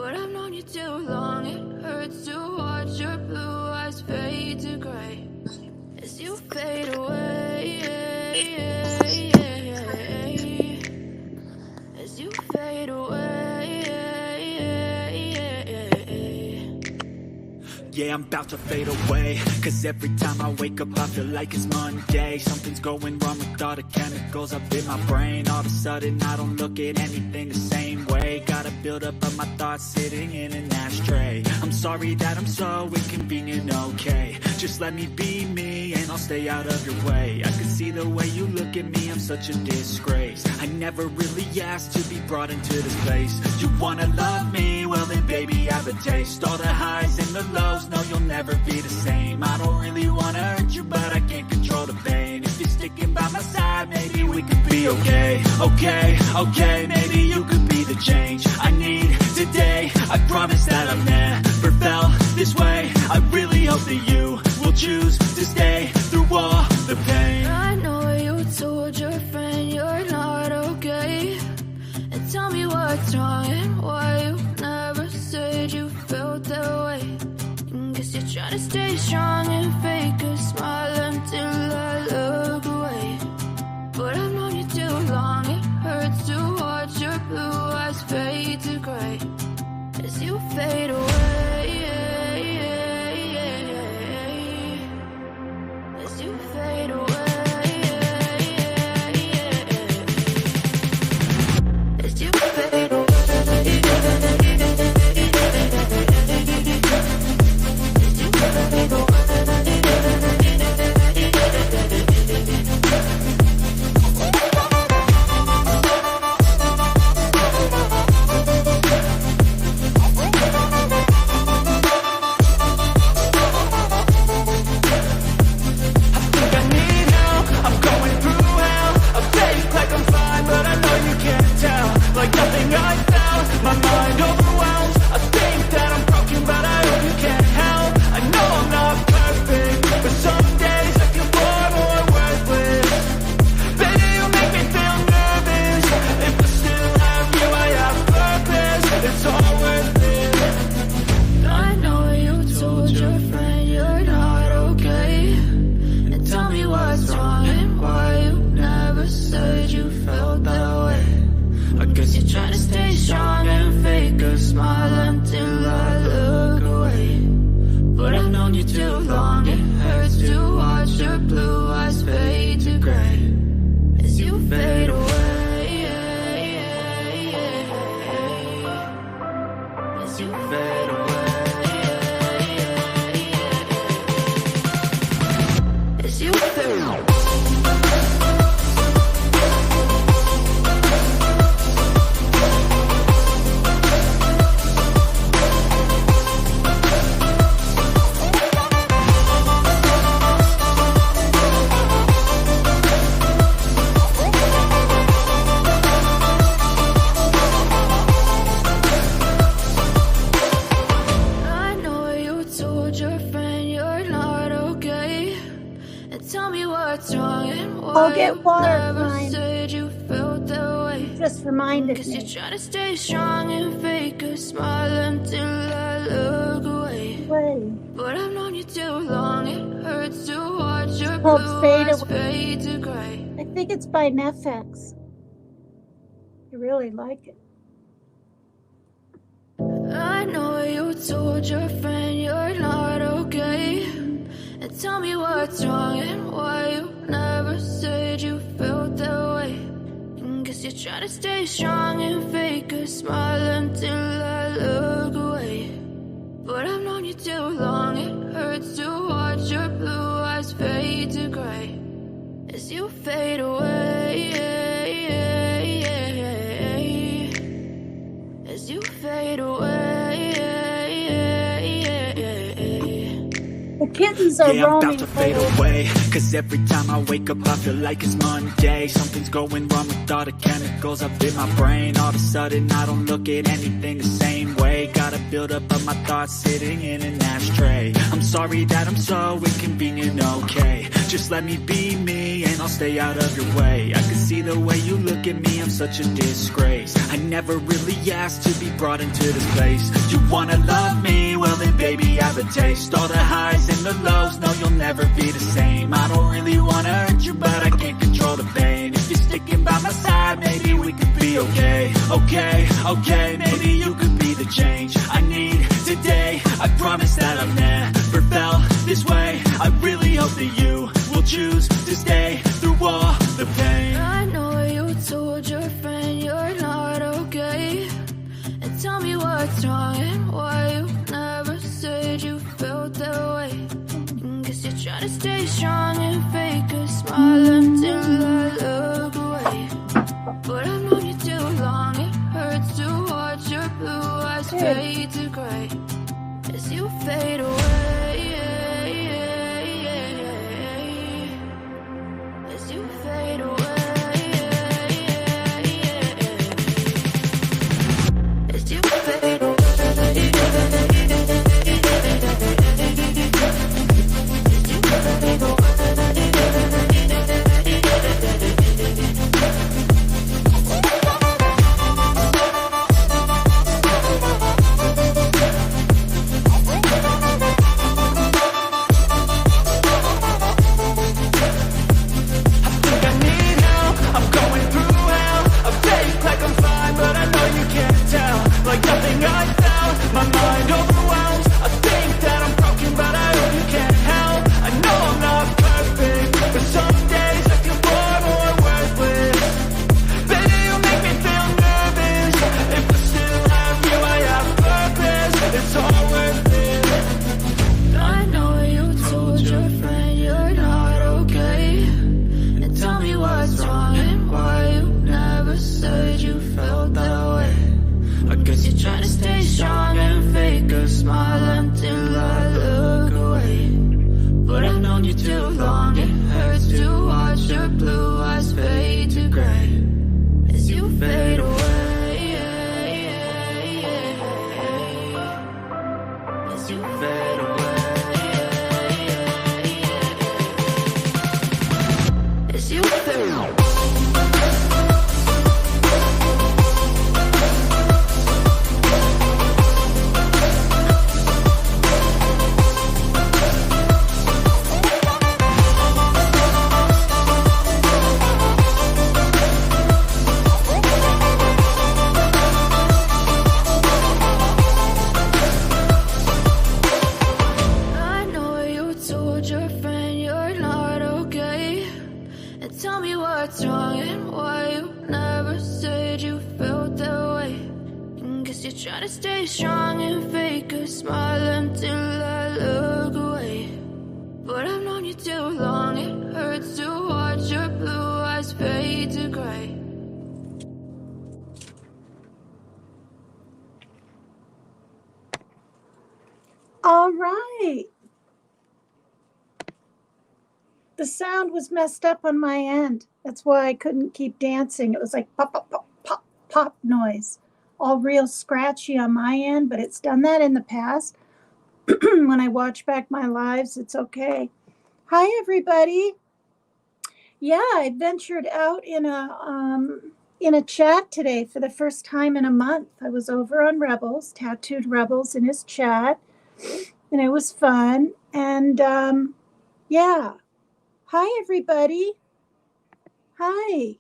But I've known you too long. It hurts to watch your blue eyes fade to gray as you fade away. As you fade away. Yeah, I'm about to fade away, cause every time I wake up I feel like it's Monday. Something's going wrong with all the chemicals up in my brain. All of a sudden I don't look at anything the same way. Got a buildup of my thoughts sitting in an ashtray. I'm sorry that I'm so inconvenient, okay. Just let me be me and I'll stay out of your way. I can see the way you look at me, I'm such a disgrace. I never really asked to be brought into this place. You wanna love me? Well then baby I have a taste. All the highs and the lows, no you'll never be the same. I don't really wanna hurt you but I can't control the pain. If you're sticking by my side maybe we could be okay. Okay, maybe you could be the change I need today. I promise that I've never felt this way. I really hope that you will choose to stay through all the pain. I know you told your friend you're not okay, and tell me what's wrong and why you never said you felt that way. Guess you're trying to stay strong and fake a smile until I look away. But I've known you too long. It hurts to watch your blue eyes fade to gray as you fade away. As you fade away. As you fade away. I'll get water, just reminded me. You're trying to stay strong and fake a smile until I look away. But I've known you too long. It hurts to watch your blue eyes fade to gray. I think it's by Netflix. I really like it. I know you told your friend you're not okay, and tell me what's wrong and why you never said you felt that way. Guess you're trying to stay strong and fake a smile until I look away. But I've known you too long. It hurts to watch your blue eyes fade to gray as you fade away. As you fade away. The Kittens are Yeah, I'm about roaming to fade forward. away, cause every time I wake up I feel like it's Monday. Something's going wrong with all the chemicals up in my brain. All of a sudden I don't look at anything the same way. Got a buildup of my thoughts sitting in an ashtray. I'm sorry that I'm so inconvenient, okay. Just let me be me and I'll stay out of your way. I can see the way you look at me, I'm such a disgrace. I never really asked to be brought into this place. You wanna love me? Well then baby have a taste. All the highs and the lows, no you'll never be the same. I don't really wanna hurt you but I can't control the pain. If you're sticking by my side, maybe we could be okay. Okay, maybe you could be the change I need today. I promise that I've never felt this way. I really hope that you will choose to stay through all the pain. I know you told your friend you're not okay, and tell me what's wrong and why you never said you felt that way. Guess you're trying to stay strong and fake a smile until I look away. But I've known you too long, it hurts to watch your blue eyes fade to gray as you fade away. As you fade away. As you fade away. All right. The sound was messed up on my end. That's why I couldn't keep dancing. It was like pop, pop, pop, pop, pop noise. All real scratchy on my end, but it's done that in the past. When I watch back my lives, it's okay. Hi, everybody. Yeah, I ventured out in a chat today for the first time in a month. I was over on Rebels, Tattooed Rebels in his chat, and it was fun. And yeah. Hi, everybody. Hi.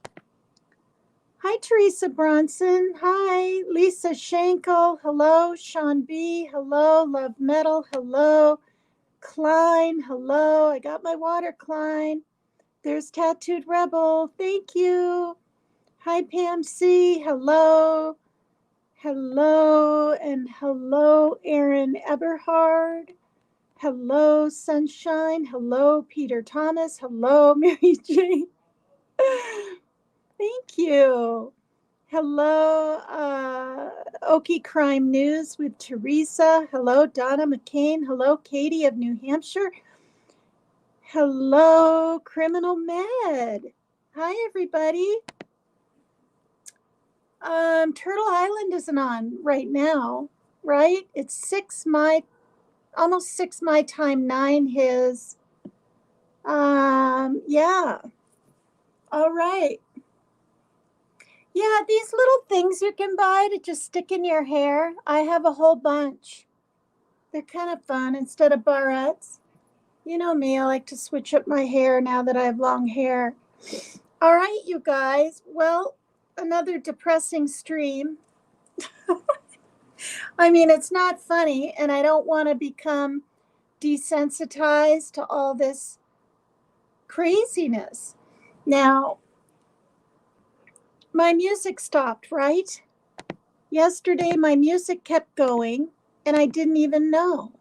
Hi, Teresa Bronson. Hi, Lisa Schenkel. Hello, Sean B. Hello, Love Metal. Hello, Klein. Hello. I got my water, Klein. There's Tattooed Rebel. Thank you. Hi, Pam C. Hello. Hello. And hello, Aaron Eberhard. Hello, Sunshine. Hello, Peter Thomas. Hello, Mary Jane. Thank you. Hello, Okie Crime News with Teresa. Hello, Donna McCain. Hello, Katie of New Hampshire. Hello, Criminal Med. Hi, everybody. Turtle Island isn't on right now, right? It's almost 6 my time, 9 his. Yeah. All right. Yeah, these little things you can buy to just stick in your hair. I have a whole bunch. They're kind of fun instead of barrettes. You know me, I like to switch up my hair now that I have long hair. All right, you guys. Well, another depressing stream. I mean, it's not funny, and I don't want to become desensitized to all this craziness. Now, my music stopped, right? Yesterday, my music kept going, and I didn't even know.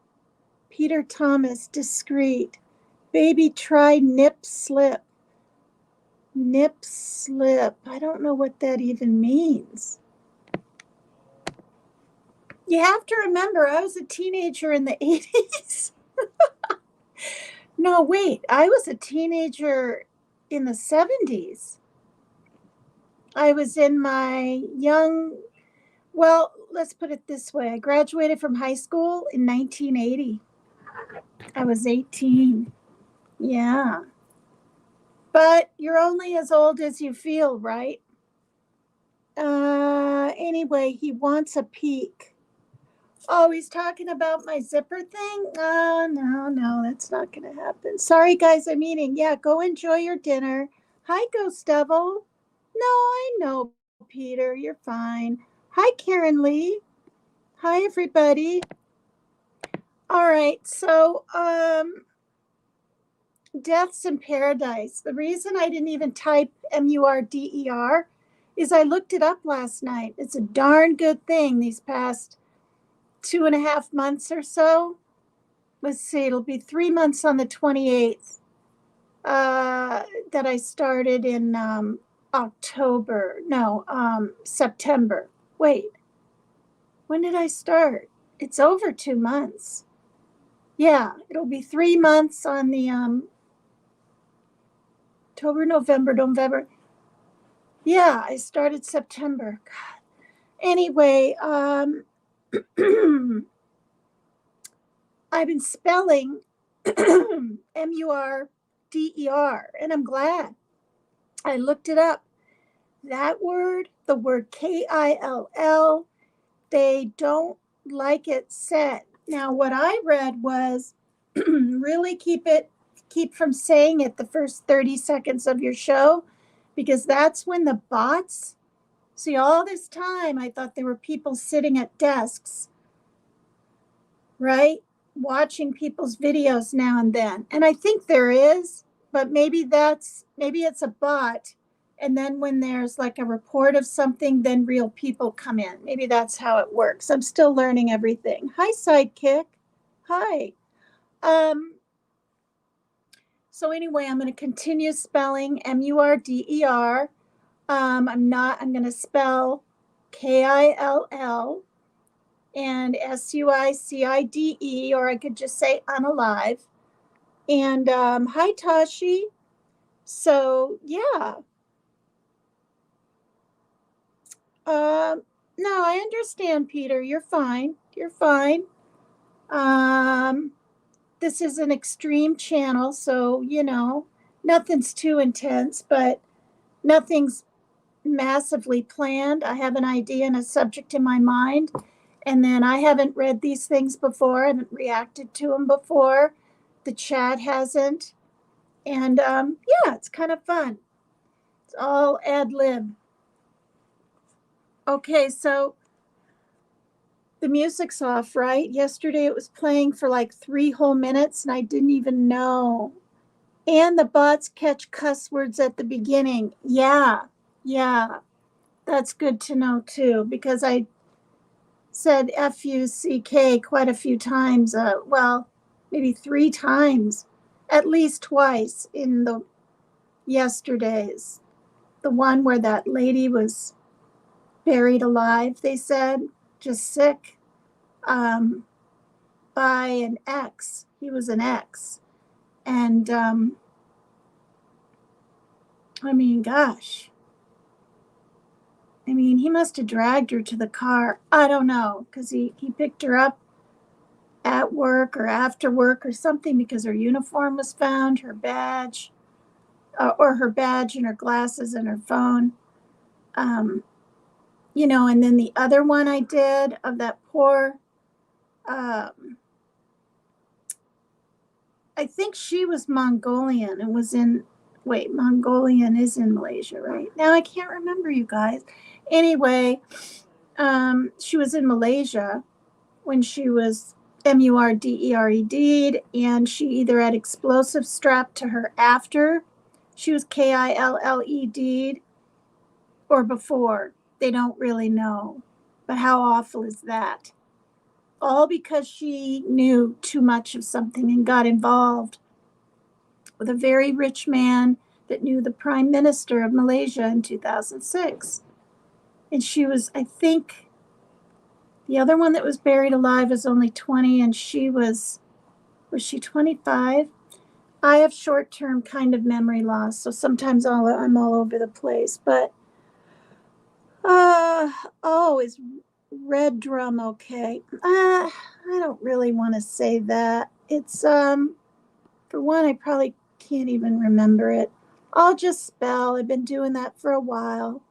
Peter Thomas, Discreet. Baby, try nip slip. Nip slip. I don't know what that even means. You have to remember, I was a teenager in the 80s. No, wait, I was a teenager in the 70s. I was in my well, let's put it this way. I graduated from high school in 1980. I was 18. Yeah. But you're only as old as you feel, right? Anyway, he wants a peek. Oh, he's talking about my zipper thing? No, that's not going to happen. Sorry, guys, I'm eating. Yeah, go enjoy your dinner. Hi, Ghost Devil. No, I know, Peter. You're fine. Hi, Karen Lee. Hi, everybody. All right, so Deaths in Paradise. The reason I didn't even type MURDER is I looked it up last night. It's a darn good thing these past 2.5 months or so. Let's see, it'll be 3 months on the 28th that I started in September. Wait, when did I start? It's over 2 months. Yeah, it'll be 3 months on the October, November. Yeah, I started September. God. Anyway, I've been spelling MURDER, and I'm glad. I looked it up. That word, the word KILL, they don't like it said. Now, what I read was really keep from saying it the first 30 seconds of your show, because that's when the bots. See, all this time, I thought there were people sitting at desks, right? Watching people's videos now and then. And I think there is, but maybe it's a bot. And then when there's like a report of something, then real people come in. Maybe that's how it works. I'm still learning everything. Hi, Sidekick. Hi. So anyway, I'm going to continue spelling MURDER. I'm going to spell KILL and SUICIDE, or I could just say unalive. And hi, Tashi. So yeah. No, I understand, Peter. You're fine. You're fine. This is an extreme channel, so, nothing's too intense, but nothing's massively planned. I have an idea and a subject in my mind, and then I haven't read these things before. I haven't reacted to them before. The chat hasn't. And yeah, it's kind of fun. It's all ad lib. Okay, so the music's off, right? Yesterday it was playing for like 3 whole minutes and I didn't even know. And the bots catch cuss words at the beginning. Yeah. That's good to know too, because I said FUCK quite a few times. Well, maybe 3 times, at least twice in the yesterdays. The one where that lady was buried alive, they said, just sick, by an ex. He was an ex. And I mean, gosh. I mean, he must have dragged her to the car. I don't know, because he picked her up at work or after work or something because her uniform was found, her badge, or her badge and her glasses and her phone. You know, and then the other one I did of that poor, I think she was Mongolian and was in, wait, Mongolian is in Malaysia, right? Now I can't remember, you guys. Anyway, she was in Malaysia when she was MURDERED, and she either had explosives strapped to her after she was KILLED or before. They don't really know. But how awful is that? All because she knew too much of something and got involved with a very rich man that knew the Prime Minister of Malaysia in 2006. And she was, I think, the other one that was buried alive was only 20, and she was she 25? I have short-term kind of memory loss, so sometimes I'm all over the place. But, oh, is Red Drum okay? I don't really want to say that. It's, for one, I probably can't even remember it. I'll just spell. I've been doing that for a while.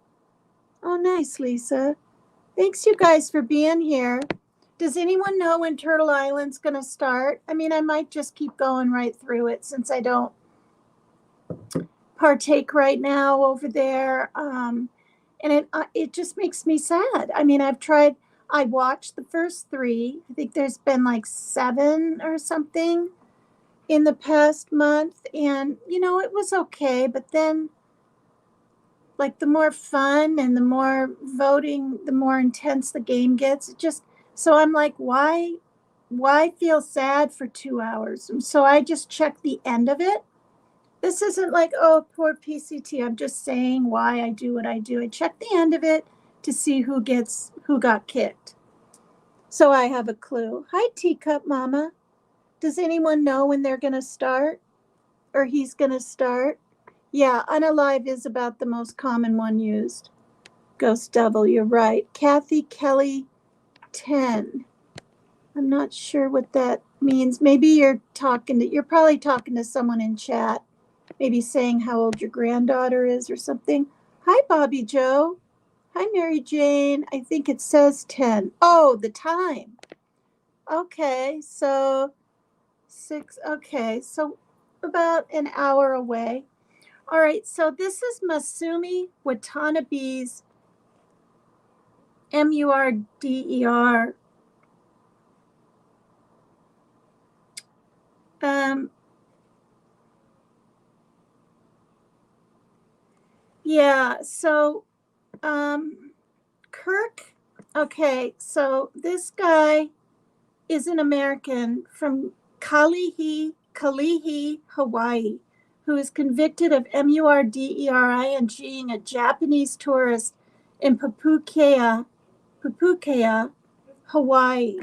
Oh, nice, Lisa. Thanks, you guys, for being here. Does anyone know when Turtle Island's going to start? I mean, I might just keep going right through it since I don't partake right now over there. And it just makes me sad. I mean, I watched the first 3. I think there's been like 7 or something in the past month. And, you know, it was okay. But then, like, the more fun and the more voting, the more intense the game gets. It just, so I'm like, why feel sad for 2 hours? And so I just check the end of it. This isn't like, oh, poor PCT. I'm just saying why I do what I do. I check the end of it to see who got kicked. So I have a clue. Hi, Teacup Mama. Does anyone know when they're going to start? Or he's going to start? Yeah, unalive is about the most common one used. Ghost Devil, you're right. Kathy Kelly 10. I'm not sure what that means. Maybe you're probably talking to someone in chat, maybe saying how old your granddaughter is or something. Hi, Bobby Joe. Hi, Mary Jane. I think it says 10. Oh, the time. Okay, so 6. Okay, so about an hour away. All right, so this is Masumi Watanabe's MURDER. Yeah, so Kirk, okay, so this guy is an American from Kalihi, Hawaii, who is convicted of MURDERINGing a Japanese tourist in Pupukea, Hawaii.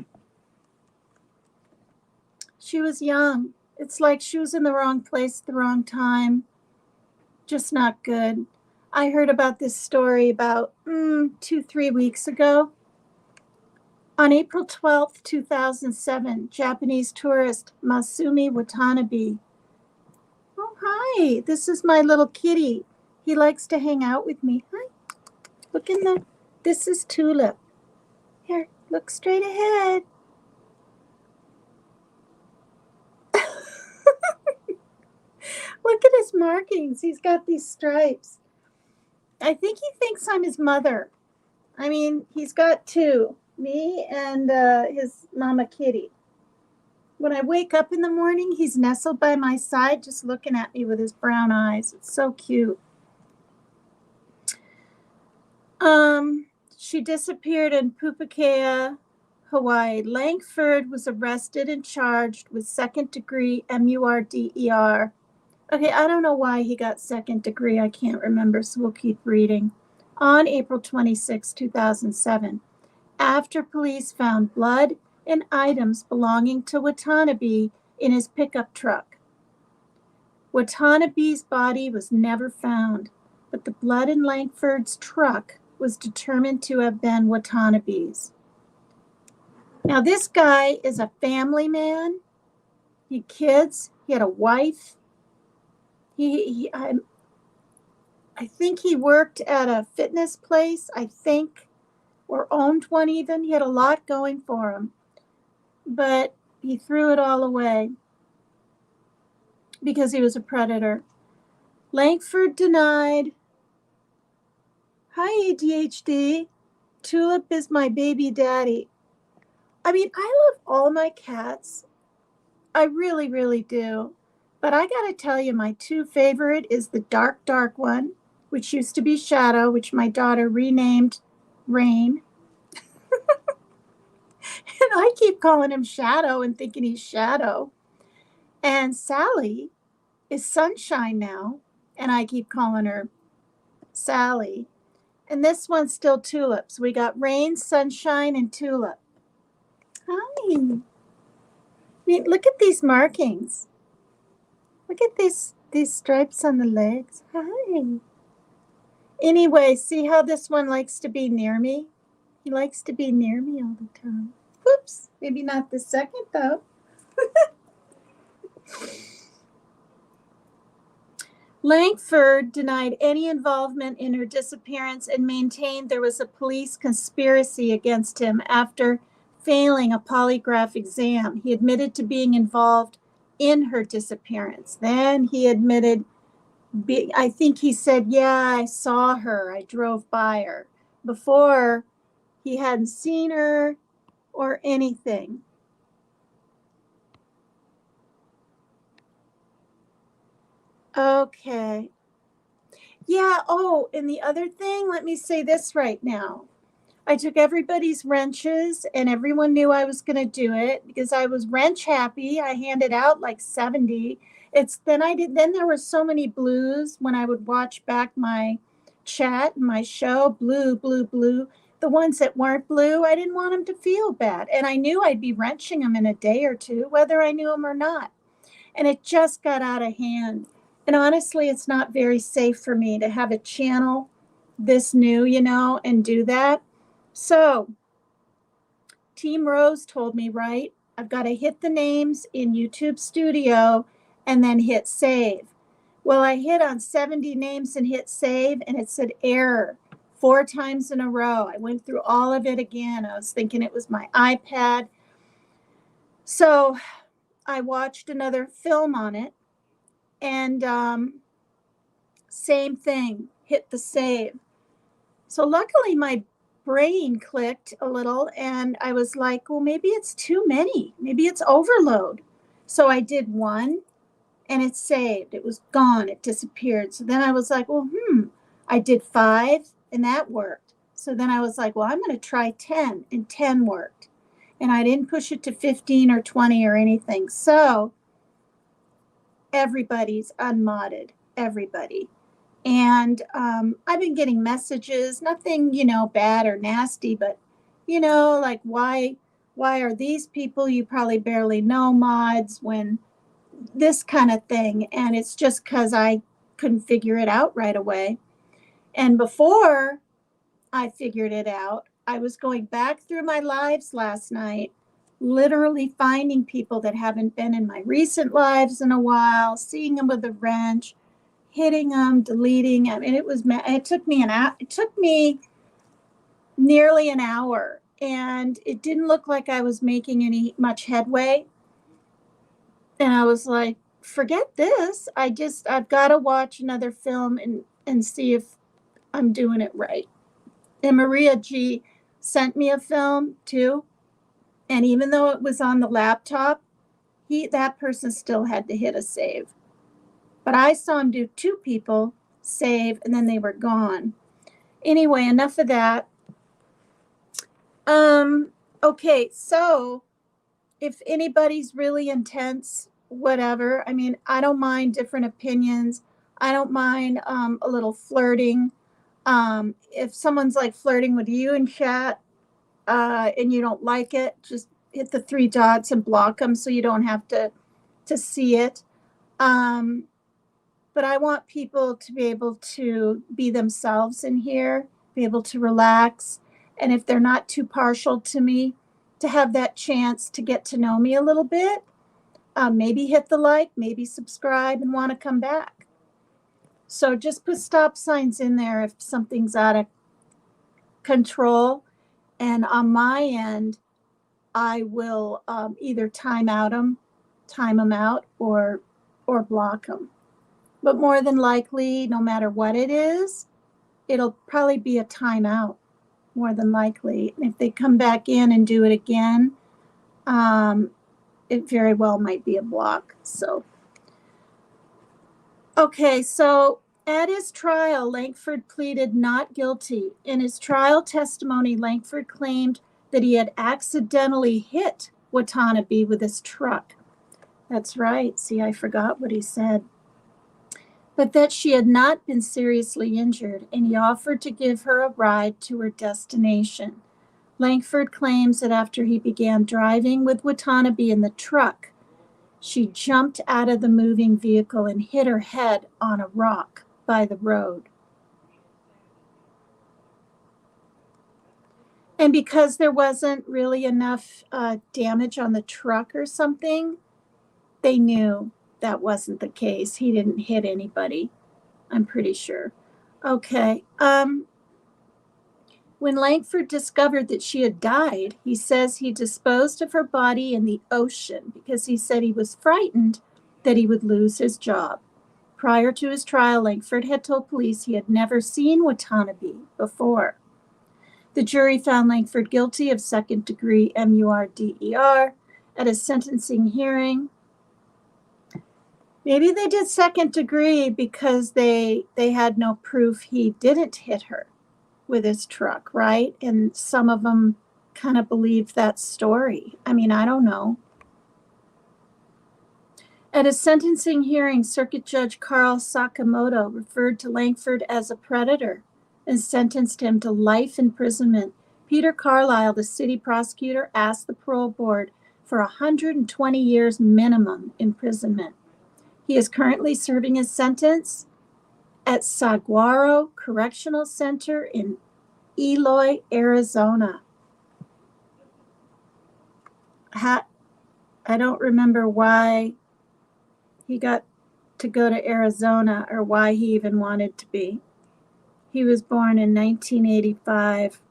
She was young. It's like she was in the wrong place at the wrong time. Just not good. I heard about this story about 2-3 weeks ago. On April 12th, 2007, Japanese tourist Masumi Watanabe. Oh, hi. This is my little kitty. He likes to hang out with me. Hi. Look this is Tulip. Here, look straight ahead. Look at his markings. He's got these stripes. I think he thinks I'm his mother. I mean, he's got 2, me and his mama kitty. When I wake up in the morning, he's nestled by my side, just looking at me with his brown eyes. It's so cute. She disappeared in Pupukea, Hawaii. Langford was arrested and charged with 2nd-degree MURDER. Okay, I don't know why he got 2nd degree. I can't remember, so we'll keep reading. on April 26, 2007, after police found blood and items belonging to Watanabe in his pickup truck. Watanabe's body was never found, but the blood in Langford's truck was determined to have been Watanabe's. Now, this guy is a family man. He had kids. He had a wife. I think he worked at a fitness place, or owned one even. He had a lot going for him, but he threw it all away because he was a predator. Langford denied. Hi, ADHD. Tulip is my baby daddy. I mean, I love all my cats. I really, really do. But I got to tell you, my two favorite is the dark, dark one, which used to be Shadow, which my daughter renamed Rain. And I keep calling him Shadow and thinking he's Shadow. And Sally is Sunshine now, and I keep calling her Sally. And this one's still Tulip. So we got Rain, Sunshine, and Tulip. Hi. I mean, look at these markings. Look at these stripes on the legs. Hi. Anyway, see how this one likes to be near me? He likes to be near me all the time. Whoops. Maybe not the second, though. Langford denied any involvement in her disappearance and maintained there was a police conspiracy against him after failing a polygraph exam. He admitted to being involved in her disappearance. Then he admitted, I think he said, yeah, I saw her. I drove by her. Before, he hadn't seen her or anything. Okay. Yeah, oh, and the other thing, let me say this right now. I took everybody's wrenches and everyone knew I was going to do it because I was wrench happy. I handed out like 70. Then there were so many blues when I would watch back my chat and my show, blue, blue, blue. The ones that weren't blue, I didn't want them to feel bad. And I knew I'd be wrenching them in a day or two, whether I knew them or not. And it just got out of hand. And honestly, it's not very safe for me to have a channel this new, and do that. So Team Rose told me, right, I've got to hit the names in YouTube Studio and then hit save. Well, I hit on 70 names and hit save, and it said error 4 times in a row. I went through all of it again. I was thinking it was my iPad. So I watched another film on it, and same thing, hit the save. So luckily my brain clicked a little, and I was like, well, maybe it's too many. Maybe it's overload. So I did one, and it saved. It was gone. It disappeared. So then I was like, well, I did 5, and that worked. So then I was like, well, I'm going to try 10, and 10 worked. And I didn't push it to 15 or 20 or anything. So everybody's unmodded, everybody. And I've been getting messages, nothing, bad or nasty, but, like, why are these people you probably barely know mods when this kind of thing? And it's just because I couldn't figure it out right away. And before I figured it out, I was going back through my lives last night, literally finding people that haven't been in my recent lives in a while, seeing them with a wrench, hitting them, deleting. I mean, it took me nearly an hour, and it didn't look like I was making much headway. And I was like, forget this. I've got to watch another film and see if I'm doing it right. And Maria G sent me a film too. And even though it was on the laptop, that person still had to hit a save. But I saw him do 2 people save, and then they were gone. Anyway, enough of that. Okay, so if anybody's really intense, whatever, I mean, I don't mind different opinions. I don't mind a little flirting. If someone's like flirting with you in chat, and you don't like it, just hit the three dots and block them so you don't have to see it. But I want people to be able to be themselves in here, be able to relax. And if they're not too partial to me, to have that chance to get to know me a little bit. Maybe hit the like, maybe subscribe and want to come back. So just put stop signs in there if something's out of control. And on my end, I will either time them out, or block them. But more than likely, no matter what it is, it'll probably be a timeout, more than likely. And if they come back in and do it again, it very well might be a block. So, okay, so at his trial, Lankford pleaded not guilty. In his trial testimony, Lankford claimed that he had accidentally hit Watanabe with his truck. That's right. See, I forgot what he said. But that she had not been seriously injured, and he offered to give her a ride to her destination. Lankford claims that after he began driving with Watanabe in the truck, she jumped out of the moving vehicle and hit her head on a rock by the road. And because there wasn't really enough damage on the truck or something, they knew that wasn't the case. He didn't hit anybody, I'm pretty sure. Okay. When Lankford discovered that she had died, he says he disposed of her body in the ocean because he said he was frightened that he would lose his job. Prior to his trial, Lankford had told police he had never seen Watanabe before. The jury found Lankford guilty of second-degree murder at a sentencing hearing. Maybe they did second degree because they had no proof he didn't hit her with his truck, right? And some of them kind of believe that story. I mean, I don't know. At a sentencing hearing, Circuit Judge Carl Sakamoto referred to Lankford as a predator and sentenced him to life imprisonment. Peter Carlisle, the city prosecutor, asked the parole board for 120 years minimum imprisonment. He is currently serving his sentence at Saguaro Correctional Center in Eloy, Arizona. I don't remember why he got to go to Arizona or why he even wanted to be. He was born in 1985.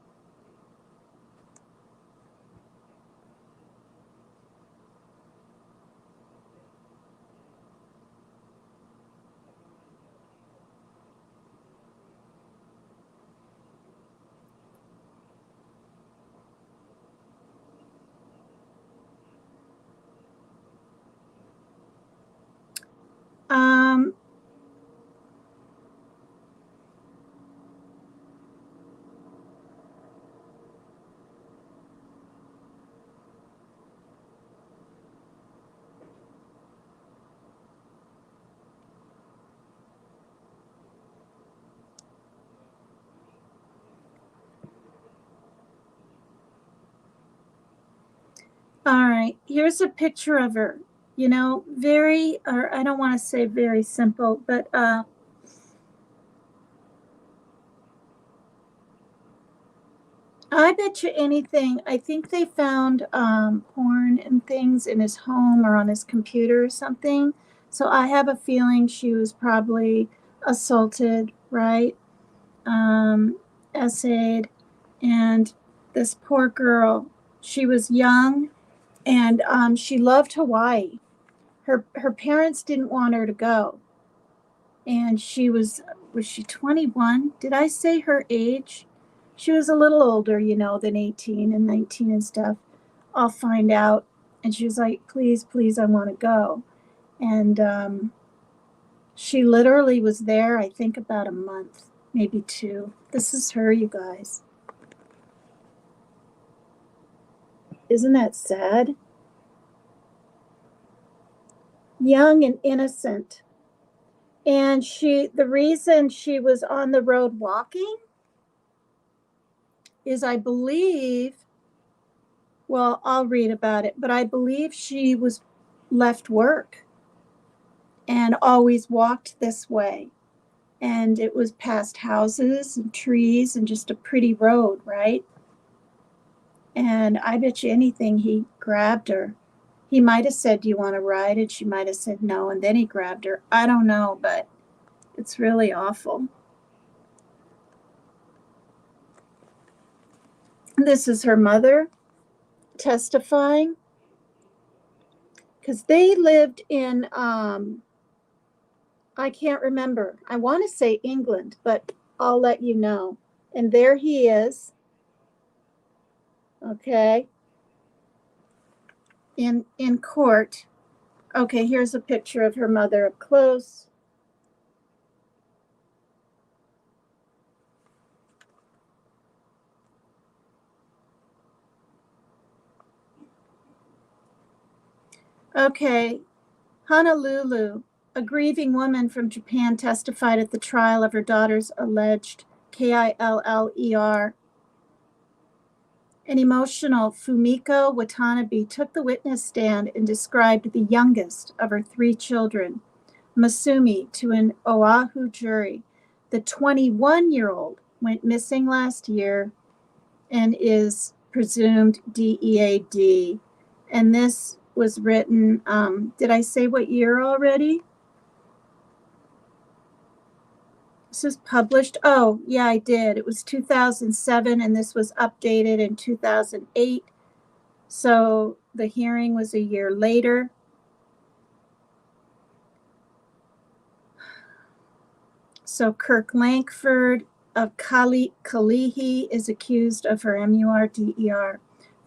All right, here's a picture of her. You know, very, or I don't want to say very simple, but I bet you anything, I think they found porn and things in his home or on his computer or something. So I have a feeling she was probably assaulted, right? Essayed. And this poor girl, she was young and she loved Hawaii. Her parents didn't want her to go. And she was she 21? Did I say her age? She was a little older, you know, than 18 and 19 and stuff. I'll find out. And she was like, please, please, I want to go. And she literally was there, I think, about a month, maybe 2. This is her, you guys. Isn't that sad? Young and innocent. And the reason she was on the road walking is I believe, well, I'll read about it, but I believe she was left work and always walked this way. And it was past houses and trees and just a pretty road, right? And I bet you anything he grabbed her. He might have said, "Do you want to ride?" And she might have said no, and then he grabbed her. I don't know, but it's really awful. This is her mother testifying, because they lived in, I can't remember. I want to say England, but I'll let you know. And there he is. Okay. In court. Okay, here's a picture of her mother up close. Okay, Honolulu, a grieving woman from Japan testified at the trial of her daughter's alleged KILLER. An emotional Fumiko Watanabe took the witness stand and described the youngest of her 3 children, Masumi, to an Oahu jury. The 21-year-old went missing last year and is presumed DEAD. And this was written, did I say what year already? This was published. Oh, yeah, I did. It was 2007, and this was updated in 2008. So the hearing was a year later. So Kirk Lankford of Kalihi is accused of her MURDER.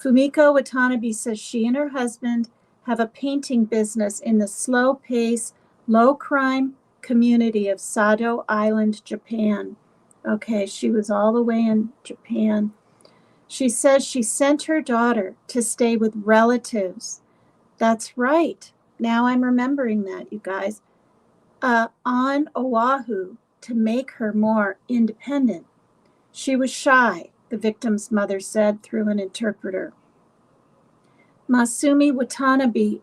Fumiko Watanabe says she and her husband have a painting business in the slow-paced, low-crime community of Sado Island, Japan. Okay, she was all the way in Japan. She says she sent her daughter to stay with relatives. That's right. Now I'm remembering that, you guys. On Oahu to make her more independent. She was shy, the victim's mother said through an interpreter. Masumi Watanabe,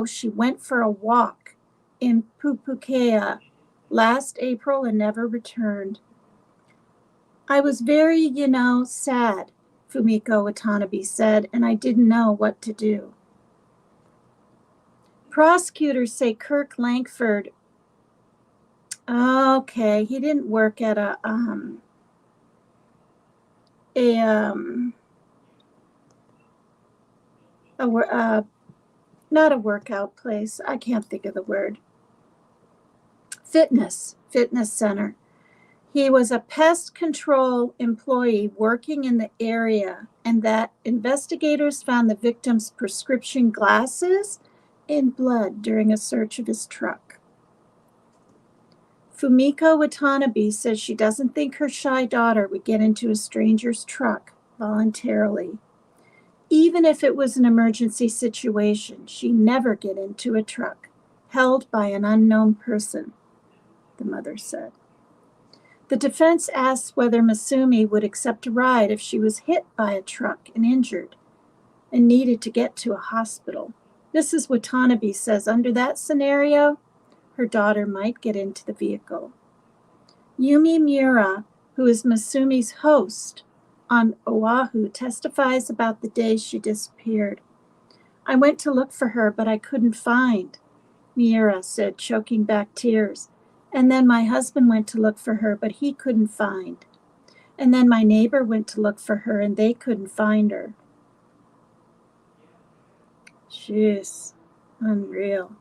she went for a walk in Pupukea last April and never returned. I was very, sad, Fumiko Watanabe said, and I didn't know what to do. Prosecutors say Kirk Lankford, okay, he didn't work at not a workout place. I can't think of the word. Fitness center. He was a pest control employee working in the area, and that investigators found the victim's prescription glasses in blood during a search of his truck. Fumiko Watanabe says she doesn't think her shy daughter would get into a stranger's truck voluntarily. Even if it was an emergency situation, she'd never get into a truck held by an unknown person, the mother said. The defense asked whether Masumi would accept a ride if she was hit by a truck and injured and needed to get to a hospital. Mrs. Watanabe says under that scenario, her daughter might get into the vehicle. Yumi Miura, who is Masumi's host on Oahu, testifies about the day she disappeared. I went to look for her, but I couldn't find, Miura said, choking back tears. And then my husband went to look for her, but he couldn't find. And then my neighbor went to look for her, and they couldn't find her. Jeez, unreal.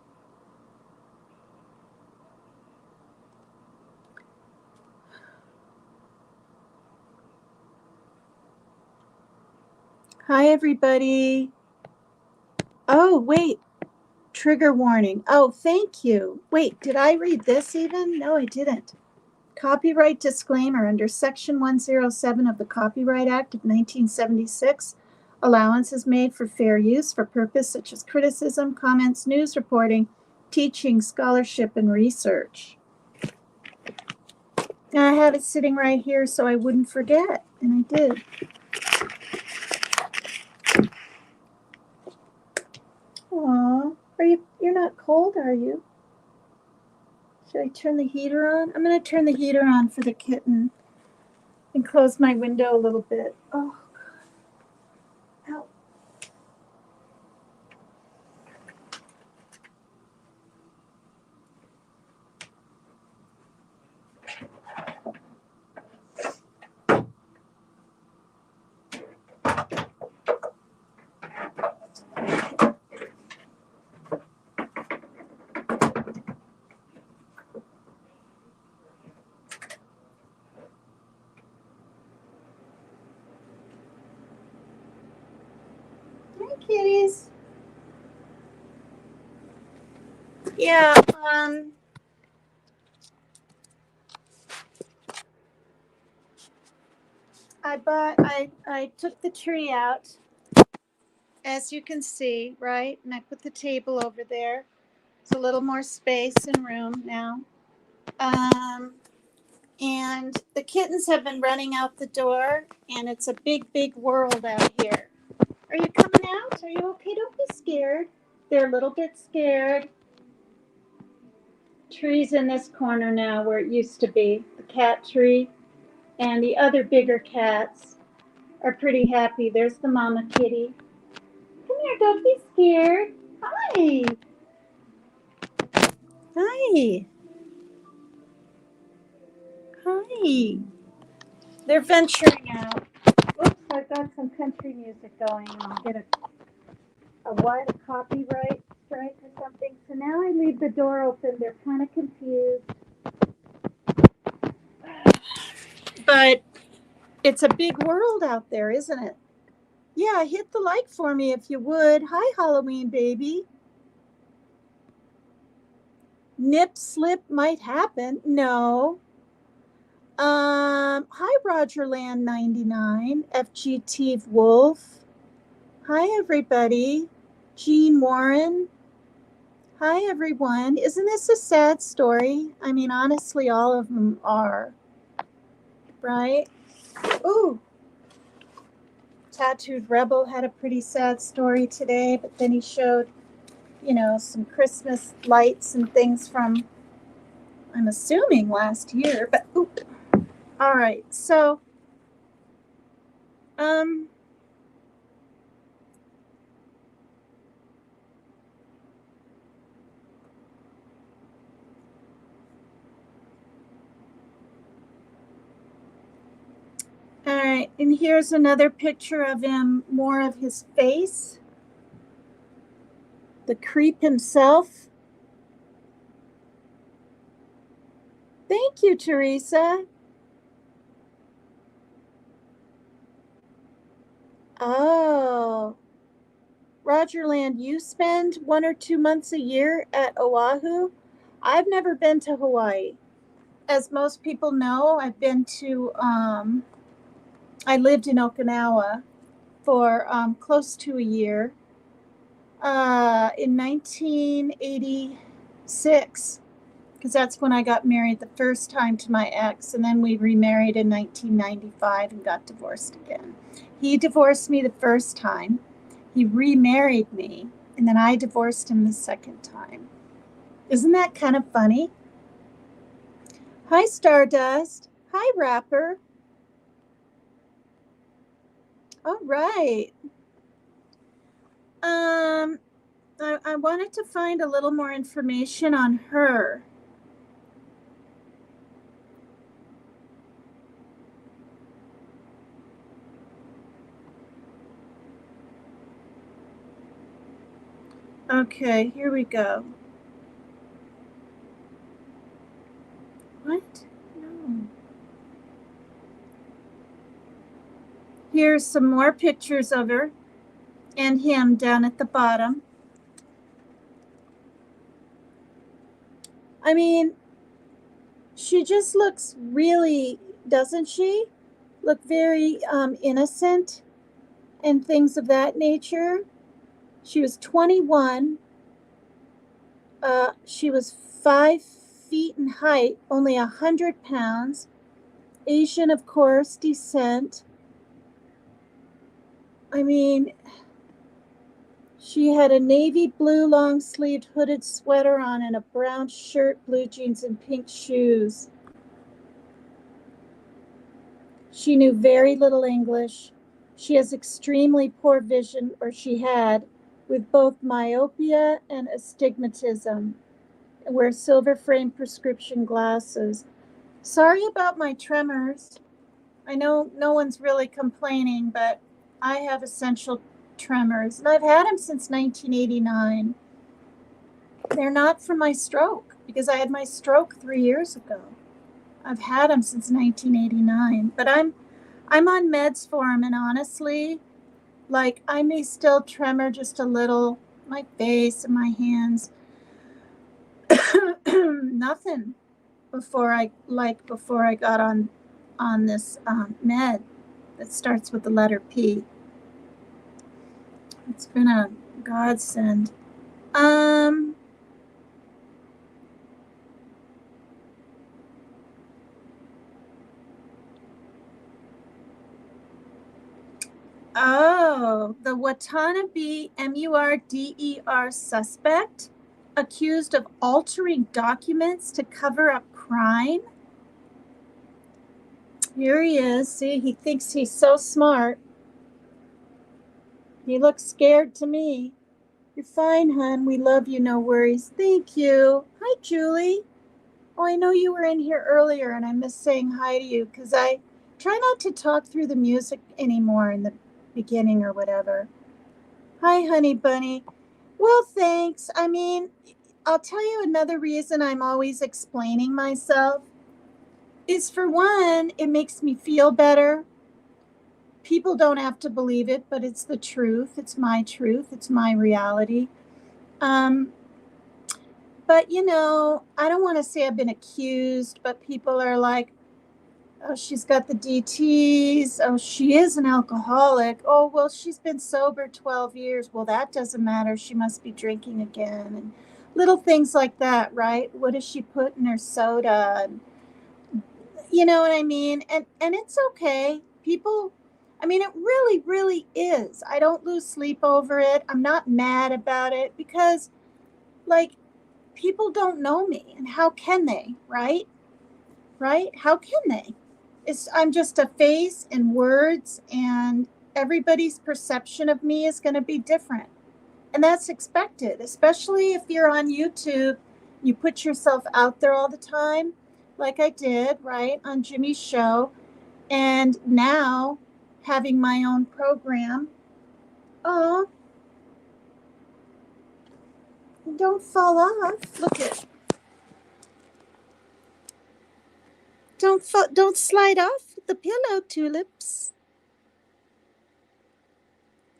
Hi, everybody. Oh, wait. Trigger warning. Oh, thank you. Wait, did I read this even? No, I didn't. Copyright disclaimer under Section 107 of the Copyright Act of 1976. Allowance is made for fair use for purpose such as criticism, comments, news reporting, teaching, scholarship, and research. And I have it sitting right here so I wouldn't forget, and I did. not cold, are you? Should I turn the heater on? I'm going to turn the heater on for the kitten and close my window a little bit. Oh, ow. Hi, kitties. Yeah, I took the tree out, as you can see, right? And I put the table over there. It's a little more space and room now. And the kittens have been running out the door, and it's a big, big world out here. Are you coming out? Are you okay? Don't be scared. They're a little bit scared. Tree's in this corner now where it used to be, the cat tree. And the other bigger cats are pretty happy. There's the mama kitty. Come here, don't be scared. Hi. Hi. Hi. They're venturing out. Oops, I've got some country music going. I'll get a copyright strike or something. So now I leave the door open. They're kind of confused. But it's a big world out there, isn't it? Yeah, hit the like for me if you would. Hi, Halloween baby. Nip slip might happen. No. Hi, Rogerland 99, FGT Wolf. Hi, everybody. Jean Warren. Hi, everyone. Isn't this a sad story? I mean, honestly, all of them are. Right? Ooh. Tattooed Rebel had a pretty sad story today, but then he showed, some Christmas lights and things from, I'm assuming, last year. But, ooh. All right. So, all right, and here's another picture of him, more of his face. The creep himself. Thank you, Teresa. Oh, Rogerland, you spend 1 or 2 months a year at Oahu? I've never been to Hawaii. As most people know, I've been to, I lived in Okinawa for close to a year in 1986, because that's when I got married the first time to my ex, and then we remarried in 1995 and got divorced again. He divorced me the first time, he remarried me, and then I divorced him the second time. Isn't that kind of funny? Hi, Stardust. Hi, Rapper. All right. I wanted to find a little more information on her. Okay, here we go. What? No. Here's some more pictures of her and him down at the bottom. I mean, she just looks really, doesn't she? Look very innocent and things of that nature. She was 21. She was 5 feet in height, only 100 pounds. Asian, of course, descent. I mean, She had a navy blue long-sleeved hooded sweater on and a brown shirt, blue jeans, and pink shoes. She knew very little English. She has extremely poor vision, or she had, with both myopia and astigmatism, and wears silver-framed prescription glasses. Sorry about my tremors. I know no one's really complaining, but I have essential tremors, and I've had them since 1989. They're not from my stroke, because I had my stroke 3 years ago. I've had them since 1989, but I'm on meds for them, and honestly, like, I may still tremor just a little, my face and my hands. Nothing before I got on this med that starts with the letter P. It's been a godsend. Oh, the Watanabe MURDER suspect accused of altering documents to cover up crime. Here he is. See, he thinks he's so smart. He looks scared to me. You're fine, hon. We love you. No worries. Thank you. Hi, Julie. Oh, I know you were in here earlier, and I missed saying hi to you because I try not to talk through the music anymore in the beginning or whatever. Hi, honey bunny. Well, thanks. I mean, I'll tell you another reason I'm always explaining myself is, for one, it makes me feel better. People don't have to believe it, but it's the truth. It's my truth. It's my reality. But, you know, I don't want to say I've been accused, but people are like, oh, she's got the DTs. Oh, she is an alcoholic. Oh, well, she's been sober 12 years. Well, that doesn't matter. She must be drinking again. And little things like that, right? What does she put in her soda? And, you know what I mean? And it's okay. People, I mean, it really, really is. I don't lose sleep over it. I'm not mad about it because, like, people don't know me. And how can they, right? Right? How can they? I'm just a face and words, and everybody's perception of me is going to be different. And that's expected, especially if you're on YouTube. You put yourself out there all the time, like I did, right, on Jimmy's show. And now having my own program. Oh, don't fall off. Look at. Don't slide off the pillow, Tulips.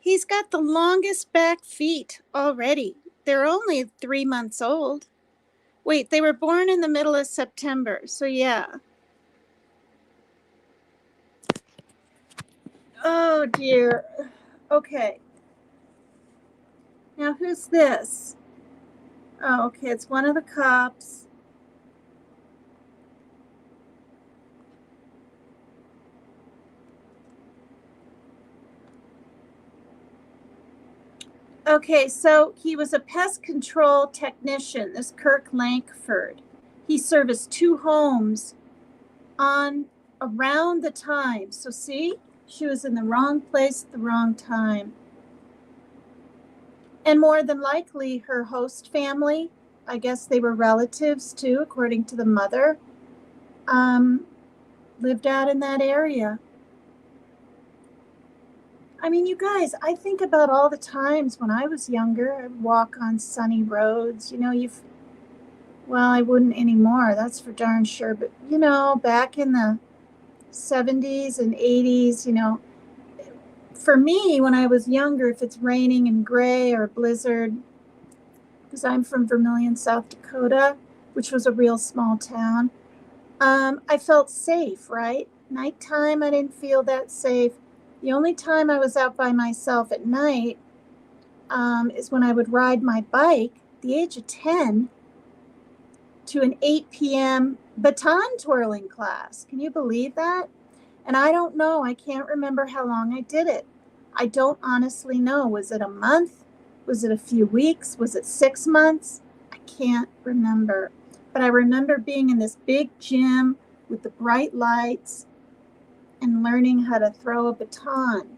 He's got the longest back feet already. They're only 3 months old. Wait, they were born in the middle of September, so yeah. Oh, dear. Okay. Now, who's this? Oh, okay, it's one of the cops. Okay, so he was a pest control technician, this Kirk Lankford. He serviced 2 homes around the time. So see, she was in the wrong place at the wrong time. And more than likely, her host family, I guess they were relatives too, according to the mother, lived out in that area. I mean, you guys, I think about all the times when I was younger, I'd walk on sunny roads. You know, well, I wouldn't anymore, that's for darn sure. But, you know, back in the 70s and 80s, you know, for me, when I was younger, if it's raining and gray or blizzard, because I'm from Vermilion, South Dakota, which was a real small town, I felt safe, right? Nighttime, I didn't feel that safe. The only time I was out by myself at night is when I would ride my bike at the age of 10 to an 8 p.m. baton twirling class. Can you believe that? And I don't know. I can't remember how long I did it. I don't honestly know. Was it a month? Was it a few weeks? Was it 6 months? I can't remember. But I remember being in this big gym with the bright lights and learning how to throw a baton.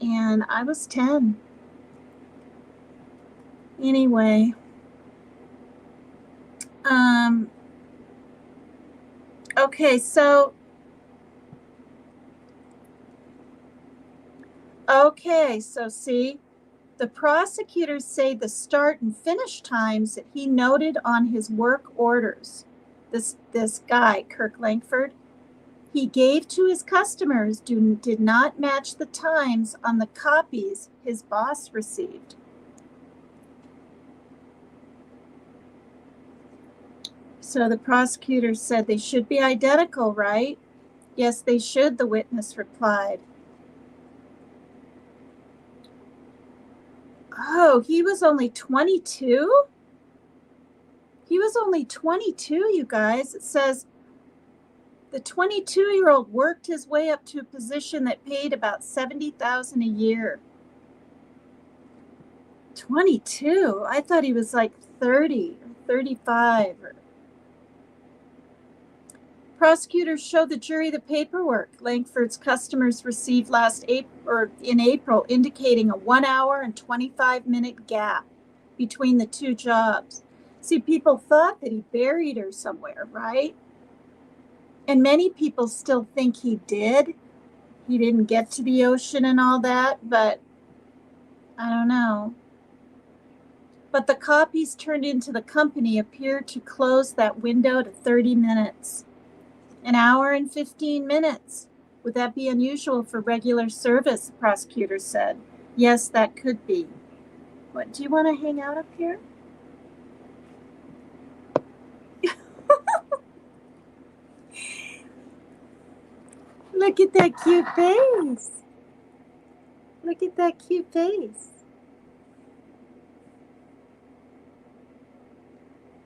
And I was 10. Anyway, okay, so see, the prosecutors say the start and finish times that he noted on his work orders, this guy, Kirk Langford, he gave to his customers did not match the times on the copies his boss received. So the prosecutor said they should be identical, right? Yes, they should, the witness replied. Oh, he was only 22? He was only 22, you guys. It says the 22-year-old worked his way up to a position that paid about $70,000 a year. 22? I thought he was like 30 or 35. Prosecutors showed the jury the paperwork Langford's customers received in April, indicating a 1 hour and 25-minute gap between the two jobs. See, people thought that he buried her somewhere, right? And many people still think he did. He didn't get to the ocean and all that, but I don't know. But the copies turned into the company appeared to close that window to 30 minutes. An hour and 15 minutes. Would that be unusual for regular service? The prosecutor said. Yes, that could be. What, do you want to hang out up here? Look at that cute face. Look at that cute face.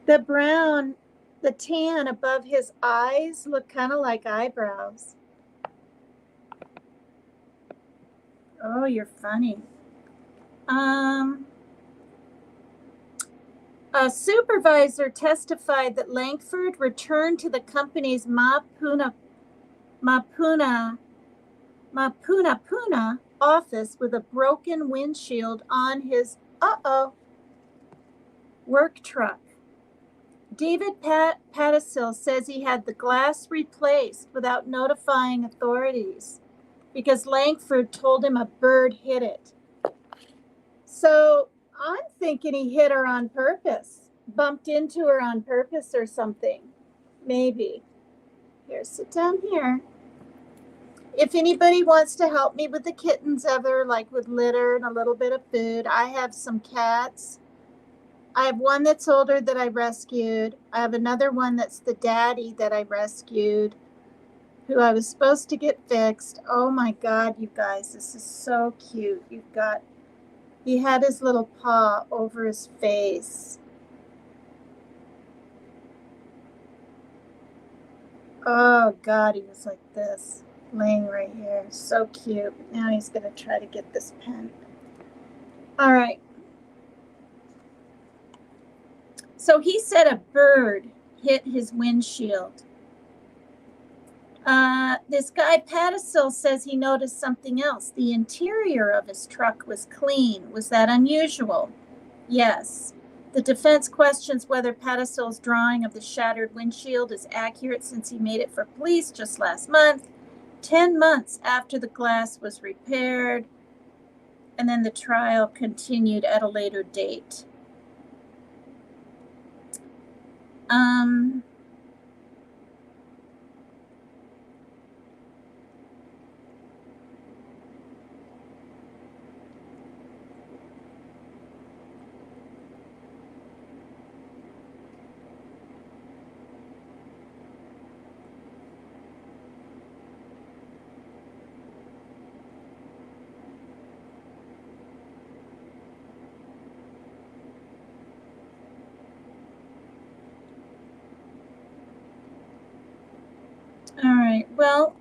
The tan above his eyes look kind of like eyebrows. Oh, you're funny. A supervisor testified that Langford returned to the company's Mapuna office with a broken windshield on his work truck. David Pattisil says he had the glass replaced without notifying authorities because Langford told him a bird hit it. So I'm thinking he hit her on purpose, bumped into her on purpose or something. Maybe. Here, sit down here. If anybody wants to help me with the kittens ever, like with litter and a little bit of food, I have some cats. I have one that's older that I rescued. I have another one that's the daddy that I rescued, who I was supposed to get fixed. Oh my God, you guys, this is so cute. He had his little paw over his face. Oh God, he was like this, laying right here. So cute. Now he's gonna try to get this pen. All right. So he said a bird hit his windshield. This guy Pattisil says he noticed something else. The interior of his truck was clean. Was that unusual? Yes. The defense questions whether Pattisil's drawing of the shattered windshield is accurate since he made it for police just last month, 10 months after the glass was repaired, and then the trial continued at a later date. All right. Well,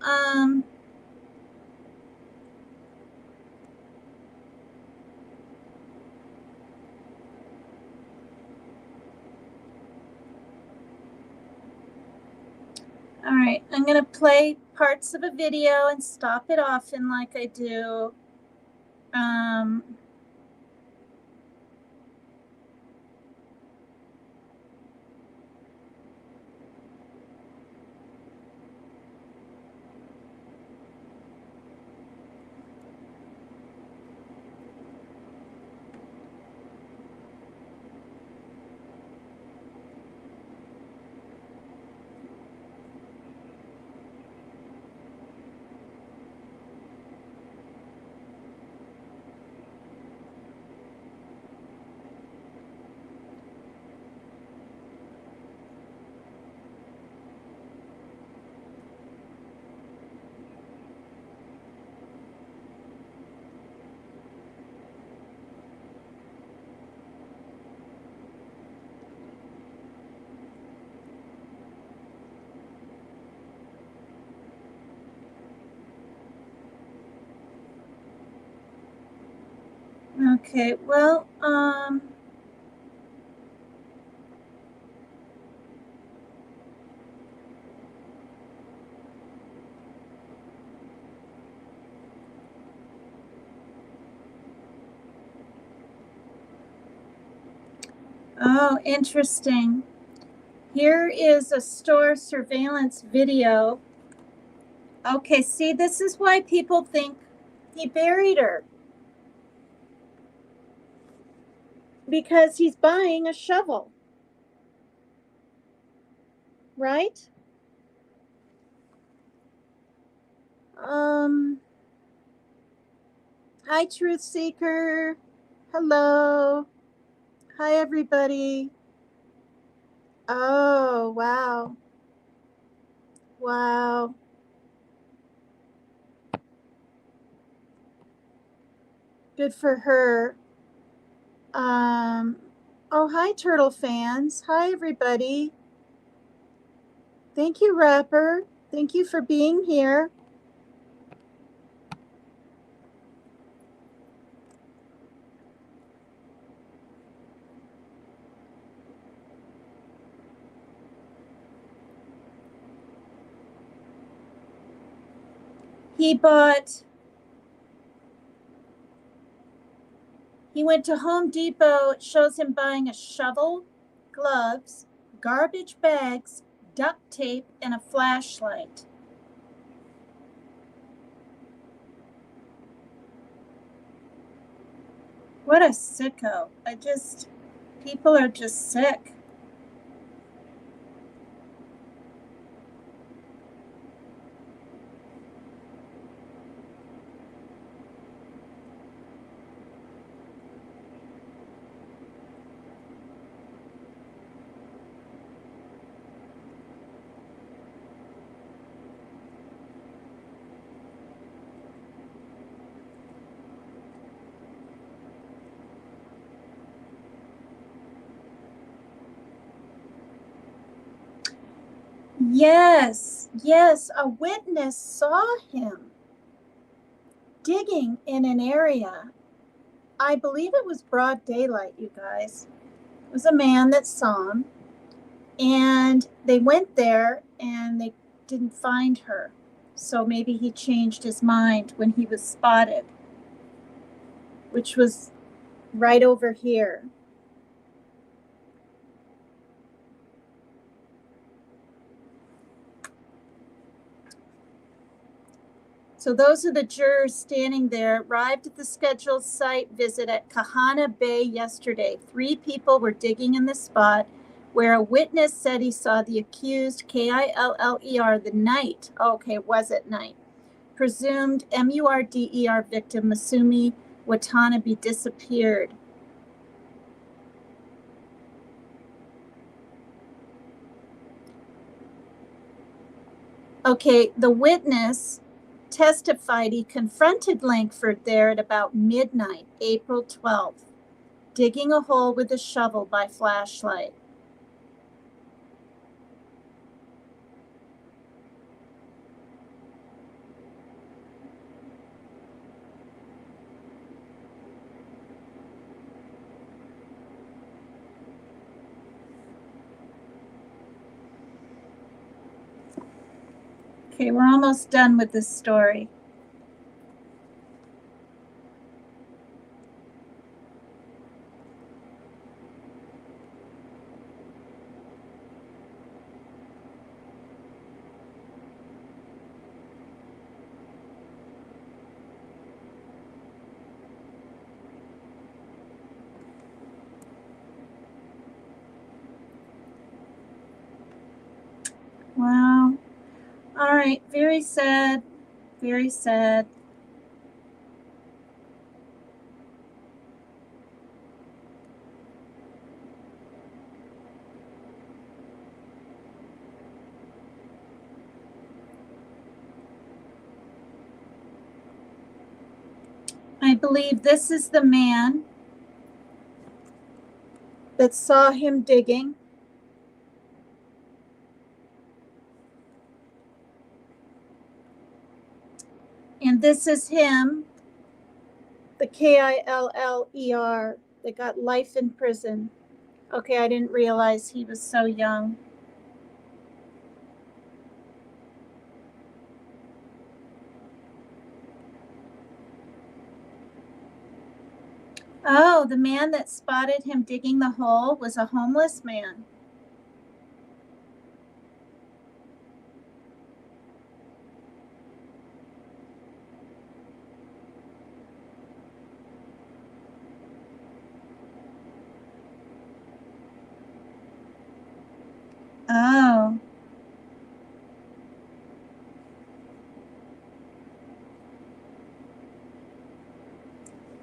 All right, I'm going to play parts of a video and stop it often like I do. Okay, well, oh, interesting. Here is a store surveillance video. Okay, see, this is why people think he buried her. Because he's buying a shovel. Right? Hi, Truth Seeker. Hello. Hi, everybody. Oh, wow. Wow. Good for her. Oh, hi, Turtle fans. Hi, everybody. Thank you, Rapper. Thank you for being here. He went to Home Depot. It shows him buying a shovel, gloves, garbage bags, duct tape, and a flashlight. What a sicko. People are just sick. Yes, a witness saw him digging in an area. I believe it was broad daylight, you guys. It was a man that saw him, and they went there and they didn't find her. So maybe he changed his mind when he was spotted, which was right over here. So those are the jurors standing there, arrived at the scheduled site visit at Kahana Bay yesterday. 3 people were digging in the spot where a witness said he saw the accused, Killer, the night. Okay, was at night. Presumed MURDER victim Masumi Watanabe disappeared. Okay, the witness testified he confronted Langford there at about midnight, April 12th, digging a hole with a shovel by flashlight. Okay, we're almost done with this story. Wow. All right, very sad, very sad. I believe this is the man that saw him digging. And this is him, the Killer, that got life in prison. Okay, I didn't realize he was so young. Oh, the man that spotted him digging the hole was a homeless man. Oh.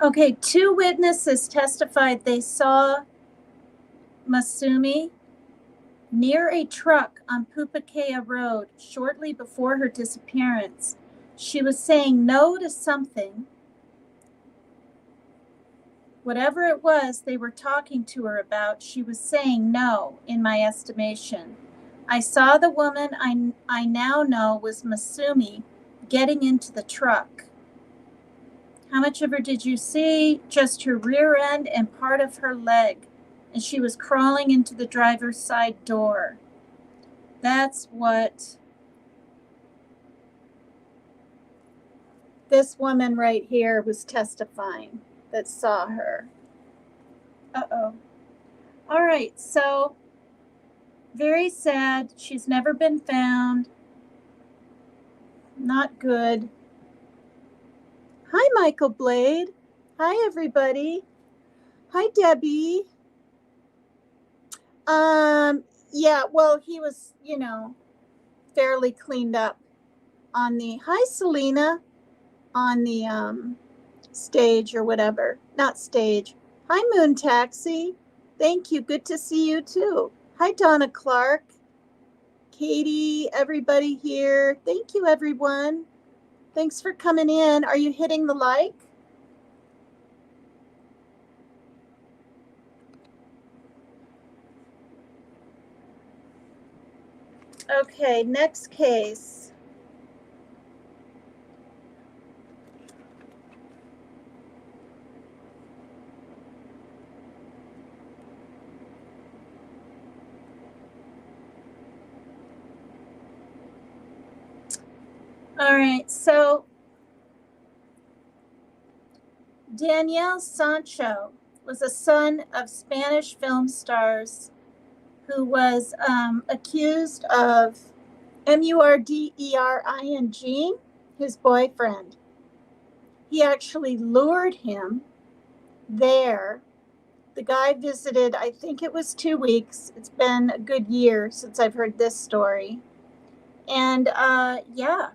Okay, 2 witnesses testified they saw Masumi near a truck on Pupakea Road shortly before her disappearance. She was saying no to something. Whatever it was they were talking to her about, she was saying no, in my estimation. I saw the woman I now know was Masumi getting into the truck. How much of her did you see? Just her rear end and part of her leg. And she was crawling into the driver's side door. That's what this woman right here was testifying that saw her. Uh-oh. All right, so very sad. She's never been found. Not good. Hi, Michael Blade. Hi, everybody. Hi, Debbie. Yeah, well, he was, fairly cleaned up on the, hi, Selena, on the stage or whatever. Not stage. Hi, Moon Taxi. Thank you. Good to see you, too. Hi, Donna Clark. Katie, everybody here. Thank you, everyone. Thanks for coming in. Are you hitting the like? Okay, next case. All right, so Daniel Sancho was a son of Spanish film stars who was accused of murdering his boyfriend. He actually lured him there. The guy visited, I think it was 2 weeks. It's been a good year since I've heard this story. And yeah.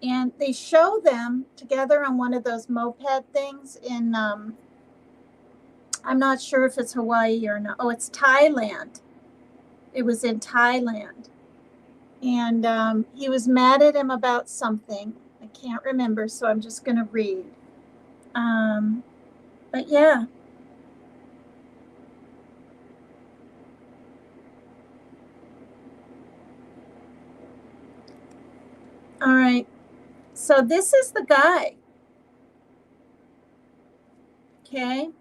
And they show them together on one of those moped things in, I'm not sure if it's Hawaii or not. Oh, it's Thailand. It was in Thailand. And he was mad at him about something. I can't remember, so I'm just going to read. But yeah. All right. So this is the guy. Okay.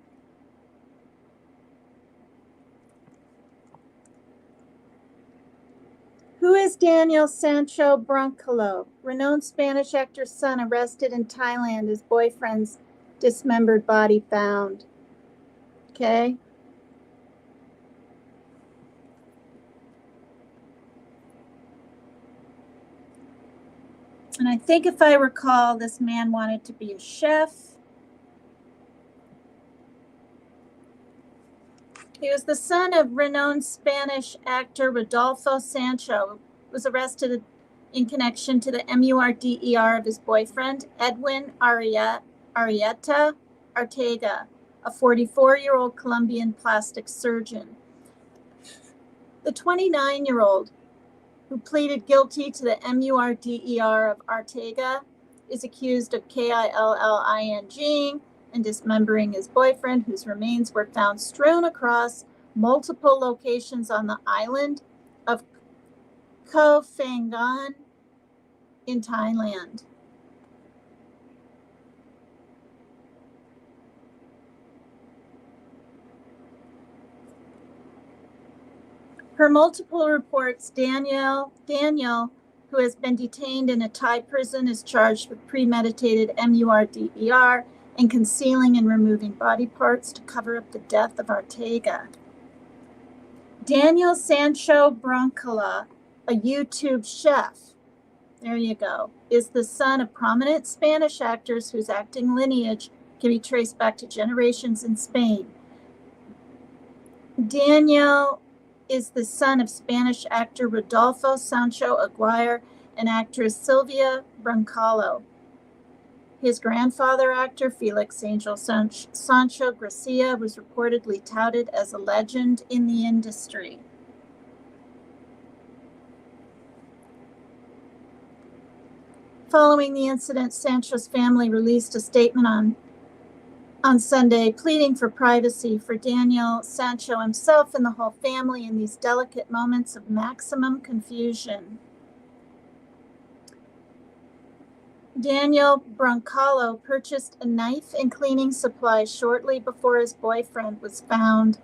Who is Daniel Sancho Broncolo, renowned Spanish actor's son, arrested in Thailand, his boyfriend's dismembered body found? Okay. And I think if I recall, this man wanted to be a chef. He was the son of renowned Spanish actor Rodolfo Sancho, who was arrested in connection to the MURDER of his boyfriend, Edwin Arrieta Arteaga, a 44-year-old Colombian plastic surgeon. The 29-year-old, who pleaded guilty to the MURDER of Arteaga, is accused of killing and dismembering his boyfriend, whose remains were found strewn across multiple locations on the island of Koh Phangan in Thailand. Per multiple reports, Daniel, who has been detained in a Thai prison, is charged with premeditated MURDER and concealing and removing body parts to cover up the death of Arteaga. Daniel Sancho Broncolo, a YouTube chef, there you go, is the son of prominent Spanish actors whose acting lineage can be traced back to generations in Spain. Daniel is the son of Spanish actor Rodolfo Sancho Aguirre and actress Silvia Broncolo. His grandfather, actor Felix Angel Sancho Gracia, was reportedly touted as a legend in the industry. Following the incident, Sancho's family released a statement on Sunday pleading for privacy for Daniel Sancho himself and the whole family in these delicate moments of maximum confusion. Daniel Broncolo purchased a knife and cleaning supplies shortly before his boyfriend was found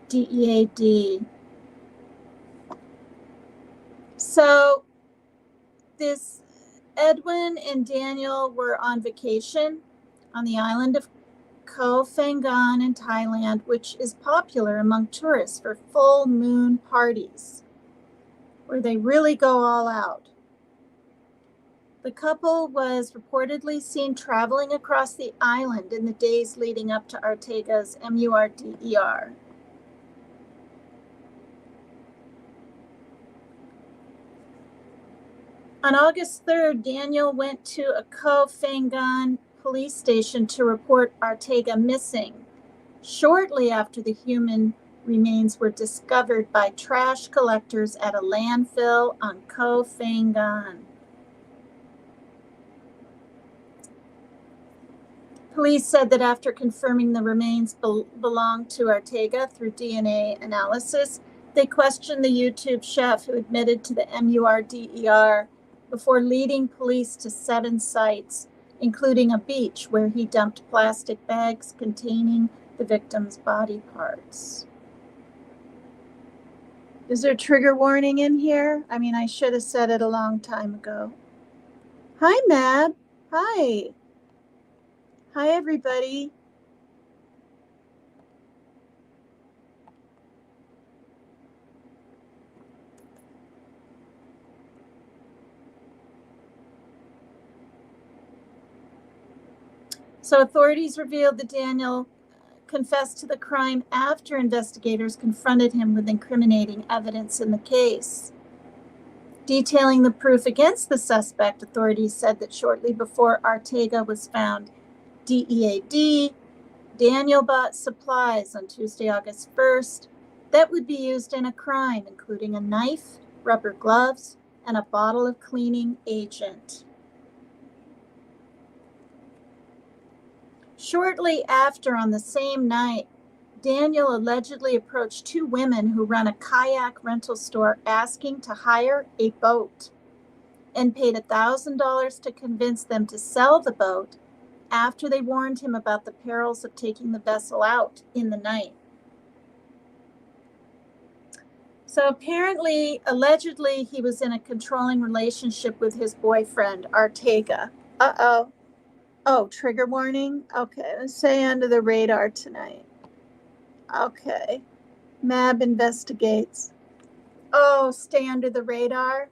dead. So this Edwin and Daniel were on vacation on the island of Koh Phangan in Thailand, which is popular among tourists for full moon parties, where they really go all out. The couple was reportedly seen traveling across the island in the days leading up to Arteaga's MURDER. On August 3rd, Daniel went to a Koh Phangan police station to report Arteaga missing, shortly after the human remains were discovered by trash collectors at a landfill on Koh Phangan. Police said that after confirming the remains belonged to Arteaga through DNA analysis, they questioned the YouTube chef who admitted to the MURDER before leading police to 7 sites, including a beach where he dumped plastic bags containing the victim's body parts. Is there a trigger warning in here? I mean, I should have said it a long time ago. Hi, Mab. Hi. Hi, everybody. So authorities revealed that Daniel confessed to the crime after investigators confronted him with incriminating evidence in the case. Detailing the proof against the suspect, authorities said that shortly before Arteaga was found dead, Daniel bought supplies on Tuesday, August 1st that would be used in a crime, including a knife, rubber gloves, and a bottle of cleaning agent. Shortly after, on the same night, Daniel allegedly approached 2 women who run a kayak rental store asking to hire a boat and paid $1,000 to convince them to sell the boat after they warned him about the perils of taking the vessel out in the night. So apparently, allegedly, he was in a controlling relationship with his boyfriend, Ortega. Uh-oh. Oh, trigger warning? Okay, let's say under the radar tonight. Okay. MAB investigates. Oh, stay under the radar?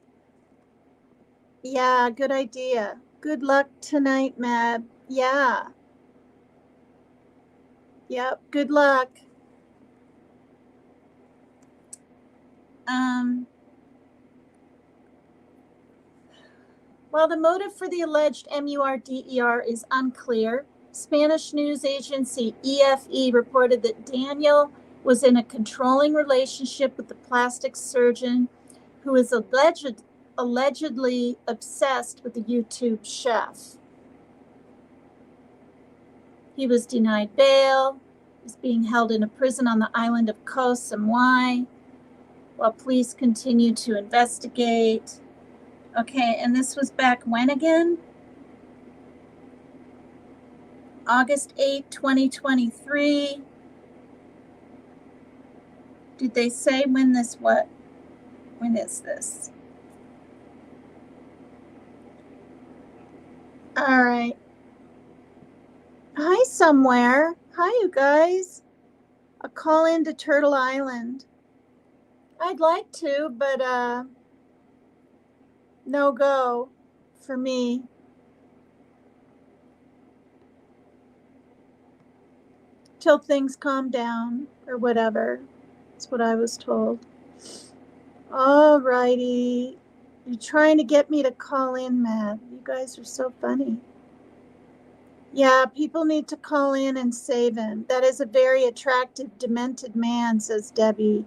Yeah, good idea. Good luck tonight, MAB. Yeah. Yep, good luck. While the motive for the alleged MURDER is unclear, Spanish news agency EFE reported that Daniel was in a controlling relationship with the plastic surgeon who is allegedly obsessed with the YouTube chef. He was denied bail, is being held in a prison on the island of Koh Samui while police continue to investigate. Okay, and this was back when again? August 8, 2023. Did they say when this what? When is this? All right. Hi somewhere. Hi you guys. A call in to Turtle Island. I'd like to, but no go for me. Till things calm down or whatever. That's what I was told. All righty. You're trying to get me to call in, Matt. You guys are so funny. Yeah, people need to call in and save him. That is a very attractive, demented man, says Debbie.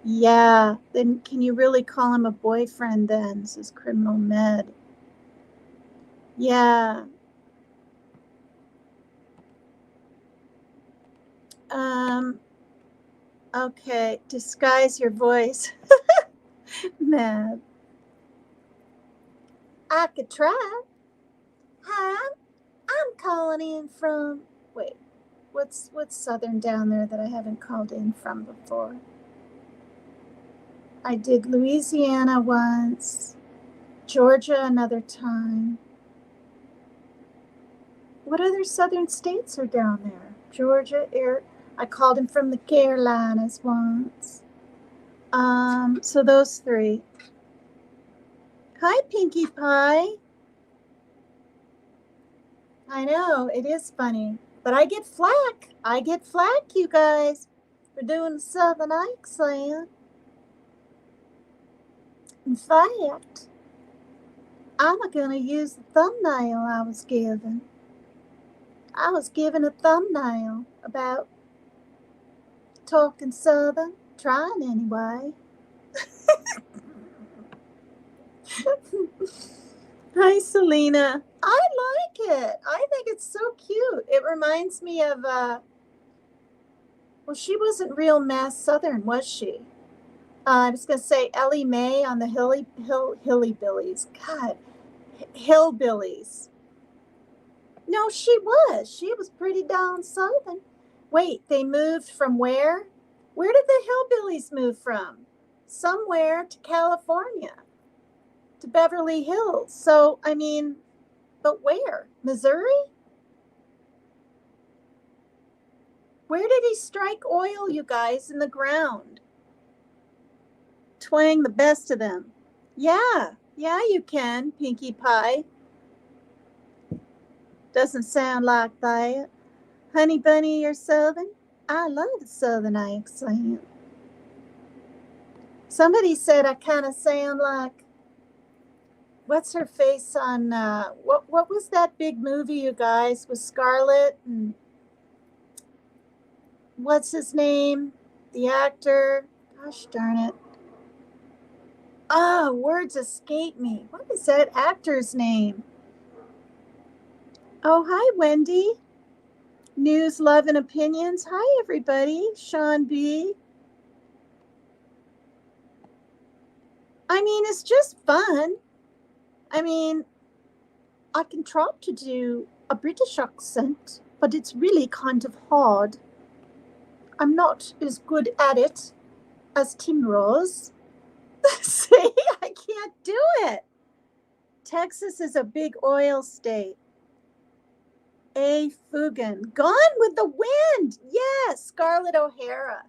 Yeah, then can you really call him a boyfriend then, says Criminal Med. Yeah. Okay, disguise your voice. Mad. I could try. Hi, I'm calling in from, wait, what's southern down there that I haven't called in from before? I did Louisiana once, Georgia another time. What other southern states are down there? Georgia, I called him from the Carolinas once. So those three. Hi, Pinkie Pie. I know, it is funny, but I get flack. You guys, for doing the southern accent. In fact, I'm gonna use the thumbnail I was given. I was given a thumbnail about talking southern, trying anyway. Hi, Selena. I like it. I think it's so cute. It reminds me of, well, she wasn't real Mass Southern, was she? I was going to say Ellie Mae on the Hillbillies. God, Hillbillies. No, she was. She was pretty down Southern. Wait, they moved from where? Where did the Hillbillies move from? Somewhere to California, to Beverly Hills. So, I mean, but where? Missouri? Where did he strike oil, you guys, in the ground? Twang the best of them. Yeah, you can, Pinkie Pie. Doesn't sound like that. Honey Bunny, you're Southern? I love the Southern accent. Somebody said I kind of sound like, what's her face on, what was that big movie, you guys, with Scarlett and what's his name? The actor. Gosh darn it. Oh, words escape me. What is that actor's name? Oh, hi, Wendy. News, Love, and Opinions. Hi, everybody. Sean B. I mean, it's just fun. I mean, I can try to do a British accent, but it's really kind of hard. I'm not as good at it as Tim Rose. See, I can't do it. Texas is a big oil state. A. Fugan. Gone with the Wind. Yes, Scarlett O'Hara.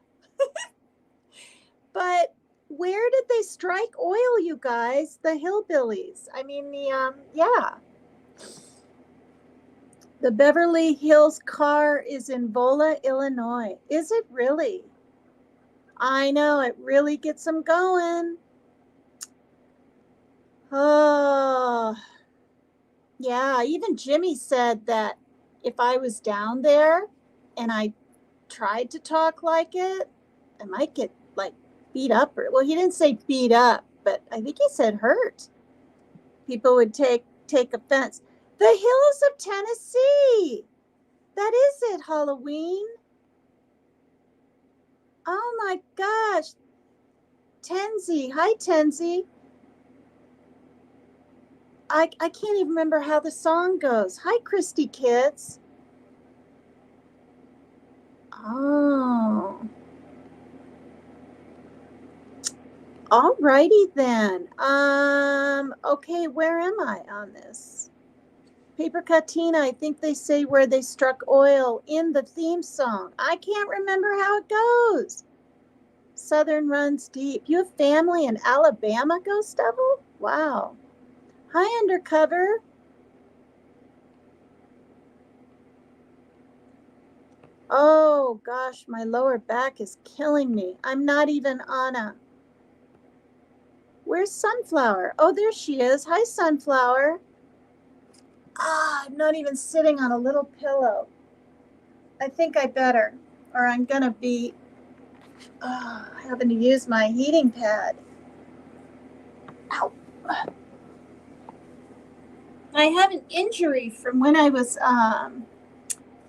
But where did they strike oil, you guys? The hillbillies. I mean, yeah. The Beverly Hills car is in Vola, Illinois. Is it really? I know, it really gets them going. Oh, yeah. Even Jimmy said that if I was down there and I tried to talk like it, I might get like beat up. Well, he didn't say beat up, but I think he said hurt. People would take offense. The Hills of Tennessee. That is it, Halloween. Oh my gosh. Tenzie. Hi, Tenzie. I can't even remember how the song goes. Hi, Christy Kids. Oh. All righty then. Okay, where am I on this? Paper Catina, I think they say where they struck oil in the theme song. I can't remember how it goes. Southern runs deep. You have family in Alabama, Ghost Devil? Wow. Hi, Undercover. Oh, gosh, my lower back is killing me. I'm not even on a... Where's Sunflower? Oh, there she is. Hi, Sunflower. I'm not even sitting on a little pillow. I think I better, or I'm going to be having to use my heating pad. Ow. I have an injury from when I was,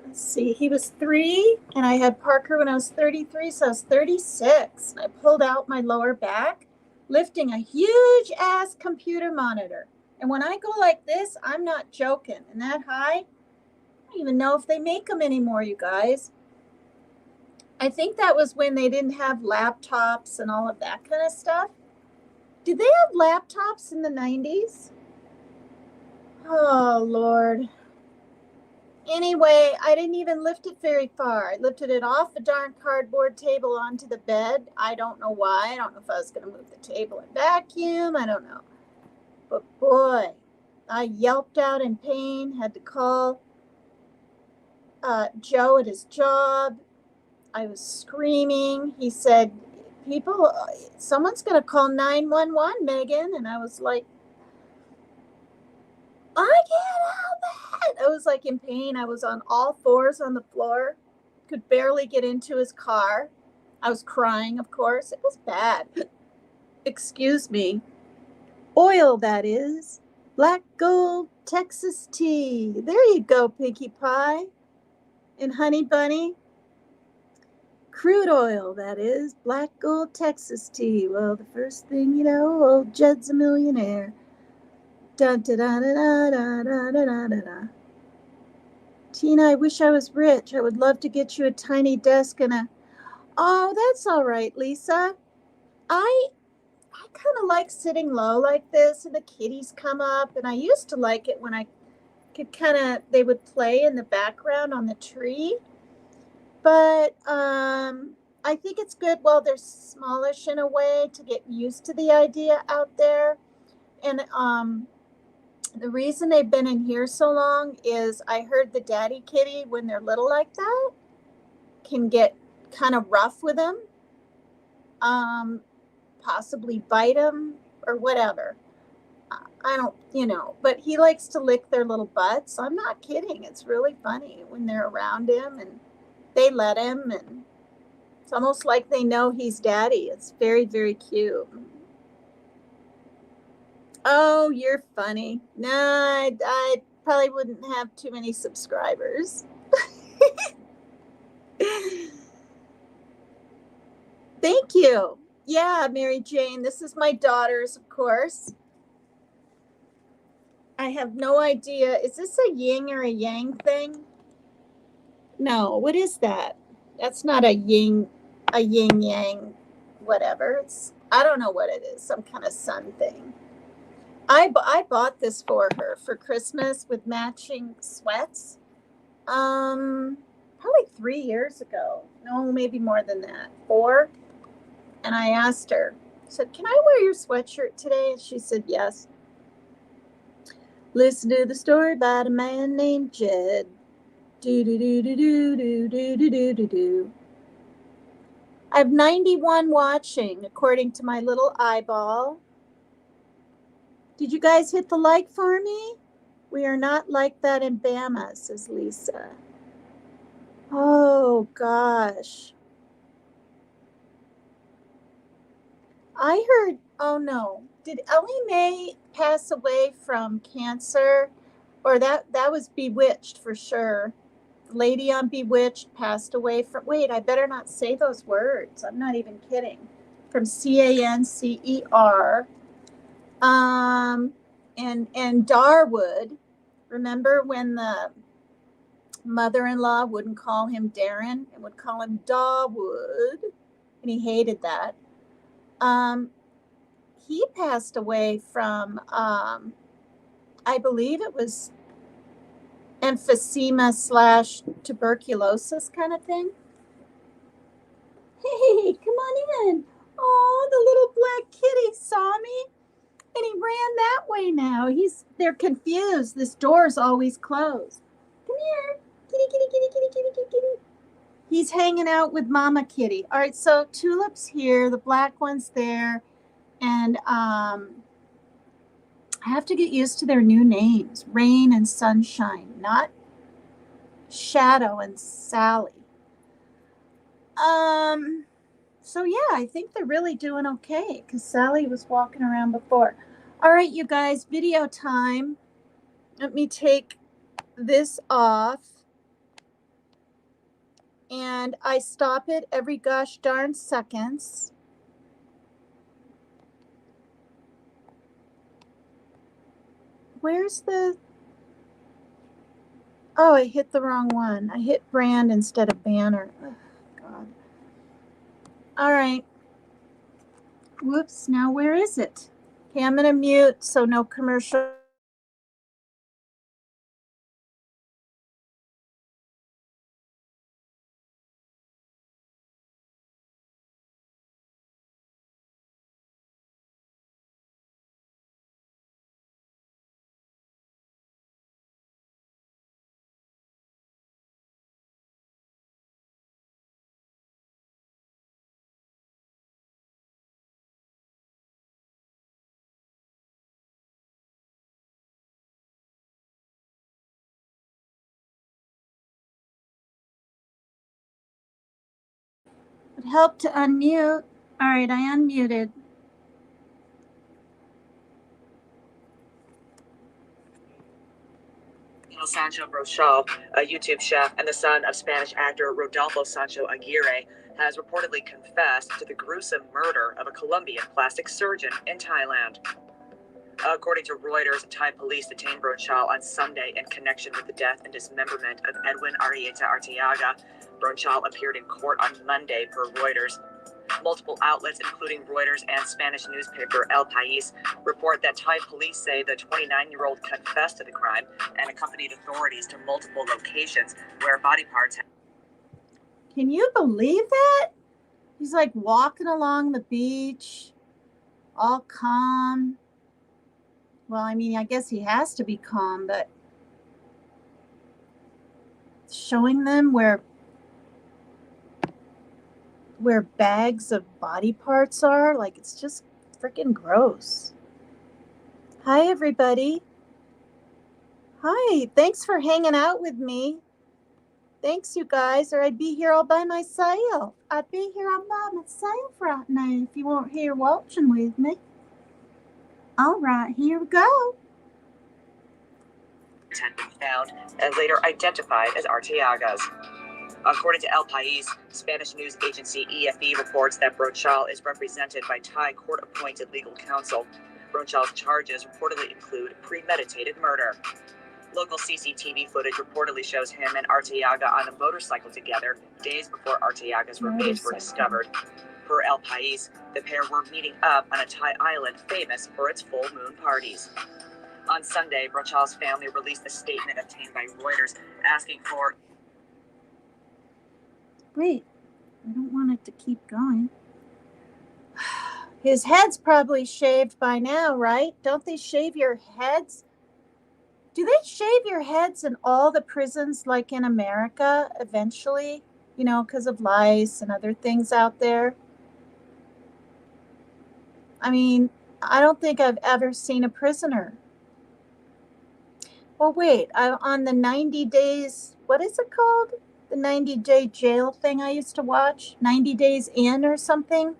let's see, he was 3, and I had Parker when I was 33, so I was 36. And I pulled out my lower back, lifting a huge-ass computer monitor. And when I go like this, I'm not joking. And that high, I don't even know if they make them anymore, you guys. I think that was when they didn't have laptops and all of that kind of stuff. Did they have laptops in the 90s? Oh, Lord. Anyway, I didn't even lift it very far. I lifted it off the darn cardboard table onto the bed. I don't know why. I don't know if I was going to move the table and vacuum. I don't know. But boy, I yelped out in pain, had to call Joe at his job. I was screaming. He said, someone's going to call 911, Megan. And I was like, I can't help it. I was like in pain. I was on all fours on the floor, could barely get into his car. I was crying, of course. It was bad. Excuse me. Oil, that is. Black Gold Texas tea. There you go, Pinkie Pie. And Honey Bunny. Crude oil, that is. Black Gold Texas tea. Well, the first thing you know, old Jed's a millionaire. Dun, da, da, da, da, da, da, da, da, da. Tina, I wish I was rich. I would love to get you a tiny desk and a... Oh, that's all right, Lisa. I kind of like sitting low like this and the kitties come up. And I used to like it when I could they would play in the background on the tree. But I think it's good while they're smallish in a way to get used to the idea out there. And the reason they've been in here so long is I heard the daddy kitty, when they're little like that, can get kind of rough with them, possibly bite them or whatever. I don't, but he likes to lick their little butts. I'm not kidding. It's really funny when they're around him and they let him, and it's almost like they know he's daddy. It's very, very cute. Oh, you're funny. No, I probably wouldn't have too many subscribers. Thank you. Yeah, Mary Jane, this is my daughter's, of course. I have no idea. Is this a yin or a yang thing? No, what is that? That's not a yin yang, whatever. It's I don't know what it is, some kind of sun thing. I bought this for her for Christmas with matching sweats. Probably 3 years ago. No, maybe more than that. 4. And I asked her, said, "Can I wear your sweatshirt today?" And she said, "Yes." Listen to the story about a man named Jed. Do do do do do do do do do do do. I have 91 watching, according to my little eyeball. Did you guys hit the like for me? We are not like that in Bama, says Lisa. Oh, gosh. I heard, oh no, did Ellie Mae pass away from cancer? Or that was Bewitched for sure. The lady on Bewitched passed away from, wait, I better not say those words. I'm not even kidding. From CANCER. And Darwood, remember when the mother-in-law wouldn't call him Darren and would call him Darwood, and he hated that. He passed away from, I believe it was emphysema/tuberculosis kind of thing. Hey, come on in. Oh, the little black kitty saw me, and he ran that way now. They're confused. This door's always closed. Come here. Kitty, kitty, kitty, kitty, kitty, kitty, kitty. He's hanging out with Mama Kitty. All right, so Tulip's here. The black one's there. And I have to get used to their new names. Rain and Sunshine, not Shadow and Sally. So yeah, I think they're really doing okay because Sally was walking around before. All right, you guys, video time. Let me take this off. And I stop it every gosh darn seconds. Where's the... Oh, I hit the wrong one. I hit brand instead of banner. Oh, God. All right. Whoops, now where is it? Okay, I'm going to mute so no commercial. It helped to unmute. All right, I unmuted. Sancho Brochal, a YouTube chef and the son of Spanish actor Rodolfo Sancho Aguirre, has reportedly confessed to the gruesome murder of a Colombian plastic surgeon in Thailand. According to Reuters, Thai police detained Brochal on Sunday in connection with the death and dismemberment of Edwin Arrieta Arteaga. Brochal appeared in court on Monday, per Reuters. Multiple outlets, including Reuters and Spanish newspaper El País, report that Thai police say the 29-year-old confessed to the crime and accompanied authorities to multiple locations where body parts had... Can you believe that? He's like walking along the beach, all calm. Well, I mean, I guess he has to be calm, but showing them where bags of body parts are, like, it's just freaking gross. Hi, everybody. Hi, thanks for hanging out with me. Thanks, you guys, or I'd be here all by myself. I'd be here all by myself right now if you weren't here watching with me. All right, here we go. ...had been found and later identified as Arteaga's. According to El País, Spanish news agency EFE reports that Brochal is represented by Thai court-appointed legal counsel. Brochal's charges reportedly include premeditated murder. Local CCTV footage reportedly shows him and Arteaga on a motorcycle together days before Arteaga's remains were discovered. Per El País, the pair were meeting up on a Thai island famous for its full moon parties. On Sunday, Brochal's family released a statement obtained by Reuters asking for... Wait, I don't want it to keep going. His head's probably shaved by now, right? Don't they shave your heads? Do they shave your heads in all the prisons like in America eventually? You know, because of lice and other things out there? I mean, I don't think I've ever seen a prisoner. Well, wait, on the 90 days, what is it called? The 90-day jail thing I used to watch? 90 Days In or something?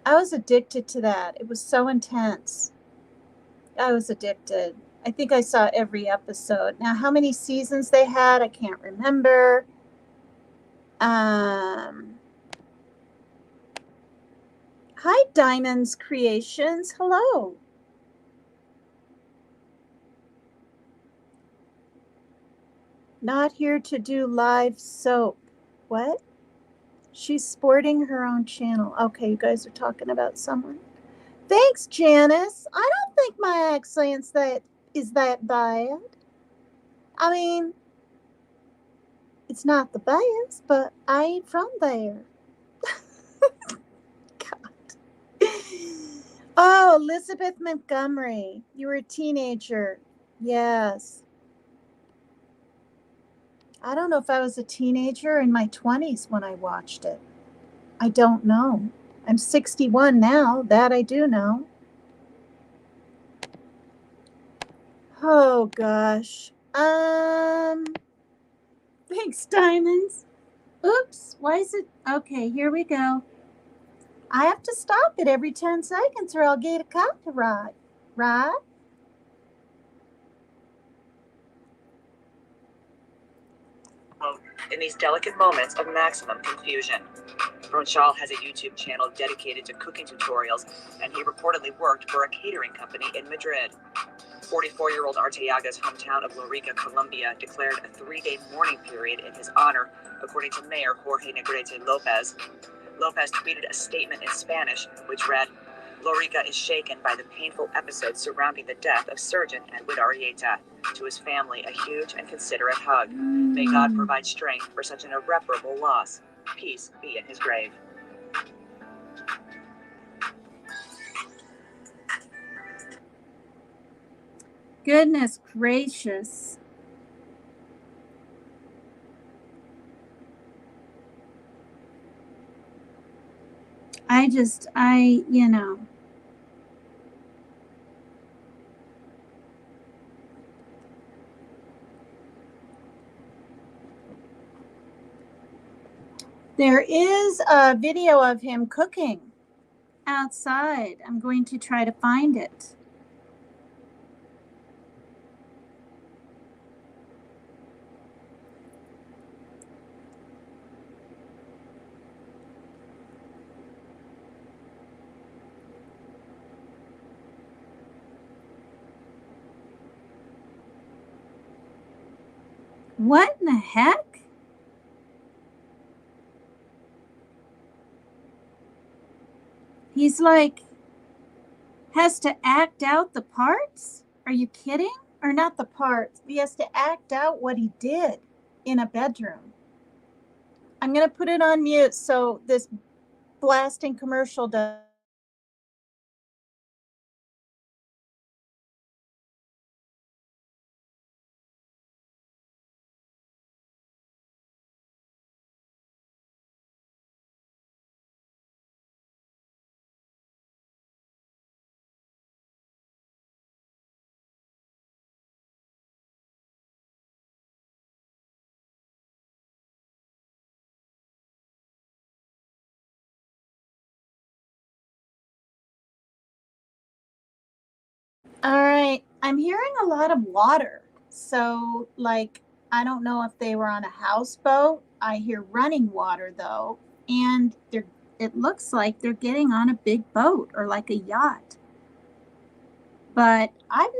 I was addicted to that. It was so intense. I was addicted. I think I saw every episode. Now, how many seasons they had, I can't remember. Hi, Diamonds Creations. Hello. Not here to do live soap. What? She's sporting her own channel. Okay, you guys are talking about someone. Thanks, Janice. I don't think my accent's is that bad. I mean, it's not the best, but I ain't from there. God. Oh, Elizabeth Montgomery. You were a teenager. Yes. I don't know if I was a teenager in my 20s when I watched it. I don't know. I'm 61 now. That I do know. Oh, gosh. Thanks, Diamonds. Oops. Why is it? Okay, here we go. I have to stop it every 10 seconds or I'll get a copyright. Right? In these delicate moments of maximum confusion. Bronchal has a YouTube channel dedicated to cooking tutorials, and he reportedly worked for a catering company in Madrid. 44-year-old Arteaga's hometown of Lorica, Colombia, declared a 3-day mourning period in his honor, according to Mayor Jorge Negrete Lopez. Lopez tweeted a statement in Spanish, which read, "Lorica is shaken by the painful episodes surrounding the death of Surgeon Edwin Arrieta. To his family, a huge and considerate hug. May God provide strength for such an irreparable loss. Peace be in his grave." Goodness gracious. You know. There is a video of him cooking outside. I'm going to try to find it. What in the heck? He's like, has to act out the parts? Are you kidding? Or not the parts. He has to act out what he did in a bedroom. I'm going to put it on mute so this blasting commercial does. All right, I'm hearing a lot of water. So, like, I don't know if they were on a houseboat. I hear running water, though. And it looks like they're getting on a big boat or like a yacht. But I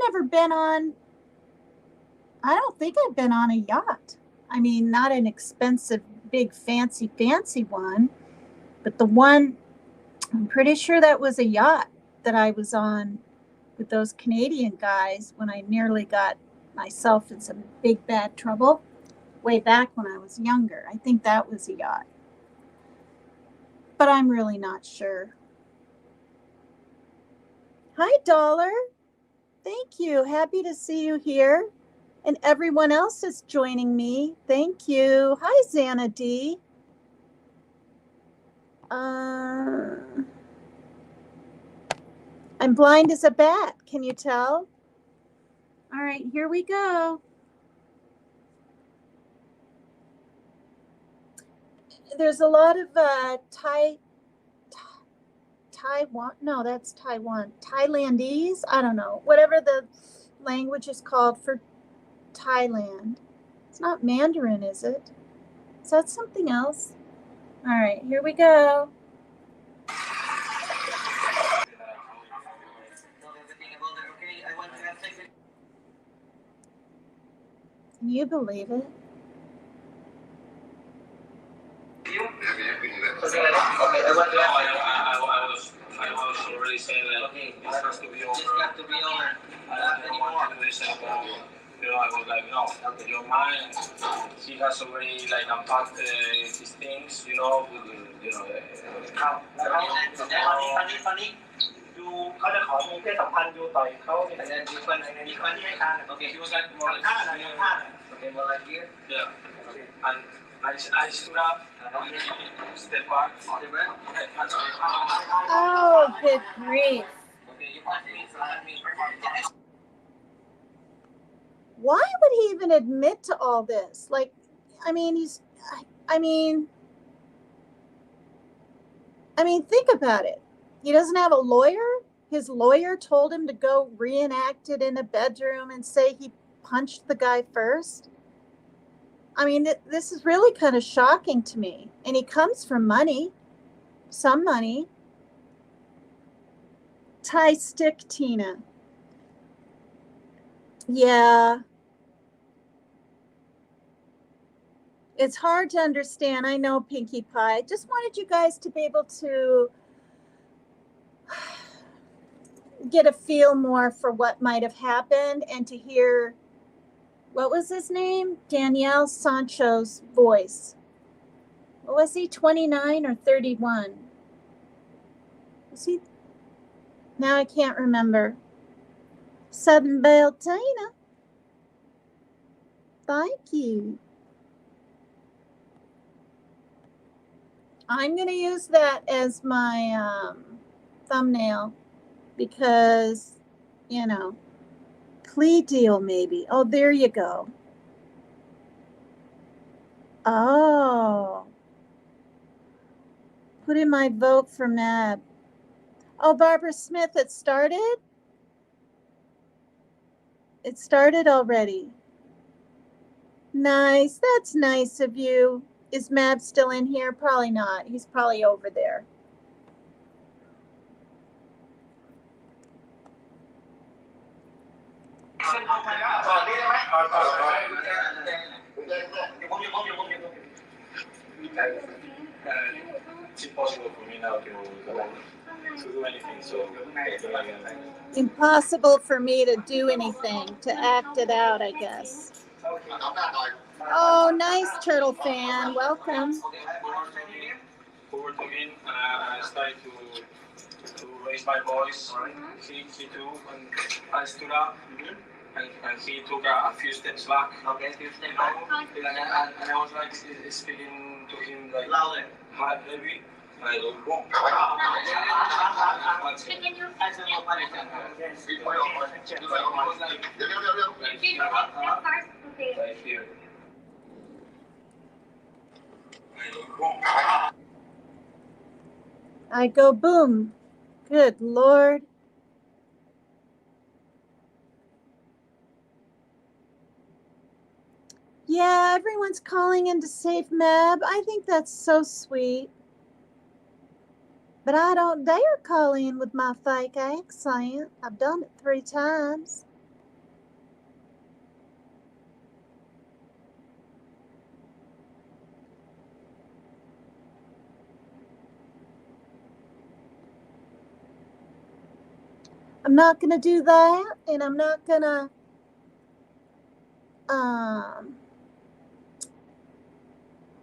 don't think I've been on a yacht. I mean, not an expensive, big, fancy one. But the one I'm pretty sure that was a yacht that I was on with those Canadian guys when I nearly got myself in some big bad trouble way back when I was younger. I think that was a yacht. But I'm really not sure. Hi, Dollar. Thank you. Happy to see you here. And everyone else is joining me. Thank you. Hi, Xana D. I'm blind as a bat. Can you tell? All right, here we go. There's a lot of Taiwan. No, that's Taiwan. Thailandese. I don't know. Whatever the language is called for Thailand. It's not Mandarin, is it? Is that something else? All right, here we go. Can you believe it? I was already saying that this has to be over. This has to be over. I don't want to do this anymore. I was like, no, your mind, he has already like unpacked his things, with, funny. ดูเขาจะขอมีเพศสัมพันธ์ดูต่อยเขาเนี่ยมีคนให้ทานโอเค he was like more like okay more like here yeah and I stood up step back Oh, good grief. Why would he even admit to all this? Like, I mean, think about it. He doesn't have a lawyer. His lawyer told him to go reenact it in a bedroom and say he punched the guy first. I mean, this is really kind of shocking to me. And he comes from money, some money. Thai stick, Tina. Yeah. It's hard to understand. I know, Pinkie Pie. Just wanted you guys to be able to get a feel more for what might have happened and to hear, what was his name? Daniel Sancho's voice. What was he, 29 or 31? Was he? Now I can't remember. Southern Belle Tina. Thank you. I'm going to use that as my thumbnail because, plea deal maybe. Oh, there you go. Oh. Put in my vote for Mab. Oh, Barbara Smith, it started? It started already. Nice. That's nice of you. Is Mab still in here? Probably not. He's probably over there. It's impossible for me now to do anything, so impossible for me to do anything, to act it out, I guess. Oh, nice, Turtle Fan. Welcome. Forward to him, I started to raise my voice. He too, and I stood up, and he took a few steps back. Okay, few steps back. And I was like speaking to him like louder, heavy. And I go, boom. I go boom. Good Lord. Yeah, everyone's calling in to save Mab. I think that's so sweet. But I don't dare call in with my fake accent. I've done it 3 times. I'm not going to do that, and I'm not going to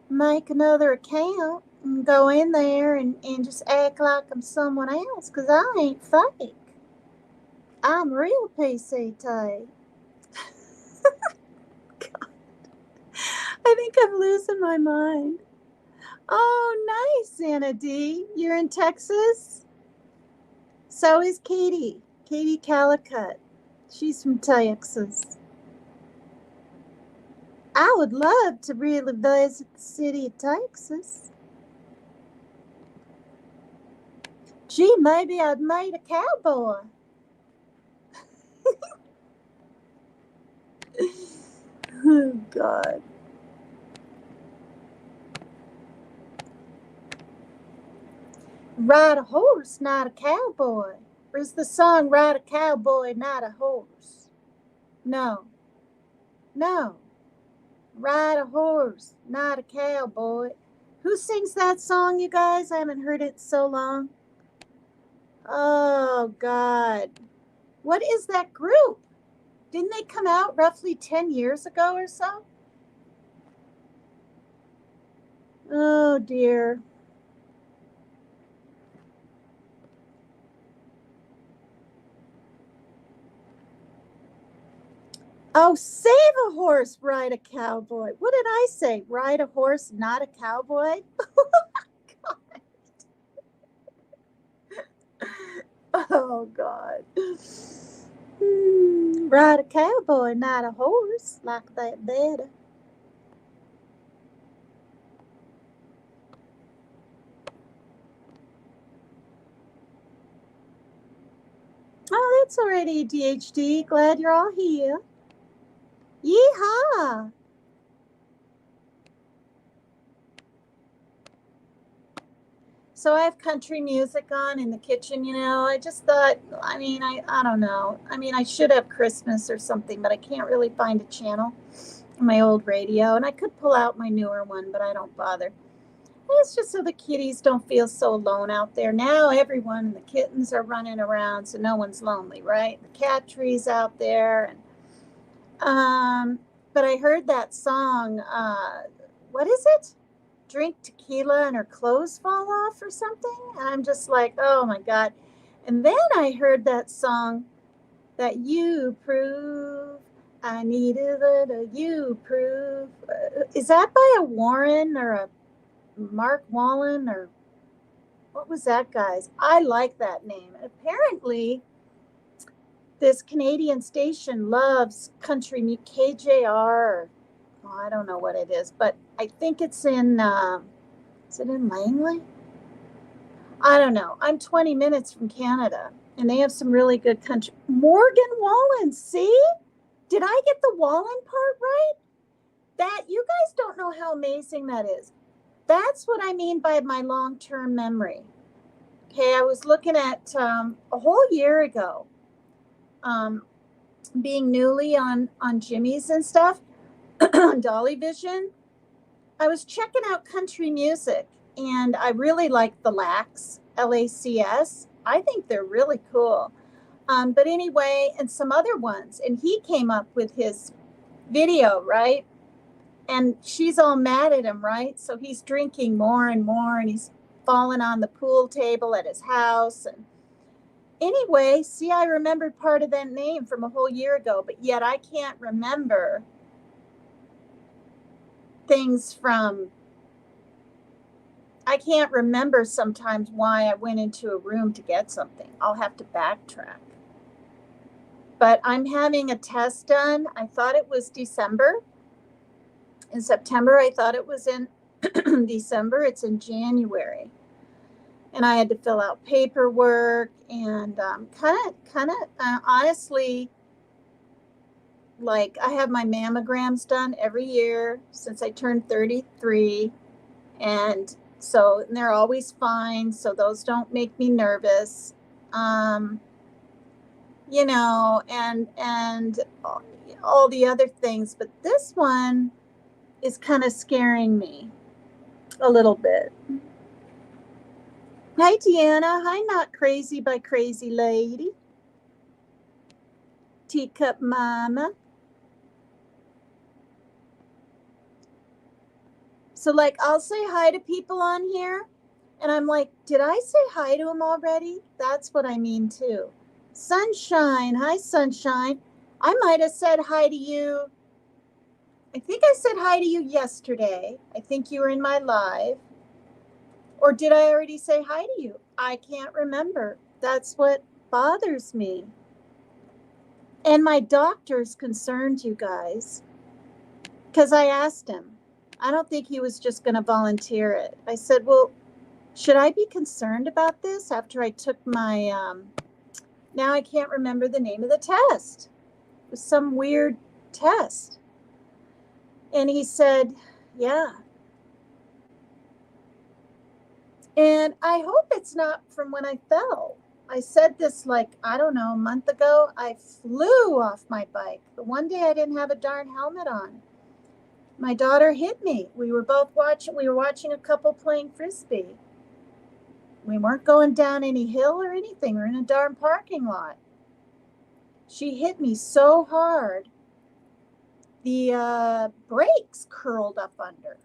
make another account and go in there and just act like I'm someone else, because I ain't fake. I'm real PCT. God. I think I'm losing my mind. Oh, nice, Anna D. You're in Texas? So is Katie. Katie Calicut. She's from Texas. I would love to really visit the city of Texas. Gee, maybe I'd made a cowboy. Oh, God. Ride a horse, not a cowboy. Or is the song Ride a Cowboy, Not a Horse? No. No. Ride a horse, not a cowboy. Who sings that song, you guys? I haven't heard it in so long. Oh, God. What is that group? Didn't they come out roughly 10 years ago or so? Oh, dear. Oh, save a horse, ride a cowboy. What did I say? Ride a horse, not a cowboy? Oh, God. Ride a cowboy, not a horse. Like that better. Oh, that's all right, ADHD. Glad you're all here. Yeehaw! So I have country music on in the kitchen, you know. I just thought, I don't know. I should have Christmas or something, but I can't really find a channel on my old radio. And I could pull out my newer one, but I don't bother. It's just so the kitties don't feel so alone out there. Now everyone and the kittens are running around, so no one's lonely, right? The cat tree's out there. But I heard that song, what is it? Drink tequila and her clothes fall off or something. And I'm just like, oh my God. And then I heard that song that you prove I needed it, you prove. Is that by a Warren or a Mark Wallen or what was that guy's? I like that name. Apparently, this Canadian station loves country music, KJR. Oh, I don't know what it is, but I think it's in, is it in Langley? I don't know. I'm 20 minutes from Canada, and they have some really good country. Morgan Wallen, see? Did I get the Wallen part right? That, you guys don't know how amazing that is. That's what I mean by my long-term memory. Okay, I was looking at a whole year ago, being newly on Jimmy's and stuff, on Dolly Vision, I was checking out country music, and I really like the Lacs, LACS. I think they're really cool. But anyway, and some other ones, and he came up with his video, right? And she's all mad at him, right? So he's drinking more and more, and he's falling on the pool table at his house. And anyway, see, I remembered part of that name from a whole year ago, but yet I can't remember things from, I can't remember sometimes why I went into a room to get something. I'll have to backtrack. But I'm having a test done. I thought it was December. In September, I thought it was in December. It's in January. And I had to fill out paperwork and honestly, like, I have my mammograms done every year since I turned 33. And so they're always fine. So those don't make me nervous. You know, and all the other things. But this one is kind of scaring me a little bit. Hi, Deanna. Hi, Not Crazy by Crazy Lady. Teacup Mama. So, like, I'll say hi to people on here, and I'm like, did I say hi to them already? That's what I mean, too. Sunshine. Hi, Sunshine. I might have said hi to you. I think I said hi to you yesterday. I think you were in my live. Or did I already say hi to you? I can't remember. That's what bothers me. And my doctor's concerned, you guys, because I asked him. I don't think he was just going to volunteer it. I said, well, should I be concerned about this after I took my, now I can't remember the name of the test. It was some weird test. And he said, yeah. And I hope it's not from when I fell. I said this like, I don't know, a month ago. I flew off my bike. The one day I didn't have a darn helmet on. My daughter hit me. We were watching a couple playing Frisbee. We weren't going down any hill or anything. We're in a darn parking lot. She hit me so hard, the brakes curled up under.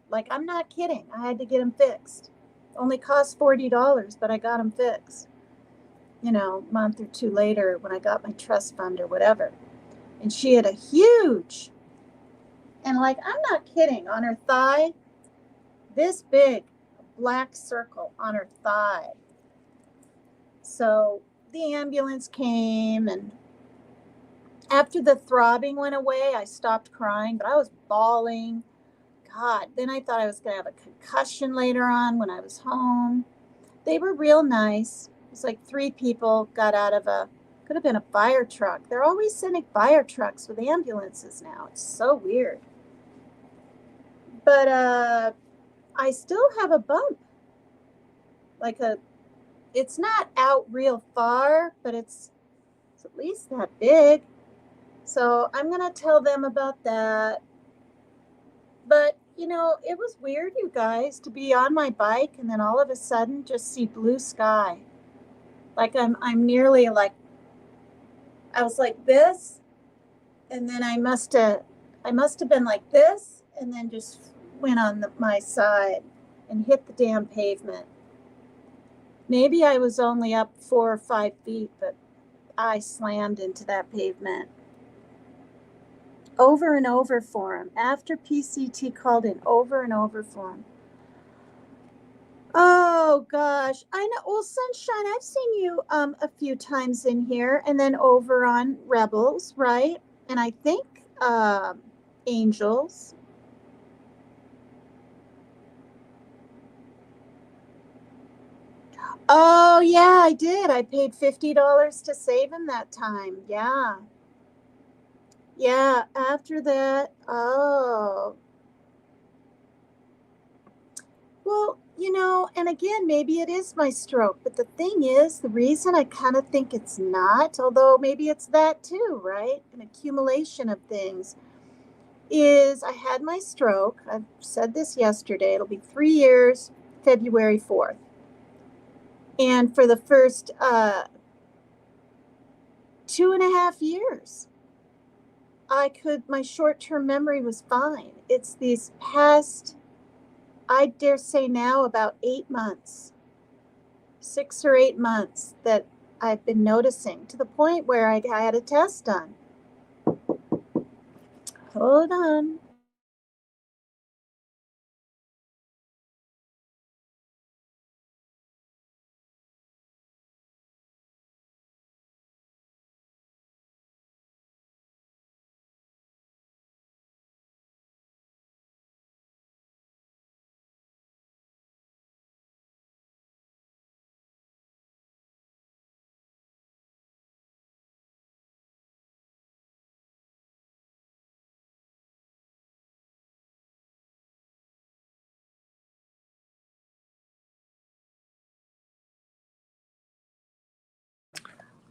Like, I'm not kidding. I had to get them fixed. Only cost $40, but I got them fixed. You know, a month or two later when I got my trust fund or whatever. And she had a huge, and like, I'm not kidding, on her thigh, this big black circle on her thigh. So the ambulance came, and after the throbbing went away, I stopped crying, but I was bawling. God, then I thought I was going to have a concussion later on when I was home. They were real nice. It was like 3 people got out of could have been a fire truck. They're always sending fire trucks with ambulances now. It's so weird. But I still have a bump. Like it's not out real far, but it's at least that big. So I'm going to tell them about that. But, you know, it was weird, you guys, to be on my bike and then all of a sudden just see blue sky. Like I'm nearly like, I was like this, and then I must have been like this, and then just went on my side and hit the damn pavement. Maybe I was only up 4 or 5 feet, but I slammed into that pavement. Over and over for him. After PCT called in, over and over for him. Oh, gosh. I know. Well, Sunshine, I've seen you a few times in here, and then over on Rebels, right? And I think Angels. Oh, yeah, I did. I paid $50 to save him that time. Yeah. Yeah, after that, oh. Well, you know, and again, maybe it is my stroke, but the thing is, the reason I kind of think it's not, although maybe it's that too, right? An accumulation of things, is I had my stroke. I've said this yesterday. It'll be 3 years, February 4th. And for the first 2.5 years, my short-term memory was fine. It's these past, I dare say now, about 8 months, 6 or 8 months that I've been noticing, to the point where I had a test done. Hold on.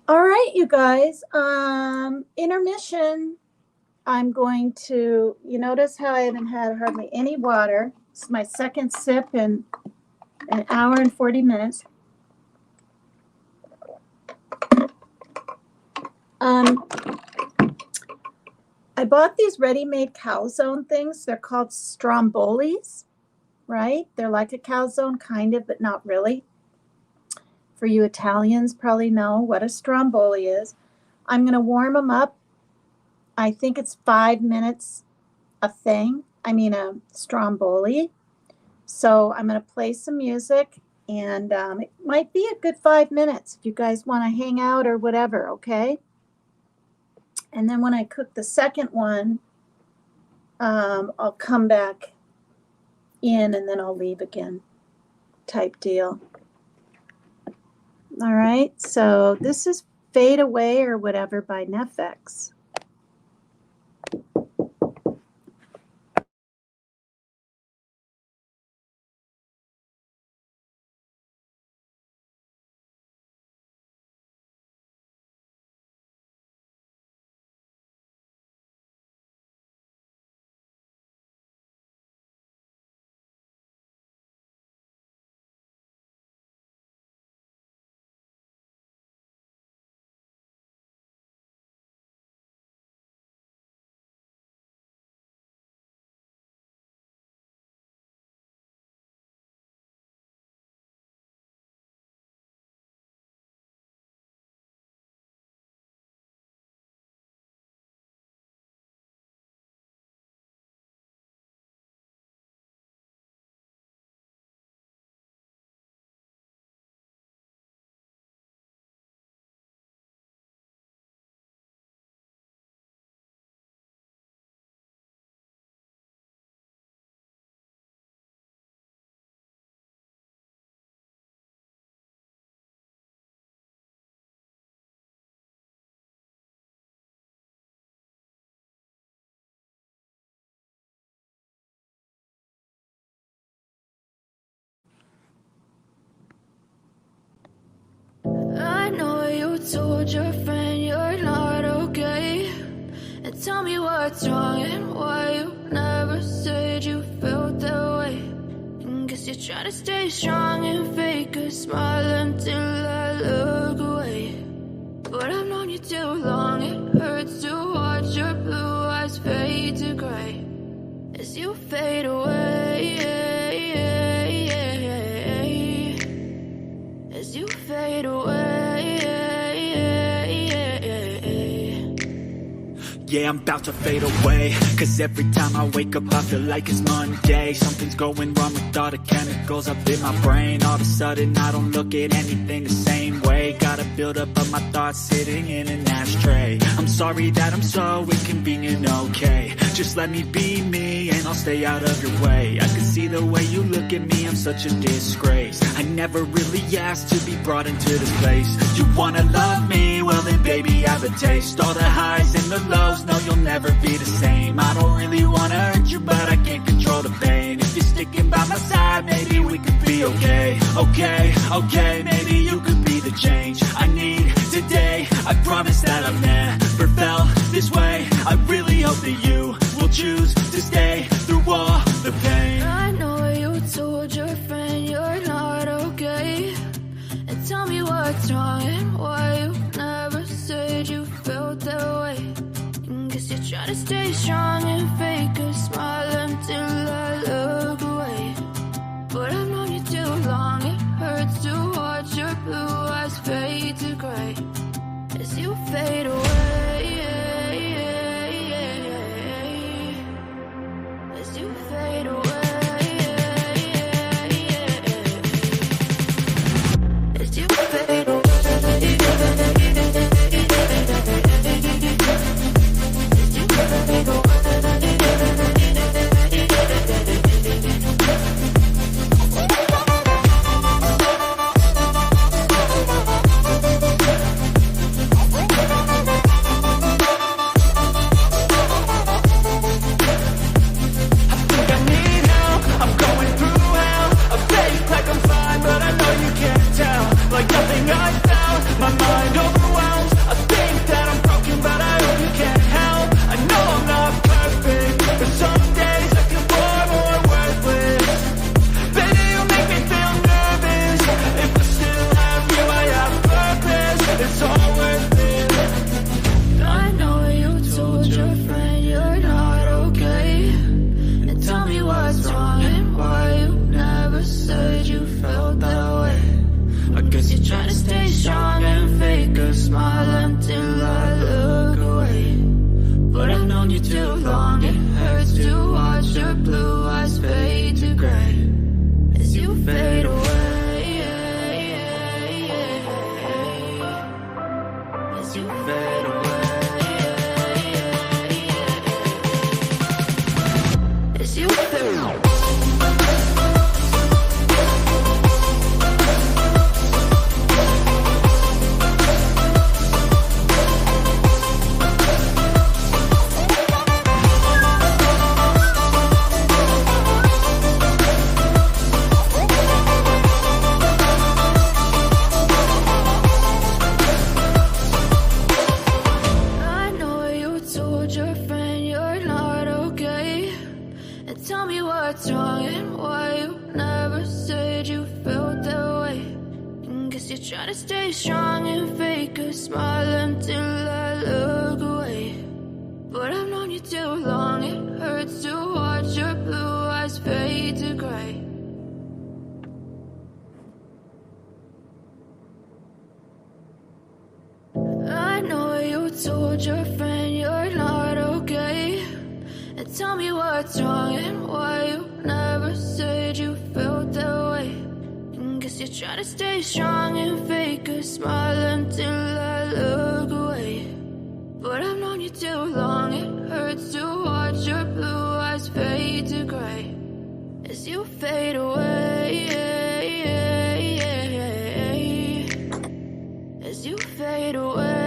All right, you guys, intermission. I'm going to, you notice how I haven't had hardly any water. It's my second sip in an hour and 40 minutes. I bought these ready-made calzone things. They're called strombolis, right? They're like a calzone, kind of, but not really. For you Italians, probably know what a stromboli is. I'm going to warm them up. I think it's 5 minutes a thing. I mean a stromboli. So I'm going to play some music, and it might be a good 5 minutes if you guys want to hang out or whatever, okay? And then when I cook the second one, I'll come back in and then I'll leave again, type deal. All right, so this is Fade Away or whatever by Nefex. I know you told your friend you're not okay, and tell me what's wrong and why you never said you felt that way. And guess you're trying to stay strong and fake a smile until I look away. But I've known you too long, it hurts to watch your blue eyes fade to gray as you fade away, as you fade away. Yeah, I'm about to fade away, cause every time I wake up I feel like it's Monday. Something's going wrong with all the chemicals up in my brain. All of a sudden I don't look at anything the same way. Got a buildup of my thoughts sitting in an ashtray. I'm sorry that I'm so inconvenient, okay? Just let me be me and I'll stay out of your way. I can see the way you look at me, I'm such a disgrace. I never really asked to be brought into this place. You wanna love me? Well then baby I have a taste. All the highs and the lows, no you'll never be the same. I don't really wanna hurt you but I can't control the pain. If you're sticking by my side, maybe we could be okay. Okay, maybe you could be the change I need today. I promise that I've never felt this way. I really hope that you will choose to stay through all the pain. I know you told your friend you're not okay, and tell me what's wrong and why you never said you felt that way. And guess you're trying to stay strong and fake a smile until I look away. But I've known you too long, it hurts to watch your blue eyes fade to gray as you fade away, as you fade away, as you fade away. Like smile until I look away. But I've known you too long, it hurts to watch your blue eyes fade to gray as you fade away, as you fade away, as you fade away. Tell me what's wrong and why you never said you felt that way. And guess you're trying to stay strong and fake a smile until I look away. But I've known you too long, it hurts to watch your blue eyes fade to gray. I know you told your friend you're not okay. And tell me what's wrong and why you never said you felt that way. And guess you're trying to stay strong and fake a smile until I look away. But I've known you too long, it hurts to watch your blue eyes fade to gray as you fade away, as you fade away.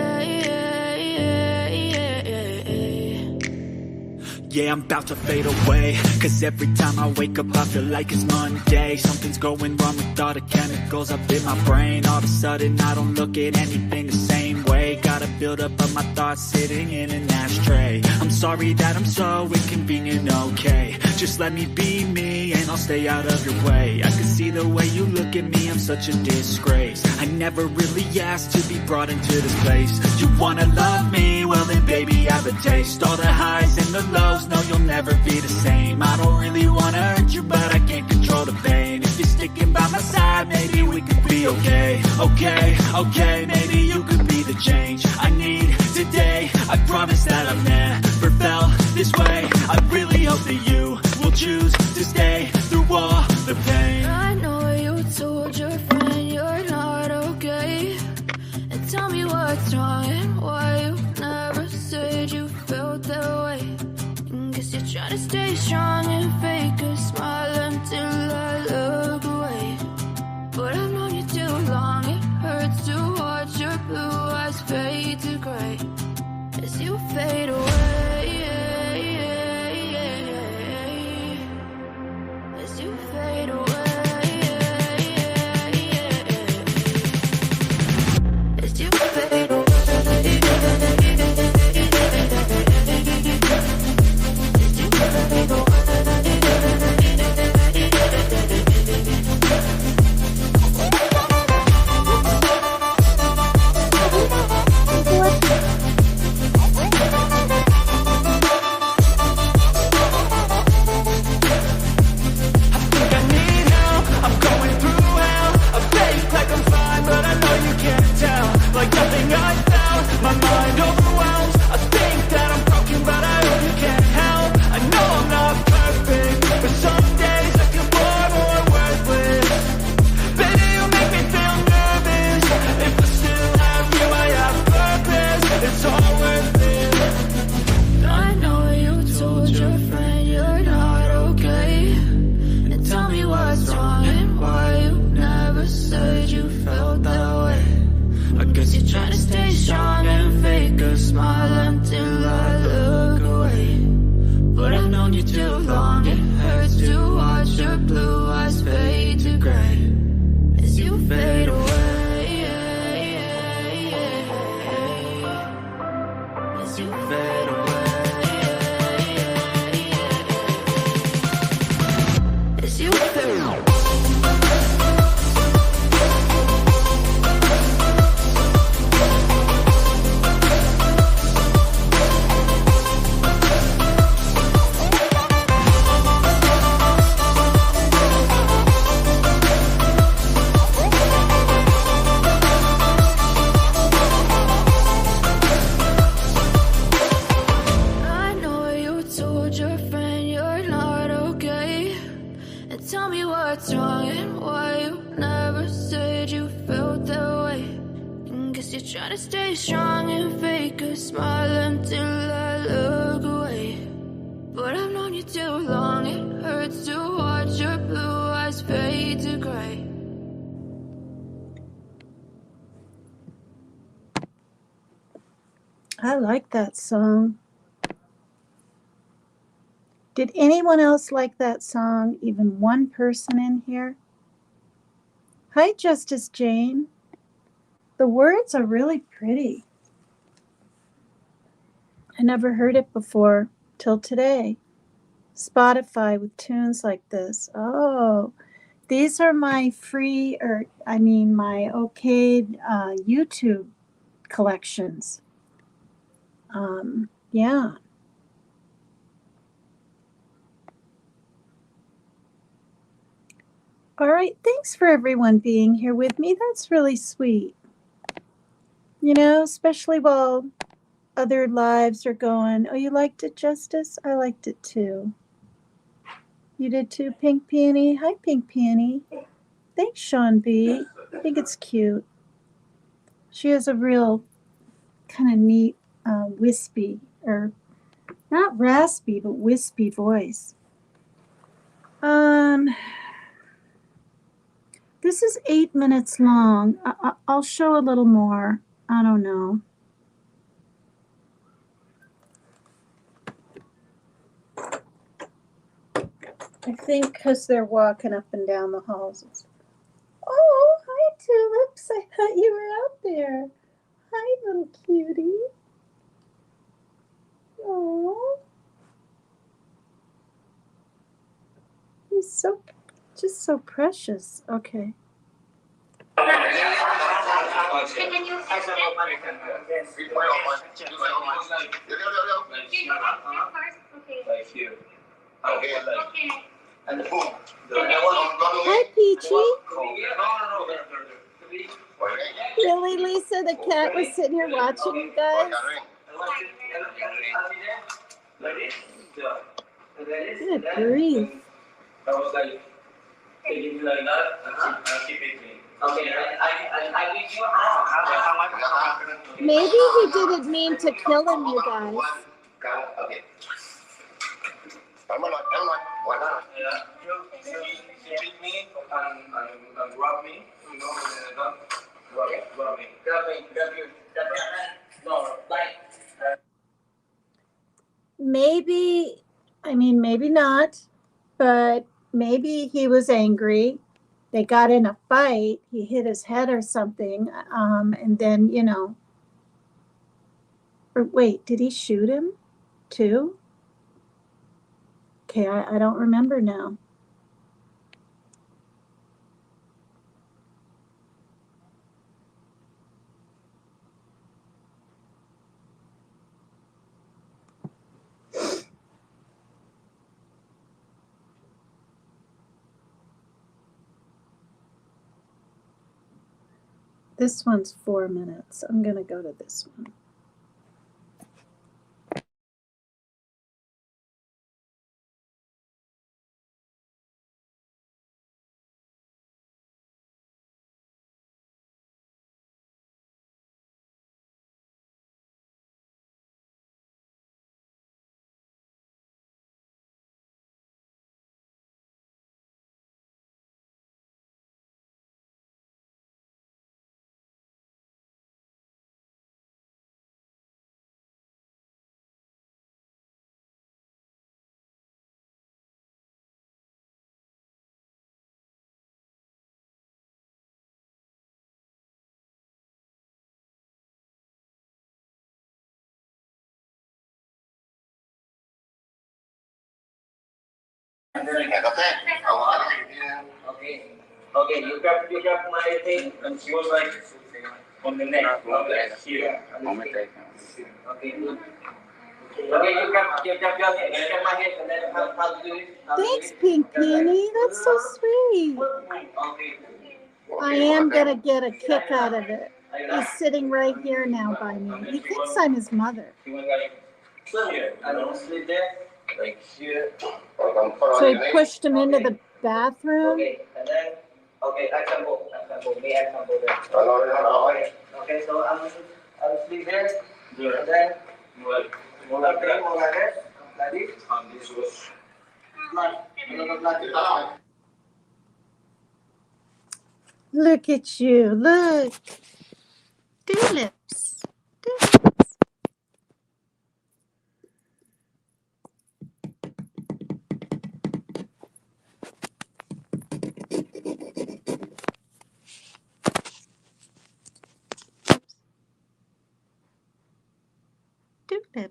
Yeah, I'm about to fade away, cause every time I wake up I feel like it's Monday. Something's going wrong with all the chemicals up in my brain. All of a sudden I don't look at anything the same way. Gotta build up of my thoughts sitting in an ashtray. I'm sorry that I'm so inconvenient, okay. Just let me be me and I'll stay out of your way. I can see the way you look at me, I'm such a disgrace. I never really asked to be brought into this place. You wanna love me? Well then baby I have a taste. All the highs and the lows, no you'll never be the same. I don't really wanna hurt you but I can't control the pain. If you're sticking by my side maybe we could be okay. Okay, maybe you could be the change I need today. I promise that I've never felt this way. I really hope that you will choose to stay through all the pain. I know you told your friend you're not okay. And tell me what's wrong and why you never said you felt that way. And guess you're trying to stay strong and fake a smile until I look away. But I've known you too long, it hurts to watch your blue eyes fade to gray as you fade away, as you fade away, as you fade away. you're trying to stay strong and fake a smile until I look away. But I've known you too long, it hurts to watch your blue eyes fade to gray. I like that song. Did anyone else like that song? Even one person in here? Hi, Justice Jane. The words are really pretty. I never heard it before till today. Spotify with tunes like this. Oh, these are my free, my okayed YouTube collections. Yeah. All right, thanks for everyone being here with me. That's really sweet. You know, especially while other lives are going. Oh, you liked it, Justice? I liked it too. You did too, Pink Peony? Hi, Pink Peony. Thanks, Sean B. I think it's cute. She has a real kind of neat wispy, or not raspy, but wispy voice. This is 8 minutes long. I'll show a little more. I don't know. I think because they're walking up and down the halls. Oh, hi, Tulips. I thought you were out there. Hi, little cutie. Oh, he's just so precious. Okay. Hi, Peachy. Really, Lisa? The cat was sitting here watching you guys? Good grief. Maybe he didn't mean to kill him, you guys. She beat me and robbed me. You know, rob me. Maybe not, but maybe he was angry. They got in a fight. He hit his head or something. And then, you know, or wait, did he shoot him too? Okay, I don't remember now. This one's 4 minutes. I'm going to go to this one. Okay, you grab my thing, and she was like on the neck, here. Okay, good. Okay, you grab my head, and then I'll do it. Thanks, Pink Peony. That's so sweet. Okay. I am going to get a kick out of it. He's sitting right here now by me. He thinks I'm his mother. He went like here. I don't sleep there. Like here. So he pushed him into the bathroom. Okay, and then I can go. May I can go there? Okay, so I'm Look at you. Look. Tulips. Tulips. Tulips. Okay.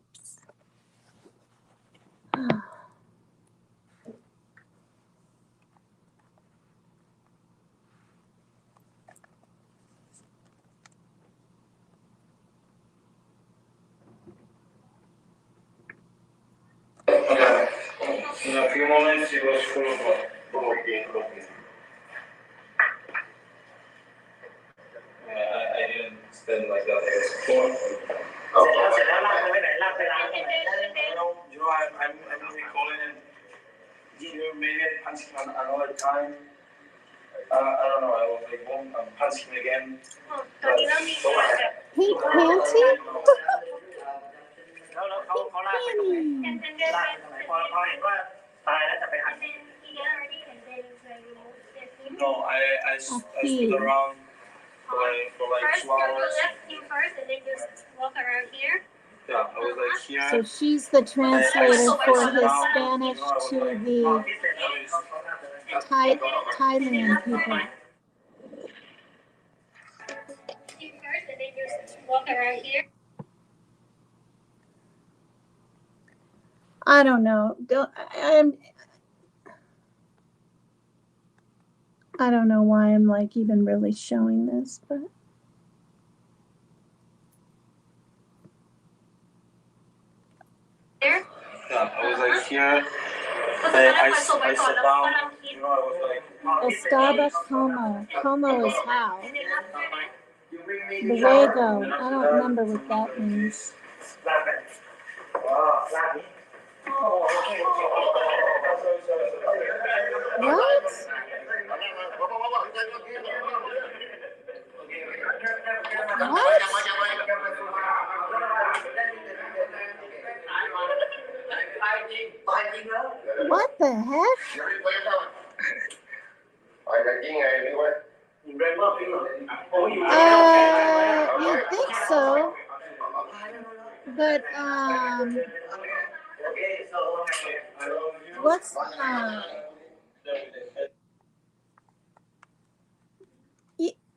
In a few moments, it was full of water. I didn't spend like that before. You know, I'm gonna be calling and maybe I'm punching another time. I don't know. I was like, boom, I'm punching again. Pink panty? No, I stood around for like 2 hours. Yeah, I was like here. So she's the translator for his Spanish to the Thailand people. I don't know. I don't know why I'm like even really showing this, but yeah, I was like here. I sat down. You know, I was like. Estaba como. Como is how. Luego. I don't remember what that means. What? What the heck? You think so? But what's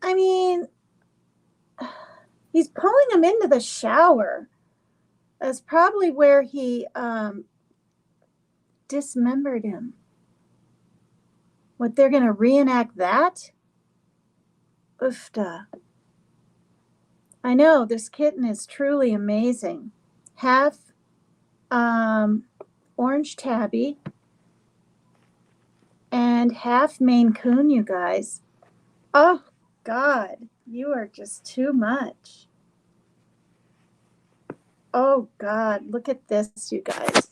I mean, he's pulling him into the shower. That's probably where he dismembered him. What, they're going to reenact that? Oofda. I know, this kitten is truly amazing. Half orange tabby and half Maine Coon, you guys. Oh, God, you are just too much. Oh, God, look at this, you guys.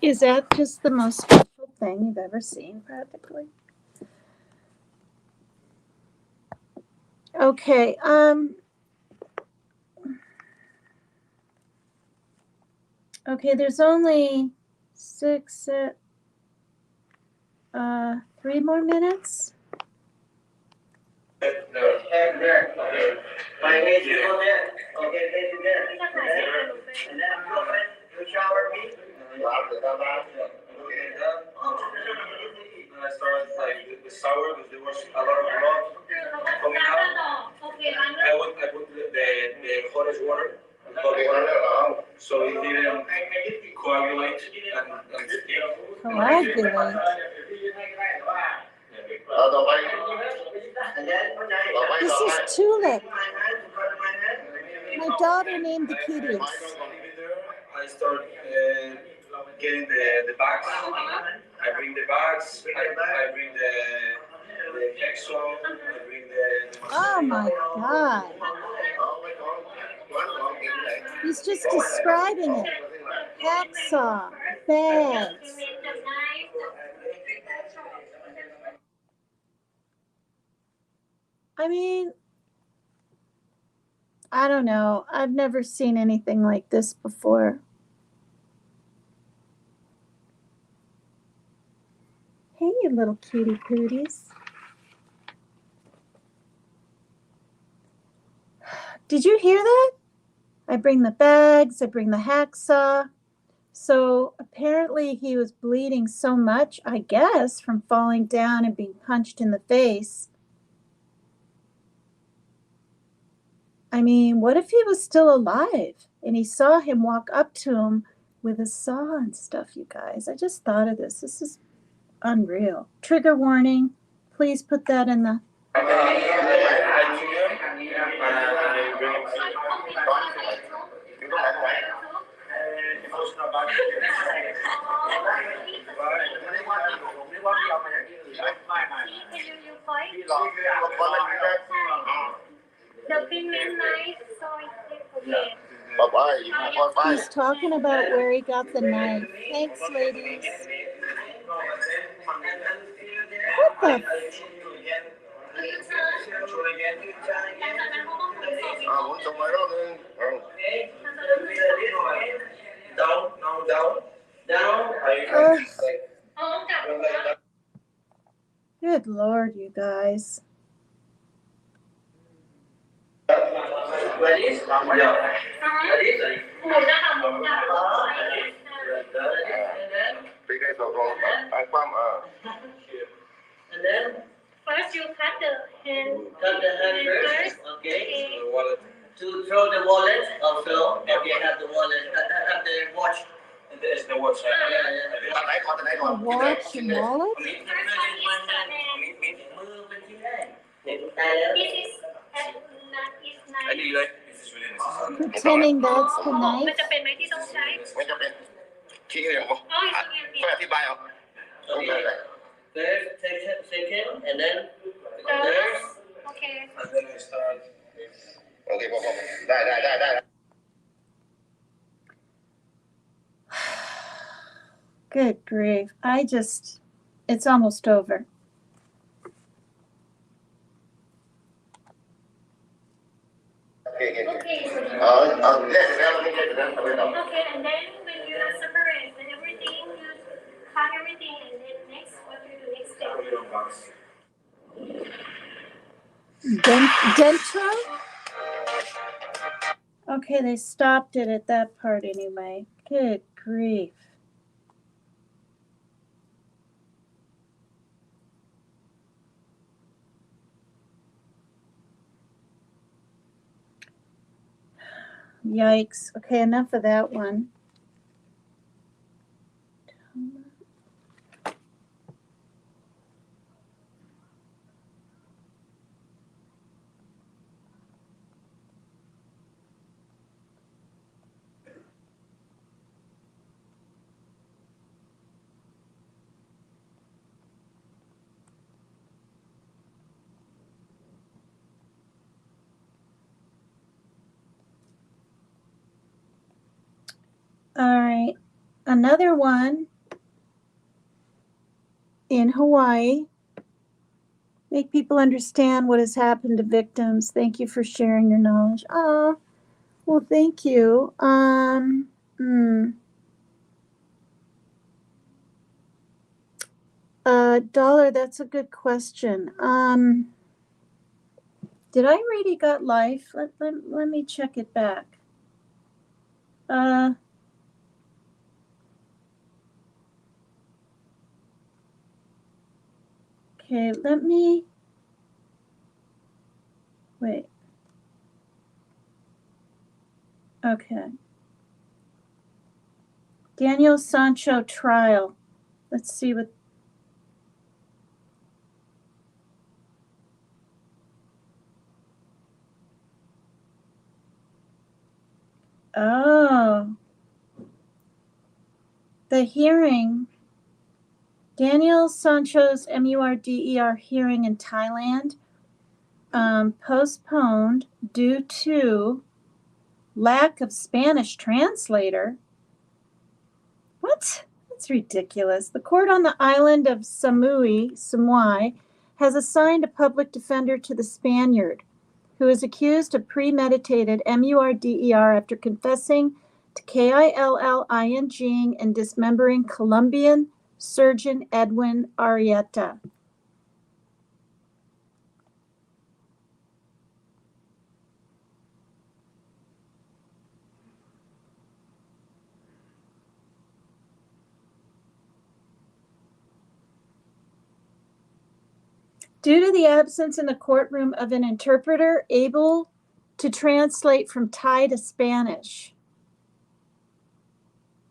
Is that just the most special thing you've ever seen, practically? Okay, okay, there's only 3 more minutes. I started like the shower because there was a lot of blood coming out. I put the hottest water, so it didn't coagulate and stick. Coagulate? This is Tulip. My daughter named the kitties. I start getting the bags. I bring the bags. I bring the Exo. I bring the. Oh my God. He's just describing it. Hacksaw, bags. I mean, I don't know. I've never seen anything like this before. Hey, you little cutie pooties. Did you hear that? I bring the bags, I bring the hacksaw. So apparently he was bleeding so much, I guess, from falling down and being punched in the face. I mean, what if he was still alive and he saw him walk up to him with a saw and stuff, you guys? I just thought of this. This is unreal. Trigger warning. Please put that in the... He's talking about where he got the knife. Thanks, ladies. What the? Good Lord, you guys. And then first you cut the hand. Cut the hand first. Okay. To throw the wallet also. Okay, have the wallet. Have the watch. There's the watch. A watch and wallet? Pretending that's the knife? มันจะเป็นไหมที่ต้องใช้ ไม่จำเป็นชี้เลยผมไม่อธิบายเอา First, second, and then third. Okay. And then I start. โอเคพอได้ Good grief. It's almost over. Okay. Okay, and then when you separate everything, you cut everything, and then next, what you do next step? Dentro? Okay, they stopped it at that part anyway. Good grief. Yikes. Okay, enough of that one. All right, another one in Hawaii. Make people understand what has happened to victims. Thank you for sharing your knowledge. Oh, well, thank you. Dollar, that's a good question. Did I read he got life? Let me check it back. Okay, let me, wait. Okay. Daniel Sancho trial. Let's see what. Oh. The hearing. Daniel Sancho's MURDER hearing in Thailand postponed due to lack of Spanish translator. What? That's ridiculous. The court on the island of Samui has assigned a public defender to the Spaniard, who is accused of premeditated MURDER after confessing to KILLING and dismembering Colombian surgeon Edwin Arrieta. Due to the absence in the courtroom of an interpreter able to translate from Thai to Spanish.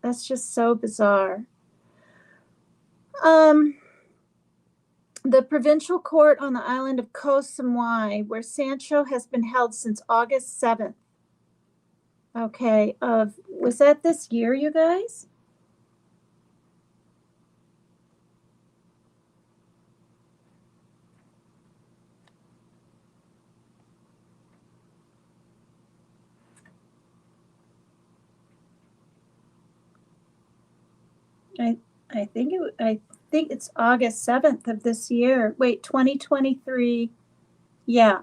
That's just so bizarre. The provincial court on the island of Koh Samui, where Sancho has been held since August 7th. Okay, was that this year, you guys? I think it's August 7th of this year. Wait, 2023. Yeah.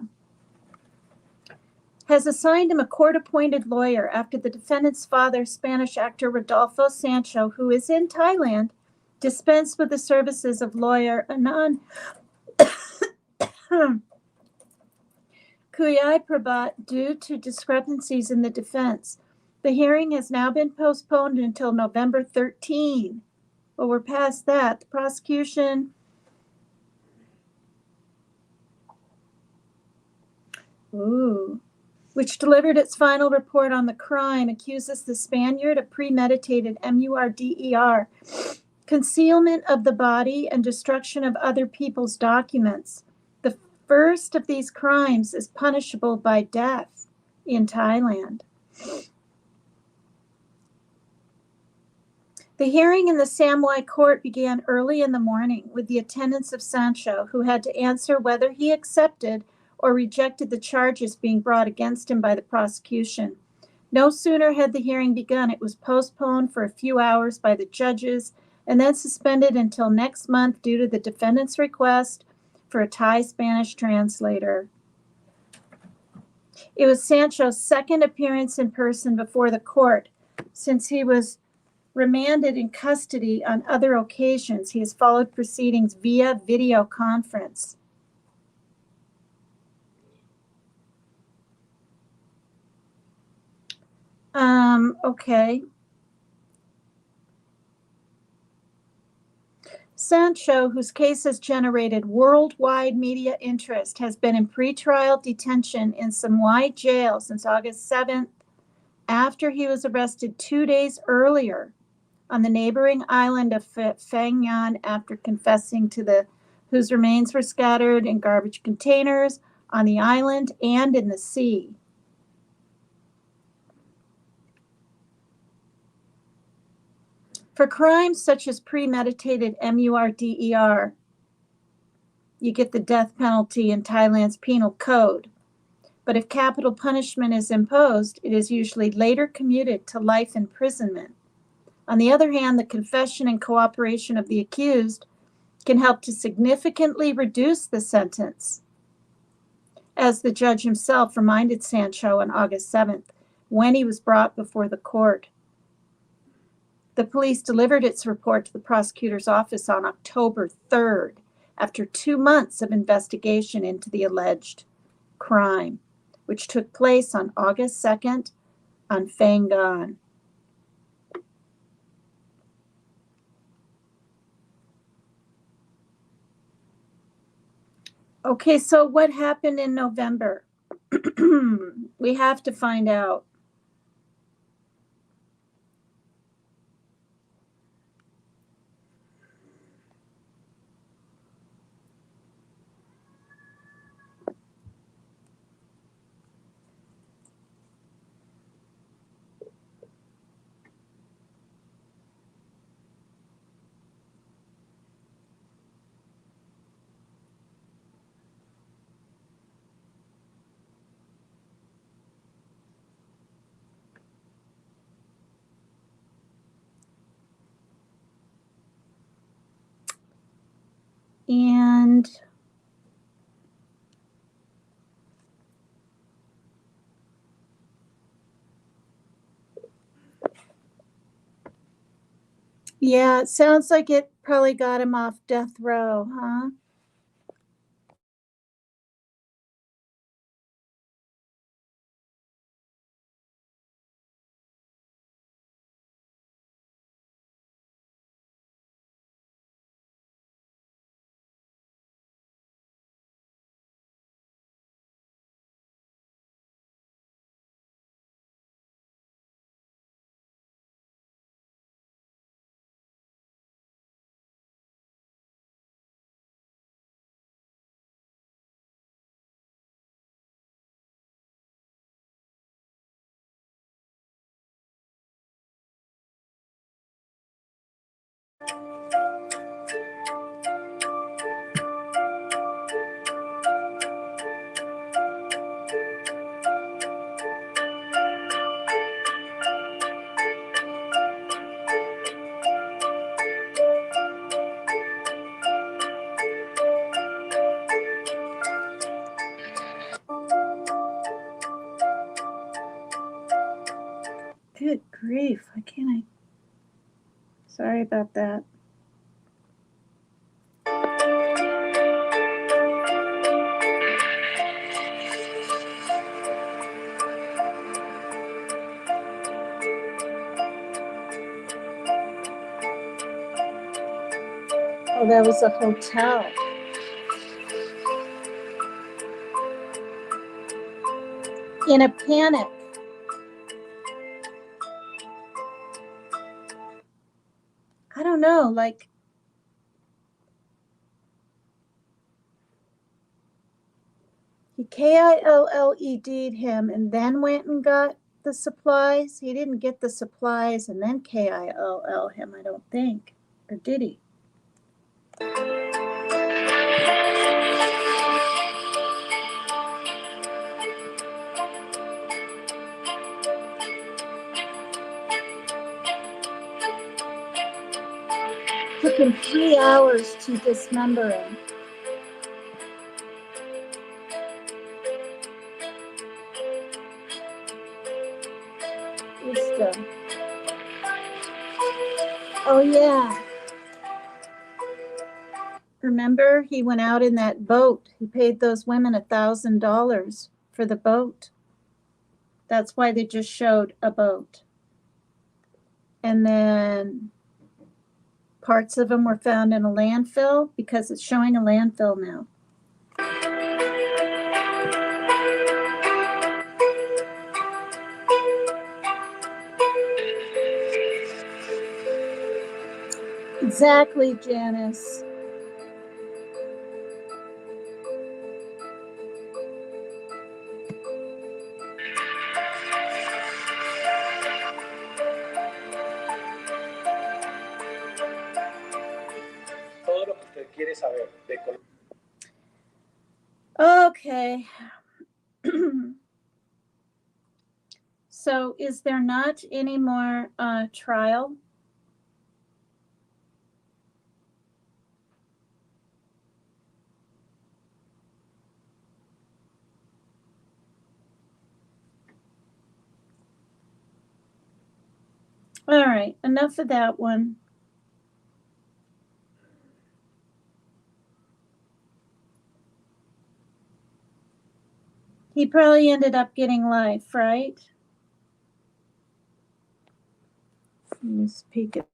Has assigned him a court-appointed lawyer after the defendant's father, Spanish actor Rodolfo Sancho, who is in Thailand, dispensed with the services of lawyer Anand Kuyai Prabhat due to discrepancies in the defense. The hearing has now been postponed until November 13. Well, we're past that. The prosecution which delivered its final report on the crime, accuses the Spaniard of premeditated MURDER, concealment of the body, and destruction of other people's documents. The first of these crimes is punishable by death in Thailand. The hearing in the Samui court began early in the morning with the attendance of Sancho, who had to answer whether he accepted or rejected the charges being brought against him by the prosecution. No sooner had the hearing begun, it was postponed for a few hours by the judges and then suspended until next month due to the defendant's request for a Thai-Spanish translator. It was Sancho's second appearance in person before the court. Since he was remanded in custody on other occasions, he has followed proceedings via video conference. Okay. Sancho, whose case has generated worldwide media interest, has been in pretrial detention in Samui jail since August 7th, after he was arrested 2 days earlier on the neighboring island of Phang Nga after confessing to whose remains were scattered in garbage containers on the island and in the sea. For crimes such as premeditated MURDER, you get the death penalty in Thailand's penal code. But if capital punishment is imposed, it is usually later commuted to life imprisonment. On the other hand, the confession and cooperation of the accused can help to significantly reduce the sentence, as the judge himself reminded Sancho on August 7th when he was brought before the court. The police delivered its report to the prosecutor's office on October 3rd, after 2 months of investigation into the alleged crime, which took place on August 2nd on Phang Nga. Okay, so what happened in November? We have to find out. And Yeah, it sounds like it probably got him off death row, huh? Good grief, why can't I? Sorry about that. Oh, that was a hotel. In a panic. I don't know, like, he KILLED'd him and then went and got the supplies. He didn't get the supplies and then KILL him, I don't think. Or did he? Took him 3 hours to dismember him. Oh yeah. Remember, he went out in that boat. He paid those women $1,000 for the boat. That's why they just showed a boat. And then parts of them were found in a landfill because it's showing a landfill now. Exactly, Janice. Todo lo que usted quiere saber de Colombia. Okay. So is there not any more trial? All right, enough of that one. He probably ended up getting life, right? Let's peek at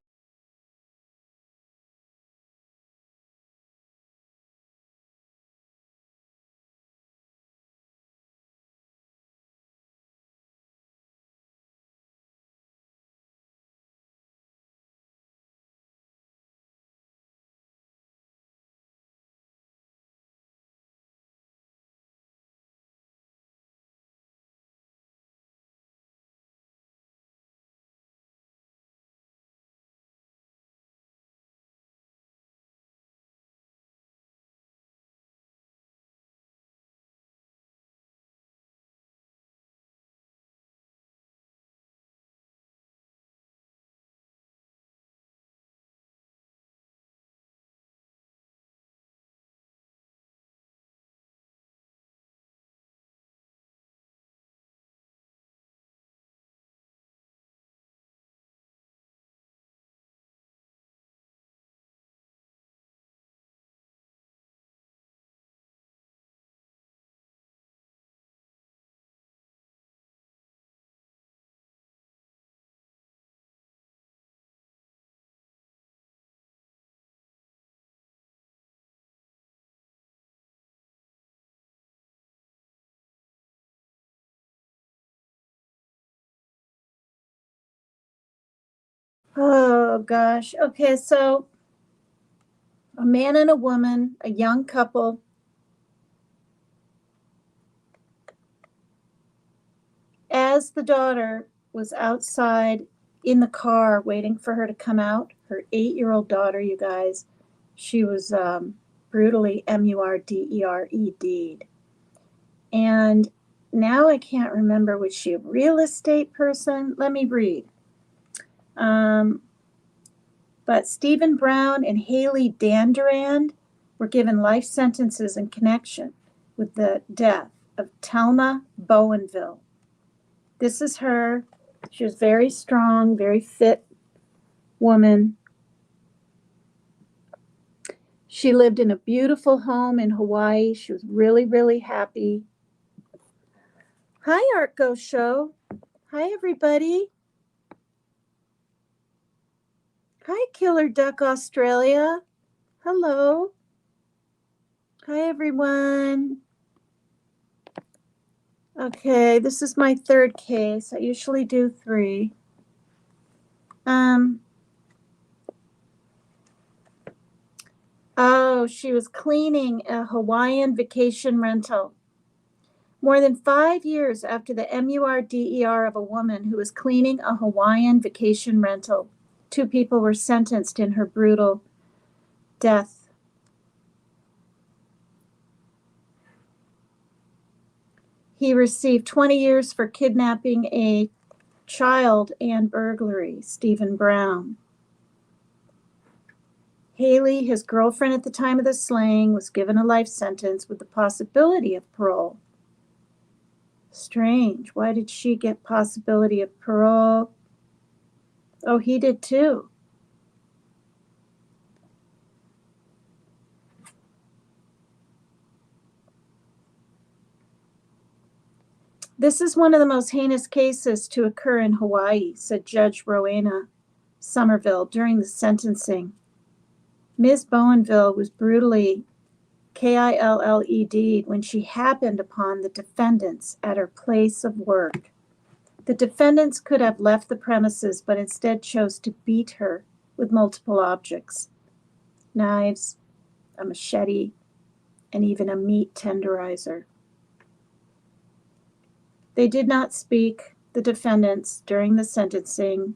Oh, gosh. Okay, so a man and a woman, a young couple. As the daughter was outside in the car waiting for her to come out, her 8-year-old daughter, you guys, she was brutally MURDERED'd. And now I can't remember, was she a real estate person? Let me read. But Stephen Brown and Haley Dandurand were given life sentences in connection with the death of Telma Bowenville. This is her. She was very strong, very fit woman. She lived in a beautiful home in Hawaii. She was really, really happy. Hi, Art Go Show. Hi, everybody. Hi, Killer Duck Australia. Hello. Hi, everyone. Okay, this is my third case. I usually do 3. Oh, she was cleaning a Hawaiian vacation rental. More than 5 years after the MURDER of a woman who was cleaning a Hawaiian vacation rental, 2 people were sentenced in her brutal death. He received 20 years for kidnapping a child and burglary, Stephen Brown. Haley, his girlfriend at the time of the slaying, was given a life sentence with the possibility of parole. Strange. Why did she get possibility of parole? Oh, he did too. This is one of the most heinous cases to occur in Hawaii, said Judge Rowena Somerville during the sentencing. Ms. Bowenville was brutally KILLED'd when she happened upon the defendants at her place of work. The defendants could have left the premises, but instead chose to beat her with multiple objects: knives, a machete, and even a meat tenderizer. They did not speak, the defendants, during the sentencing.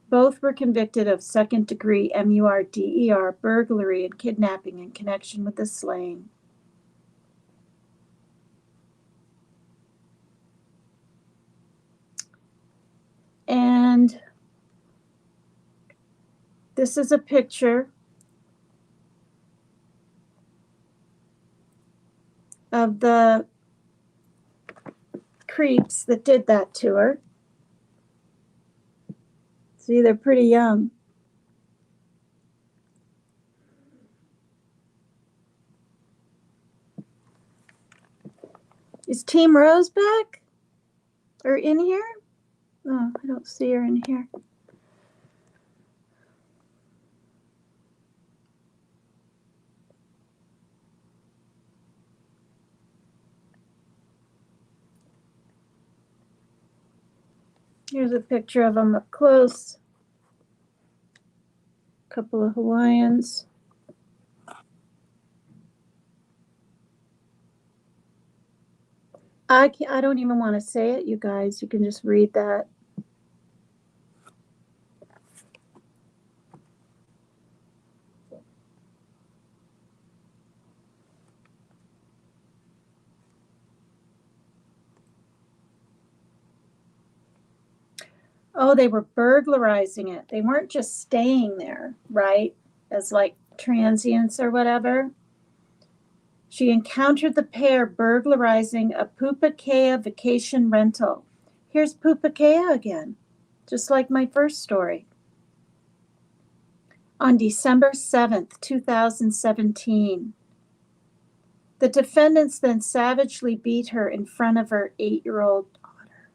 Both were convicted of second-degree MURDER, burglary, and kidnapping in connection with the slaying. And this is a picture of the creeps that did that to her. See, they're pretty young. Is Team Rose back? Or in here? Oh, I don't see her in here. Here's a picture of them up close. A couple of Hawaiians. I don't even want to say it, you guys. You can just read that. Oh, they were burglarizing it. They weren't just staying there, right? As like transients or whatever. She encountered the pair burglarizing a Pupukea vacation rental. Here's Pupukea again, just like my first story. On December 7th, 2017, the defendants then savagely beat her in front of her 8-year-old daughter.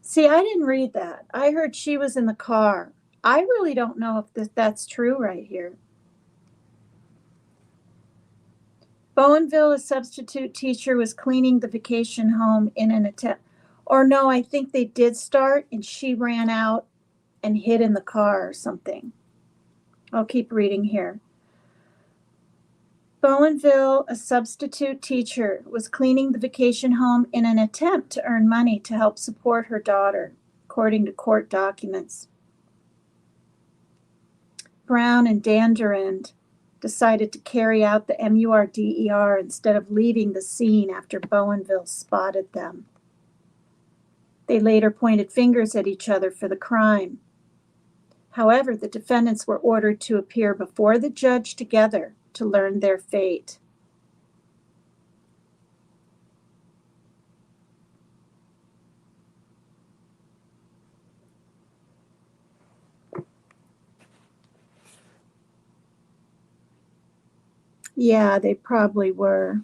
See, I didn't read that. I heard she was in the car. I really don't know if that's true right here. Bowenville, a substitute teacher, was cleaning the vacation home in an attempt. Or no, I think they did start and she ran out and hid in the car or something. I'll keep reading here. Bowenville, a substitute teacher, was cleaning the vacation home in an attempt to earn money to help support her daughter, according to court documents. Brown and Dandurand decided to carry out the MURDER instead of leaving the scene after Bowenville spotted them. They later pointed fingers at each other for the crime. However, the defendants were ordered to appear before the judge together to learn their fate. Yeah, they probably were.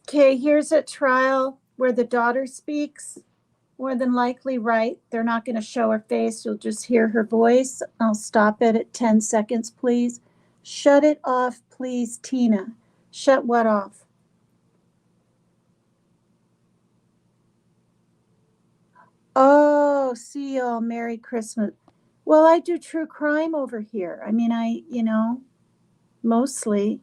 Okay, here's a trial where the daughter speaks. More than likely, right? They're not going to show her face. You'll just hear her voice. I'll stop it at 10 seconds, please. Shut it off, please, Tina. Shut what off? Oh, see y'all. Merry Christmas. Well, I do true crime over here. I mean, mostly.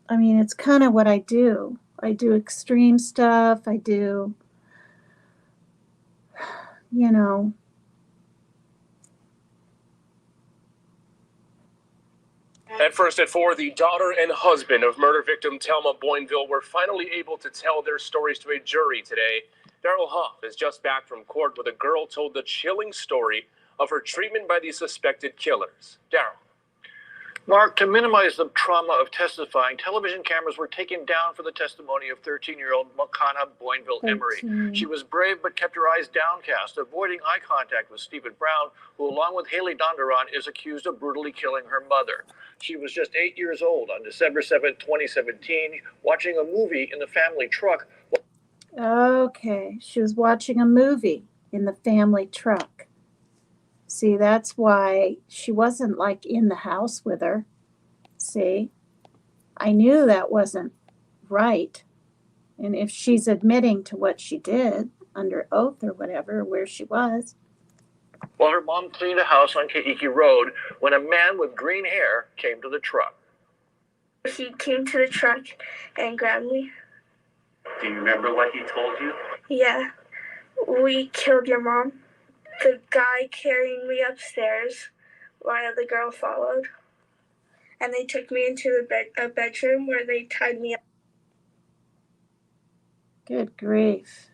I mean, it's kind of what I do. I do extreme stuff. I do, At first at 4, the daughter and husband of murder victim Thelma Boinville were finally able to tell their stories to a jury today. Daryl Huff is just back from court where the girl told the chilling story of her treatment by the suspected killers. Daryl. Mark, to minimize the trauma of testifying, television cameras were taken down for the testimony of 13-year-old Makana Boinville Emery. She was brave but kept her eyes downcast, avoiding eye contact with Stephen Brown, who, along with Haley Donderon, is accused of brutally killing her mother. She was just 8 years old on December 7, 2017, watching a movie in the family truck. Okay, she was watching a movie in the family truck. See, that's why she wasn't like in the house with her. See, I knew that wasn't right. And if she's admitting to what she did under oath or whatever, where she was. While her mom cleaned a house on Keiki Road when a man with green hair came to the truck. He came to the truck and grabbed me. Do you remember what he told you? Yeah, we killed your mom. The guy carrying me upstairs while the girl followed. And they took me into a bedroom where they tied me up. Good grief.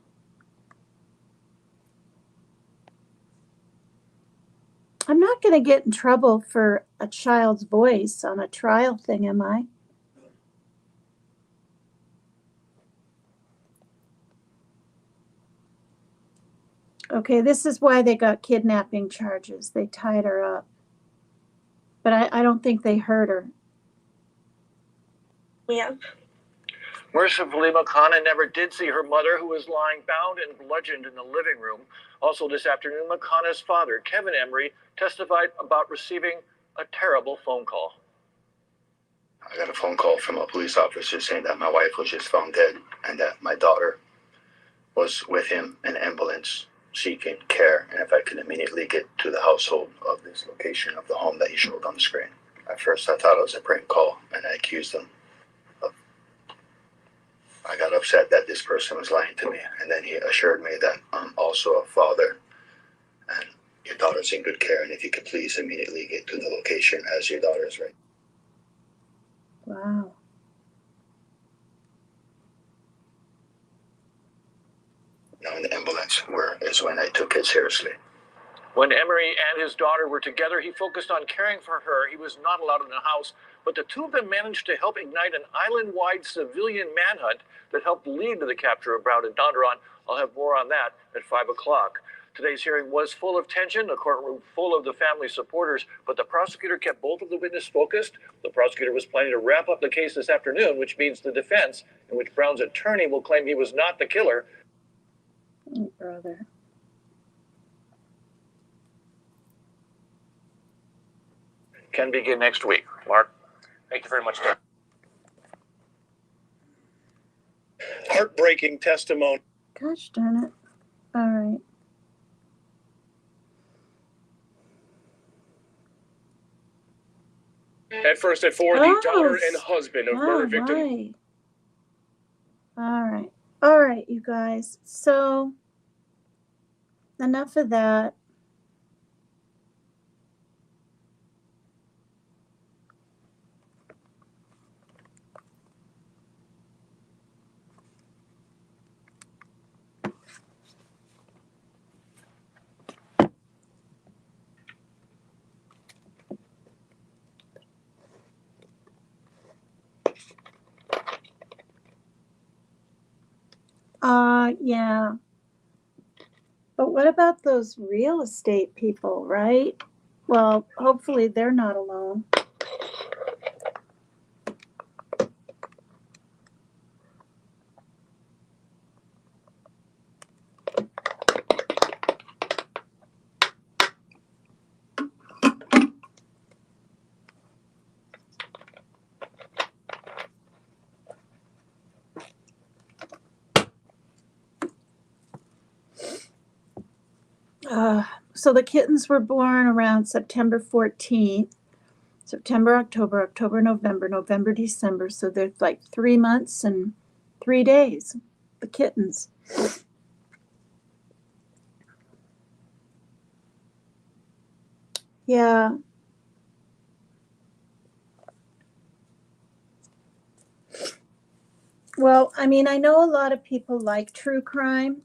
I'm not going to get in trouble for a child's voice on a trial thing, am I? Okay, this is why they got kidnapping charges. They tied her up. But I don't think they hurt her. Yeah. Mercifully, Makana never did see her mother, who was lying bound and bludgeoned in the living room. Also this afternoon, Makana's father, Kevin Emery, testified about receiving a terrible phone call. I got a phone call from a police officer saying that my wife was just found dead and that my daughter was with him in an ambulance seeking care, and if I could immediately get to the household of this location of the home that he showed on the screen. At first I thought it was a prank call, and I accused him of, I got upset that this person was lying to me, and then he assured me that I'm also a father and your daughter's in good care, and if you could please immediately get to the location as your daughter is ready. Wow. Now in the ambulance is when I took it seriously. When Emery and his daughter were together, he focused on caring for her. He was not allowed in the house, but the two of them managed to help ignite an island-wide civilian manhunt that helped lead to the capture of Brown and Dondron. I'll have more on that at 5 o'clock. Today's hearing was full of tension, a courtroom full of the family's supporters, but the prosecutor kept both of the witnesses focused. The prosecutor was planning to wrap up the case this afternoon, which means the defense, in which Brown's attorney will claim he was not the killer. Oh, brother. Can begin next week. Mark, Thank you very much, Doug. Heartbreaking testimony. Gosh darn it. All right. At first at 4, the daughter and husband of murder victim. Right. All right. All right, you guys. So enough of that. Yeah. But what about those real estate people, right? Well, hopefully they're not alone. So the kittens were born around September 14th. September, October, November, December. So they're like 3 months and 3 days, the kittens. Yeah. Well, I mean, I know a lot of people like true crime,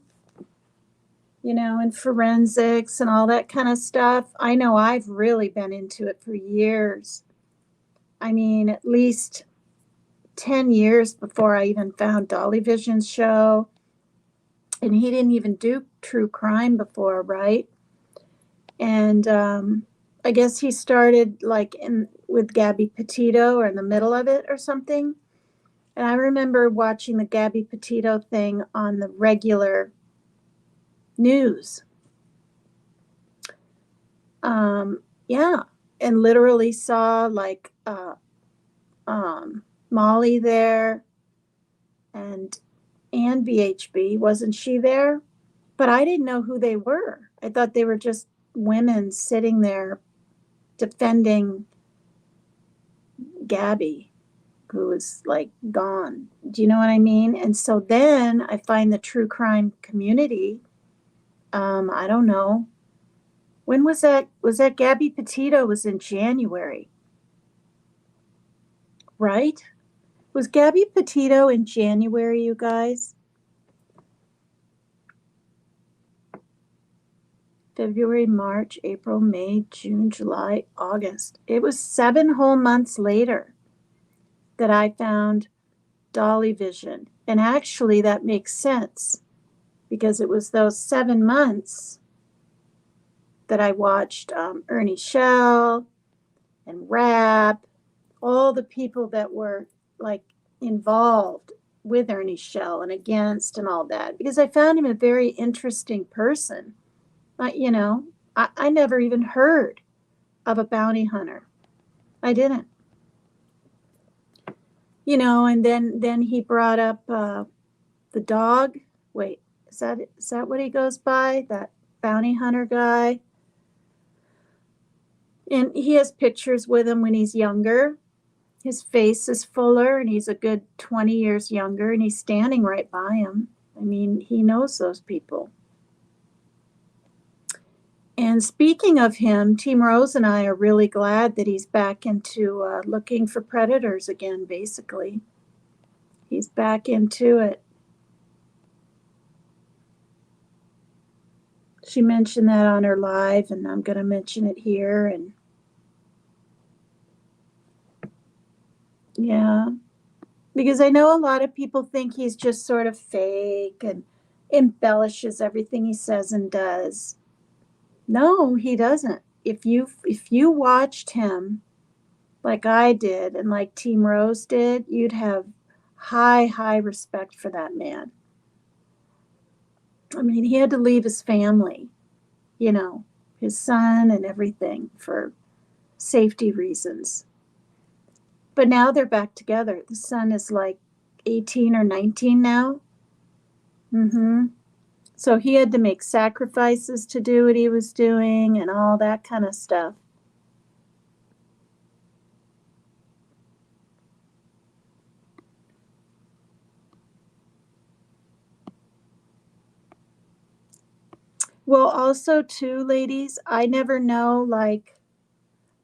you know, and forensics and all that kind of stuff. I know I've really been into it for years. I mean, at least 10 years before I even found Dolly Vision's show. And he didn't even do true crime before, right? And I guess he started like with Gabby Petito or in the middle of it or something. And I remember watching the Gabby Petito thing on the regular news. Yeah, and literally saw like Molly there and VHB. Wasn't she there? But I didn't know who they were. I thought they were just women sitting there defending Gabby, who was like gone. Do you know what I mean? And so then I find the true crime community. I don't know. When was that? Was that Gabby Petito? Was in January, right? Was Gabby Petito in January, you guys? February, March, April, May, June, July, August. It was 7 whole months later that I found Dolly Vision. And actually that makes sense because it was those 7 months that I watched Ernie Shell and Rap, all the people that were like involved with Ernie Shell and against and all that, because I found him a very interesting person. You know, I never even heard of a bounty hunter. I didn't. You know, and then he brought up the dog. Wait, is that what he goes by? That bounty hunter guy? And he has pictures with him when he's younger. His face is fuller and he's a good 20 years younger and he's standing right by him. I mean, he knows those people. And speaking of him, Team Rose and I are really glad that he's back into looking for predators again, basically. He's back into it. She mentioned that on her live, and I'm going to mention it here. And yeah, because I know a lot of people think he's just sort of fake and embellishes everything he says and does. No, he doesn't. If you watched him like I did and like Team Rose did, you'd have high respect for that man. I mean, he had to leave his family, you know, his son and everything for safety reasons. But now they're back together. The son is like 18 or 19 now. So he had to make sacrifices to do what he was doing and all that kind of stuff. Well, also too, ladies, I never know, like,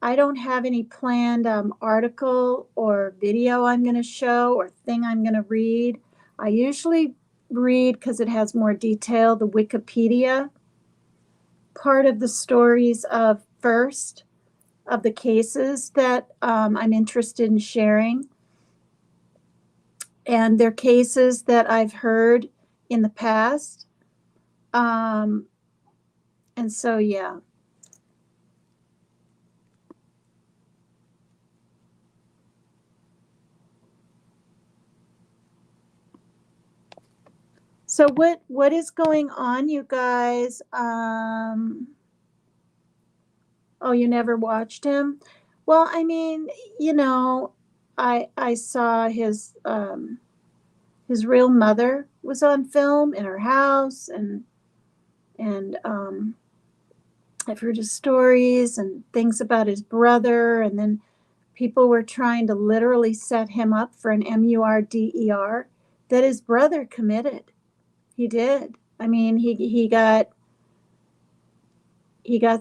I don't have any planned article or video I'm going to show or thing I'm going to read. I usually read, because it has more detail, the Wikipedia part of the stories of first of the cases that I'm interested in sharing. And they're cases that I've heard in the past. And so, yeah. So what is going on, you guys? Oh, you never watched him? Well, I mean, you know, I saw his real mother was on film in her house, and I've heard his stories and things about his brother, and then people were trying to literally set him up for an MURDER that his brother committed. He did. I mean, he got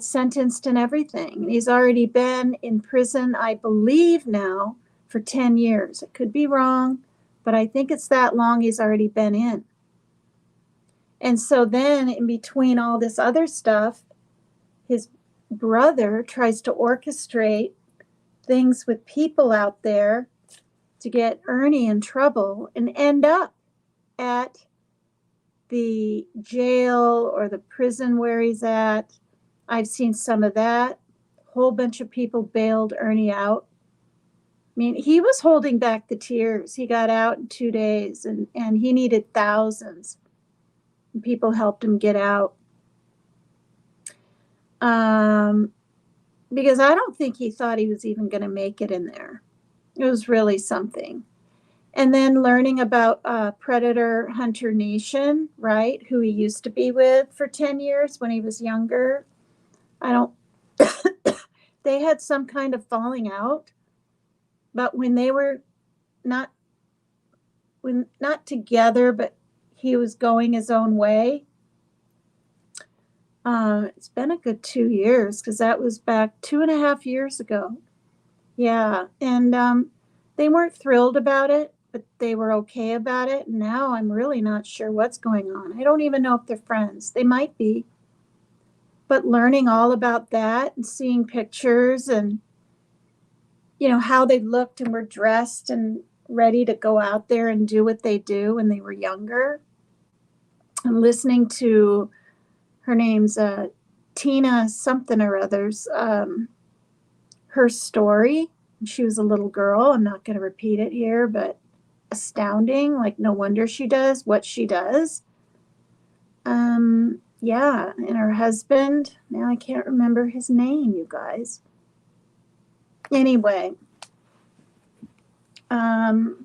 sentenced and everything. He's already been in prison, I believe now, for 10 years. I could be wrong, but I think it's that long he's already been in. And so then in between all this other stuff, his brother tries to orchestrate things with people out there to get Ernie in trouble and end up at the jail or the prison where he's at. I've seen some of that. A whole bunch of people bailed Ernie out. I mean, he was holding back the tears. He got out in 2 days, and he needed thousands. And people helped him get out. Because I don't think he thought he was even going to make it in there. It was really something. And then learning about Predator Hunter Nation, right, who he used to be with for 10 years when he was younger. They had some kind of falling out, but when they were not together, but he was going his own way. It's been a good 2 years, because that was back 2.5 years ago. Yeah, and they weren't thrilled about it, but they were okay about it. And now I'm really not sure what's going on. I don't even know if they're friends. They might be. But learning all about that and seeing pictures and, you know, how they looked and were dressed and ready to go out there and do what they do when they were younger. I'm listening to, her name's Tina something or others, her story. She was a little girl. I'm not going to repeat it here, but astounding. Like, no wonder she does what she does. Yeah, and her husband, now I can't remember his name, you guys. Anyway, and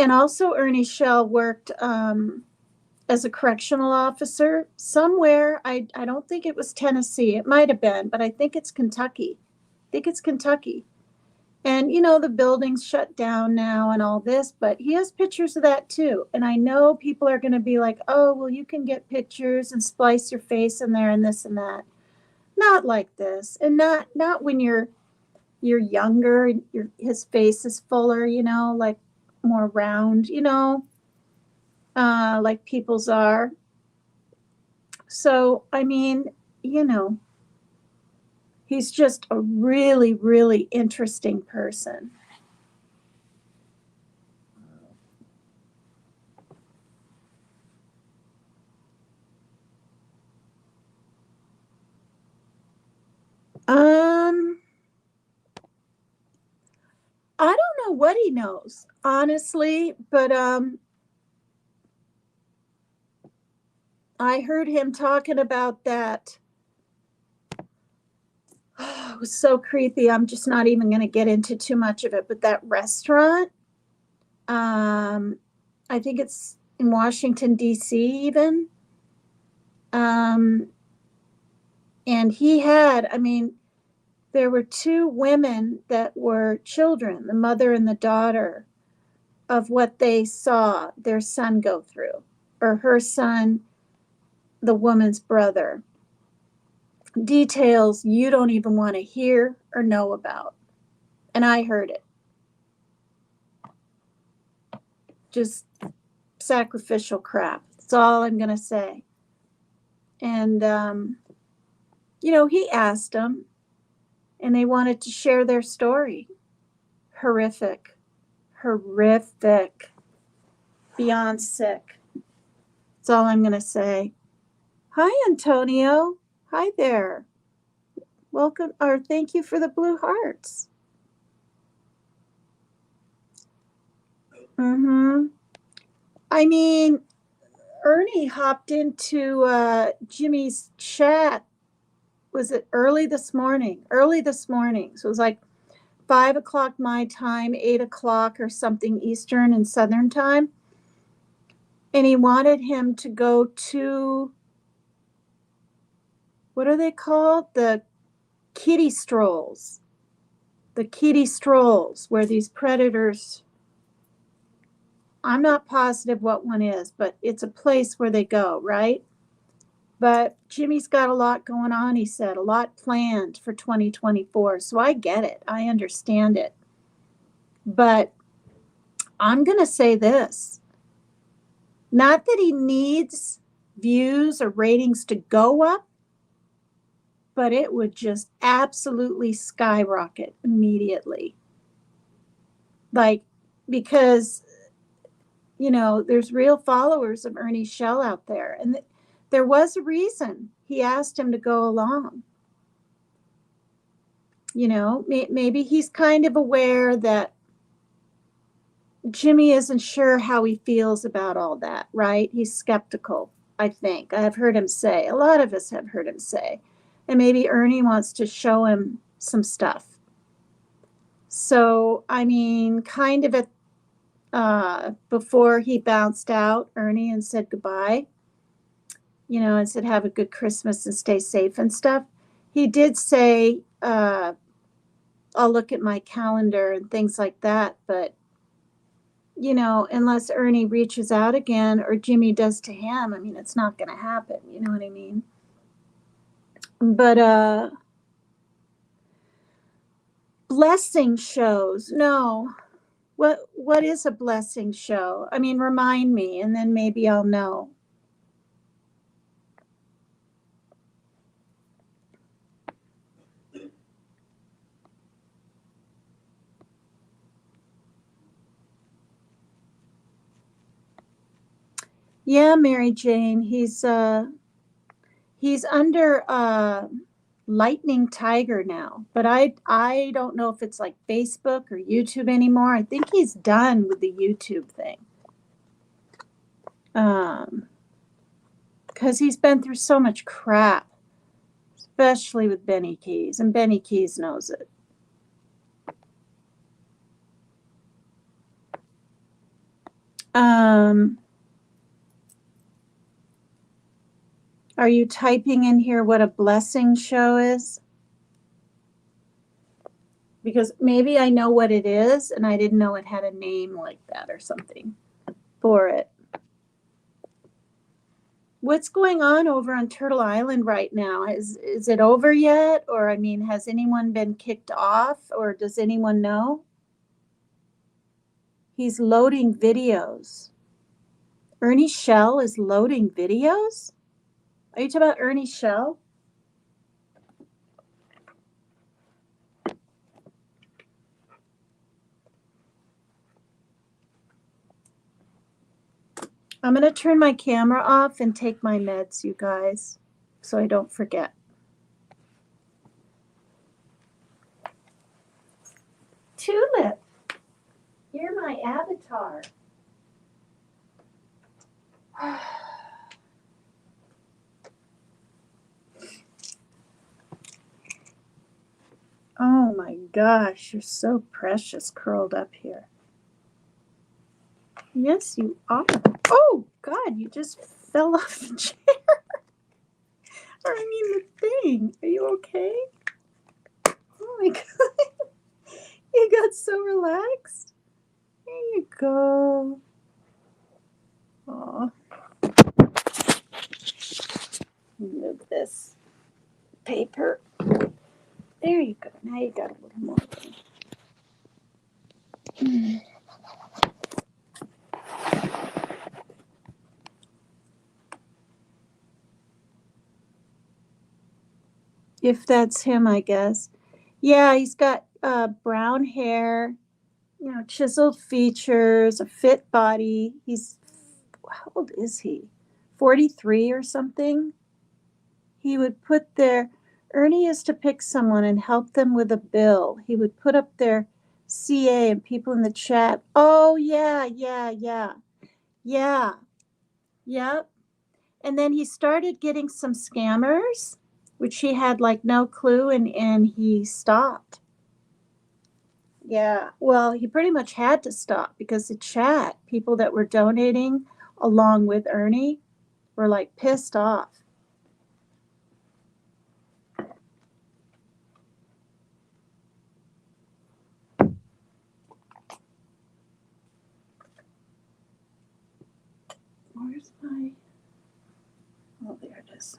also Ernie Shell worked as a correctional officer somewhere. I don't think it was Tennessee. It might have been, but I think it's Kentucky. And, you know, the building's shut down now and all this, but he has pictures of that too. And I know people are going to be like, oh, well, you can get pictures and splice your face in there and this and that. Not like this. And not when you're younger, his face is fuller, you know, like more round, you know, like people's are. So, I mean, you know, he's just a really, really interesting person. I don't know what he knows, honestly, but I heard him talking about that. Oh, it was so creepy. I'm just not even going to get into too much of it, but that restaurant, I think it's in Washington, D.C. even. And he had, I mean, there were two women that were children, the mother and the daughter, of what they saw their son go through, or her son, the woman's brother. Details you don't even want to hear or know about. And I heard it. Just sacrificial crap. That's all I'm going to say. And, you know, he asked them, and they wanted to share their story. Horrific. Beyond sick. That's all I'm going to say. Hi, Antonio. Hi there. Welcome, or thank you for the blue hearts. I mean, Ernie hopped into Jimmy's chat. Was it early this morning? So it was like 5 o'clock my time, 8 o'clock or something Eastern and Southern time. And he wanted him to go to, what are they called? The kiddie strolls. The kiddie strolls, where these predators, I'm not positive what one is, but it's a place where they go, right? But Jimmy's got a lot going on, he said, a lot planned for 2024. So I get it. I understand it. But I'm going to say this. Not that he needs views or ratings to go up, but it would just absolutely skyrocket immediately. Like, because, you know, there's real followers of Ernie Shell out there. And there was a reason he asked him to go along. You know, maybe he's kind of aware that Jimmy isn't sure how he feels about all that, right? He's skeptical, I think. I've heard him say, a lot of us have heard him say. And maybe Ernie wants to show him some stuff. So, I mean, kind of before he bounced out, Ernie, and said goodbye, you know, and said, have a good Christmas and stay safe and stuff. He did say, I'll look at my calendar and things like that. But, you know, unless Ernie reaches out again or Jimmy does to him, I mean, it's not going to happen. You know what I mean? But blessing shows, no. What is a blessing show? I mean, remind me, and then maybe I'll know. Yeah, Mary Jane. He's under Lightning Tiger now, but I don't know if it's like Facebook or YouTube anymore. I think he's done with the YouTube thing. Because he's been through so much crap, especially with Benny Keys, and Benny Keys knows it. Are you typing in here what a blessing show is? Because maybe I know what it is, and I didn't know it had a name like that or something for it. What's going on over on Turtle Island right now? Is it over yet? Or, I mean, has anyone been kicked off? Or does anyone know? He's loading videos. Ernie Shell is loading videos? Are you talking about Ernie Shell? I'm going to turn my camera off and take my meds, you guys, so I don't forget. Tulip, you're my avatar. Oh my gosh, you're so precious curled up here. Yes, you are. Oh God, you just fell off the chair. Or I mean the thing. Are you okay? Oh my God. You got so relaxed. There you go. Aw. Move this paper. There you go. Now you got a little more. If that's him, I guess. Yeah, he's got brown hair, you know, chiseled features, a fit body. How old is he? 43 or something? He would put Ernie is to pick someone and help them with a bill. He would put up their CA and people in the chat. Oh, yeah. Yep. And then he started getting some scammers, which he had like no clue, and he stopped. Yeah, well, he pretty much had to stop because the chat, people that were donating along with Ernie, were like pissed off. Where's my... Oh, there it is.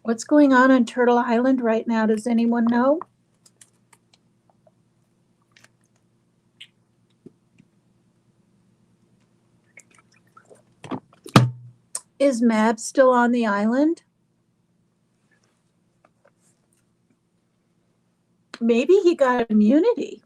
What's going on Turtle Island right now? Does anyone know? Is Mab still on the island? Maybe he got immunity.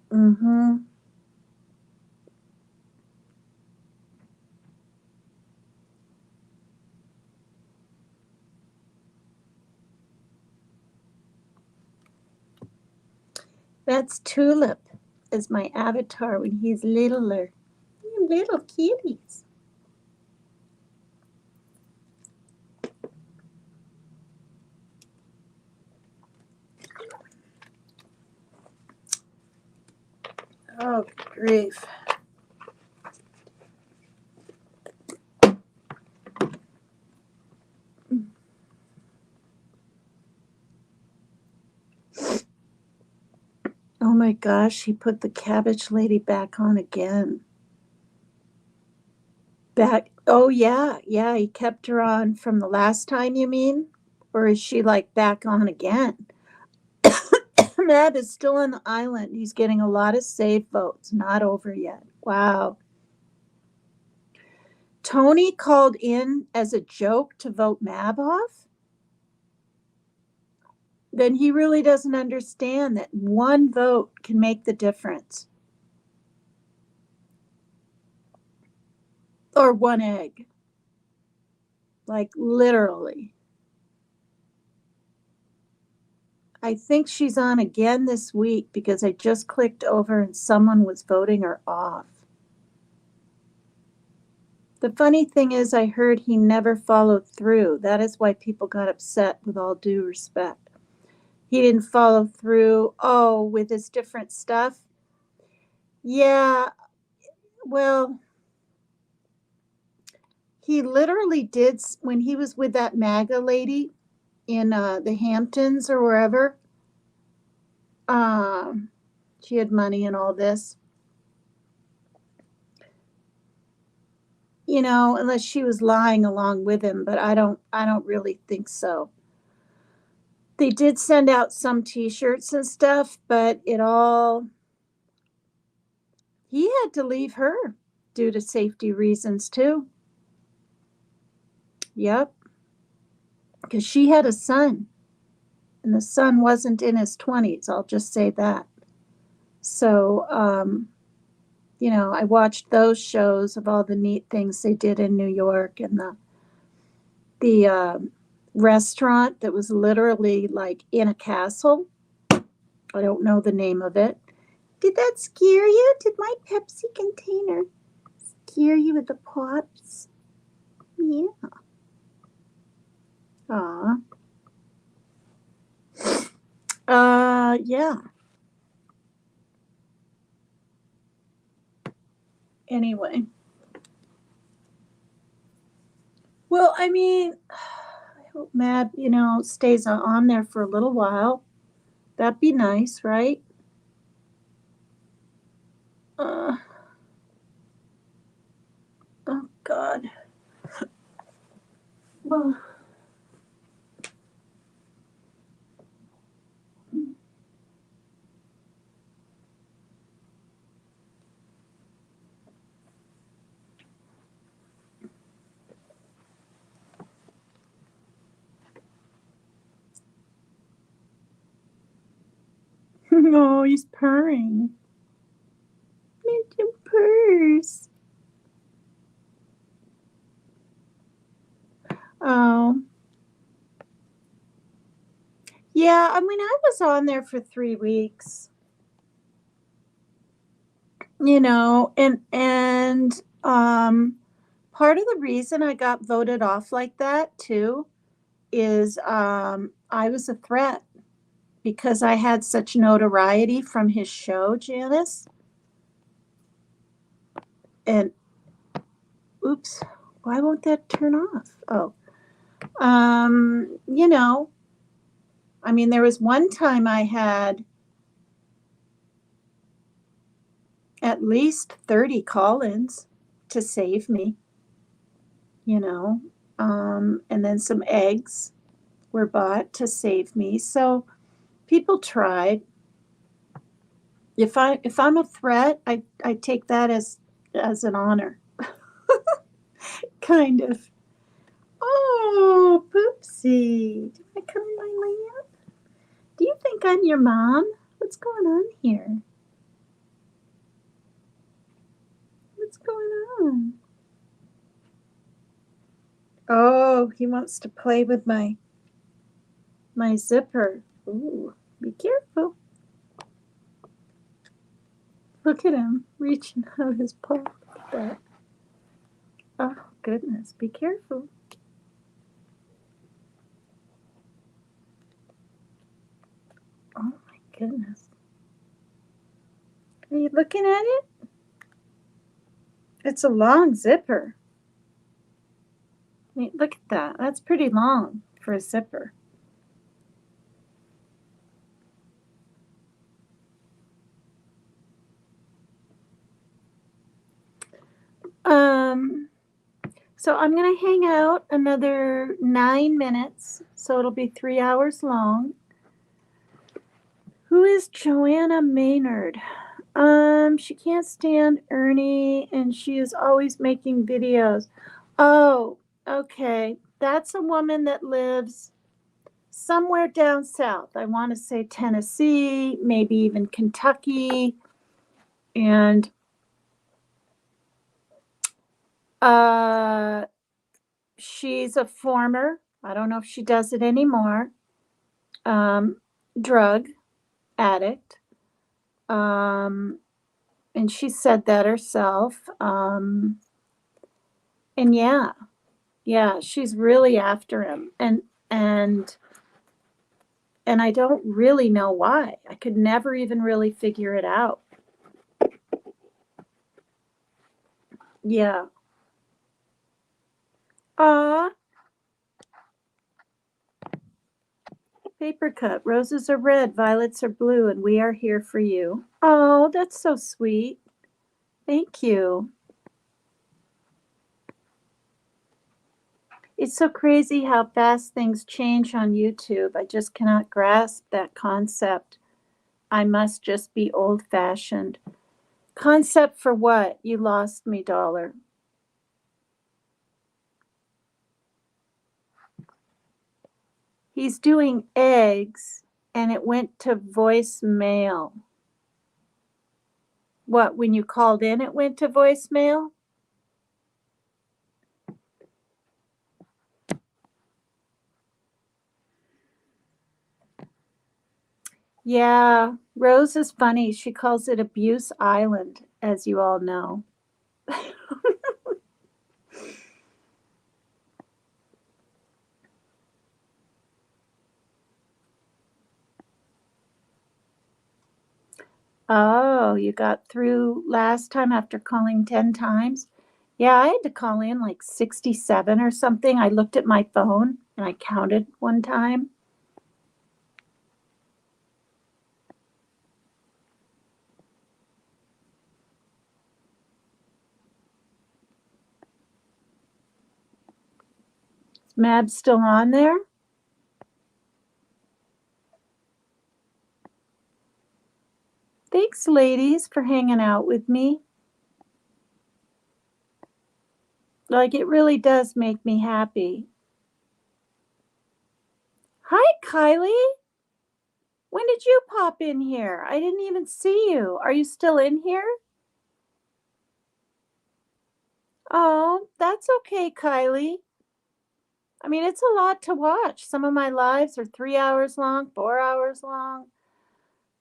Mm-hmm. That's Tulip as my avatar when he's littler. You little kitties. Oh, grief. Oh my gosh, he put the cabbage lady back on again. Oh yeah, he kept her on from the last time, you mean? Or is she like back on again? Matt is still on the island. He's getting a lot of save votes. Not over yet. Wow. Tony called in as a joke to vote Mab off? Then he really doesn't understand that one vote can make the difference. Or one egg. Like literally. I think she's on again this week because I just clicked over and someone was voting her off. The funny thing is, I heard he never followed through. That is why people got upset, with all due respect. He didn't follow through, with his different stuff. Yeah, well, he literally did when he was with that MAGA lady in the Hamptons or wherever. She had money and all this. You know, unless she was lying along with him, but I don't really think so. They did send out some t-shirts and stuff, but he had to leave her due to safety reasons too. Yep. Because she had a son, and the son wasn't in his 20s. I'll just say that. So, I watched those shows of all the neat things they did in New York, and the restaurant that was literally like in a castle. I don't know the name of it. Did that scare you? Did my Pepsi container scare you with the pops? Yeah. Yeah. Anyway. Well, I mean, I hope Mad, stays on there for a little while. That'd be nice, right? Oh, God. Well, oh, he's purring. Little purrs. Oh. Yeah, I mean, I was on there for 3 weeks. And part of the reason I got voted off like that too is I was a threat because I had such notoriety from his show, Janice. And oops, why won't that turn off? Oh. I mean, there was one time I had at least 30 call-ins to save me, and then some eggs were bought to save me. So people tried. If I'm a threat, I take that as an honor. Kind of. Oh, Poopsie. Did I come in my lap? Do you think I'm your mom? What's going on here? What's going on? Oh, he wants to play with my zipper. Ooh, be careful. Look at him reaching out his paw. Look at that. Oh, goodness. Be careful. Oh, my goodness. Are you looking at it? It's a long zipper. I mean, look at that. That's pretty long for a zipper. So I'm going to hang out another 9 minutes, so it'll be 3 hours long. Who is Joanna Maynard? She can't stand Ernie, and she is always making videos. Oh, okay. That's a woman that lives somewhere down south. I want to say Tennessee, maybe even Kentucky. And she's a former, I don't know if she does it anymore, drug addict. And she said that herself. And yeah, she's really after him. And I don't really know why. I could never even really figure it out. Yeah. Aw. Paper cut. Roses are red, violets are blue, and we are here for you. Oh, that's so sweet. Thank you. It's so crazy how fast things change on YouTube. I just cannot grasp that concept. I must just be old-fashioned. Concept for what? You lost me, dollar. He's doing eggs, and it went to voicemail. What, when you called in, it went to voicemail? Yeah, Rose is funny. She calls it Abuse Island, as you all know. Oh, you got through last time after calling 10 times? Yeah, I had to call in like 67 or something. I looked at my phone and I counted one time. Is Mab still on there? Thanks, ladies, for hanging out with me. Like, it really does make me happy. Hi, Kylie. When did you pop in here? I didn't even see you. Are you still in here? Oh, that's okay, Kylie. I mean, it's a lot to watch. Some of my lives are 3 hours long, 4 hours long.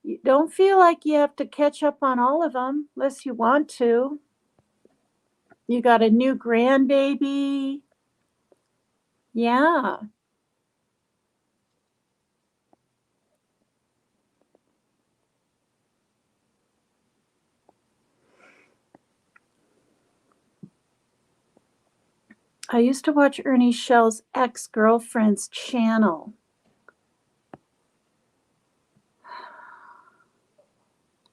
You don't feel like you have to catch up on all of them unless you want to. You got a new grandbaby. Yeah. I used to watch Ernie Shell's ex-girlfriend's channel.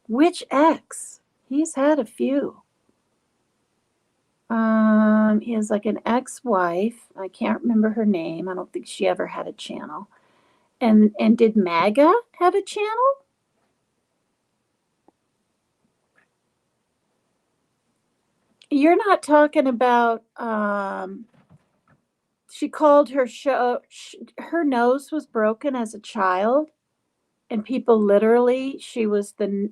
Which ex? He's had a few. He has like an ex-wife. I can't remember her name. I don't think she ever had a channel. And did MAGA have a channel? You're not talking about, she called her show, her nose was broken as a child, and people literally, she was the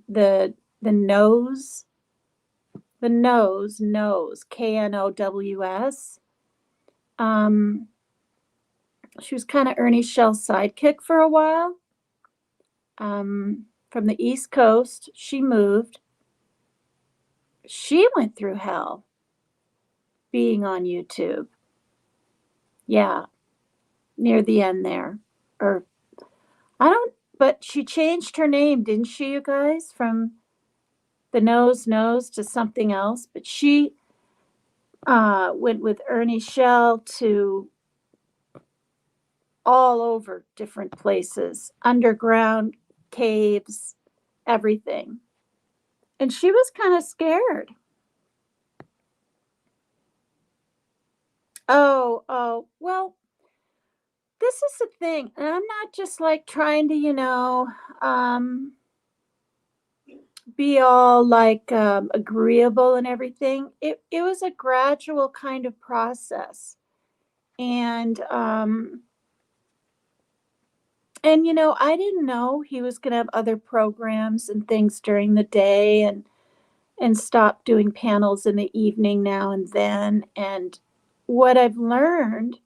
nose, Knows, she was kind of Ernie Shell's sidekick for a while. From the East Coast, she moved. She went through hell being on YouTube. Yeah, near the end there. Or, I don't, but she changed her name, didn't she, you guys? From the nose to something else, but she went with Ernie Shell to all over different places, underground caves, everything. And she was kind of scared. Oh, well, this is the thing. And I'm not just like trying to, be all like agreeable and everything. It was a gradual kind of process. And I didn't know he was going to have other programs and things during the day and stop doing panels in the evening now and then. And what I've learned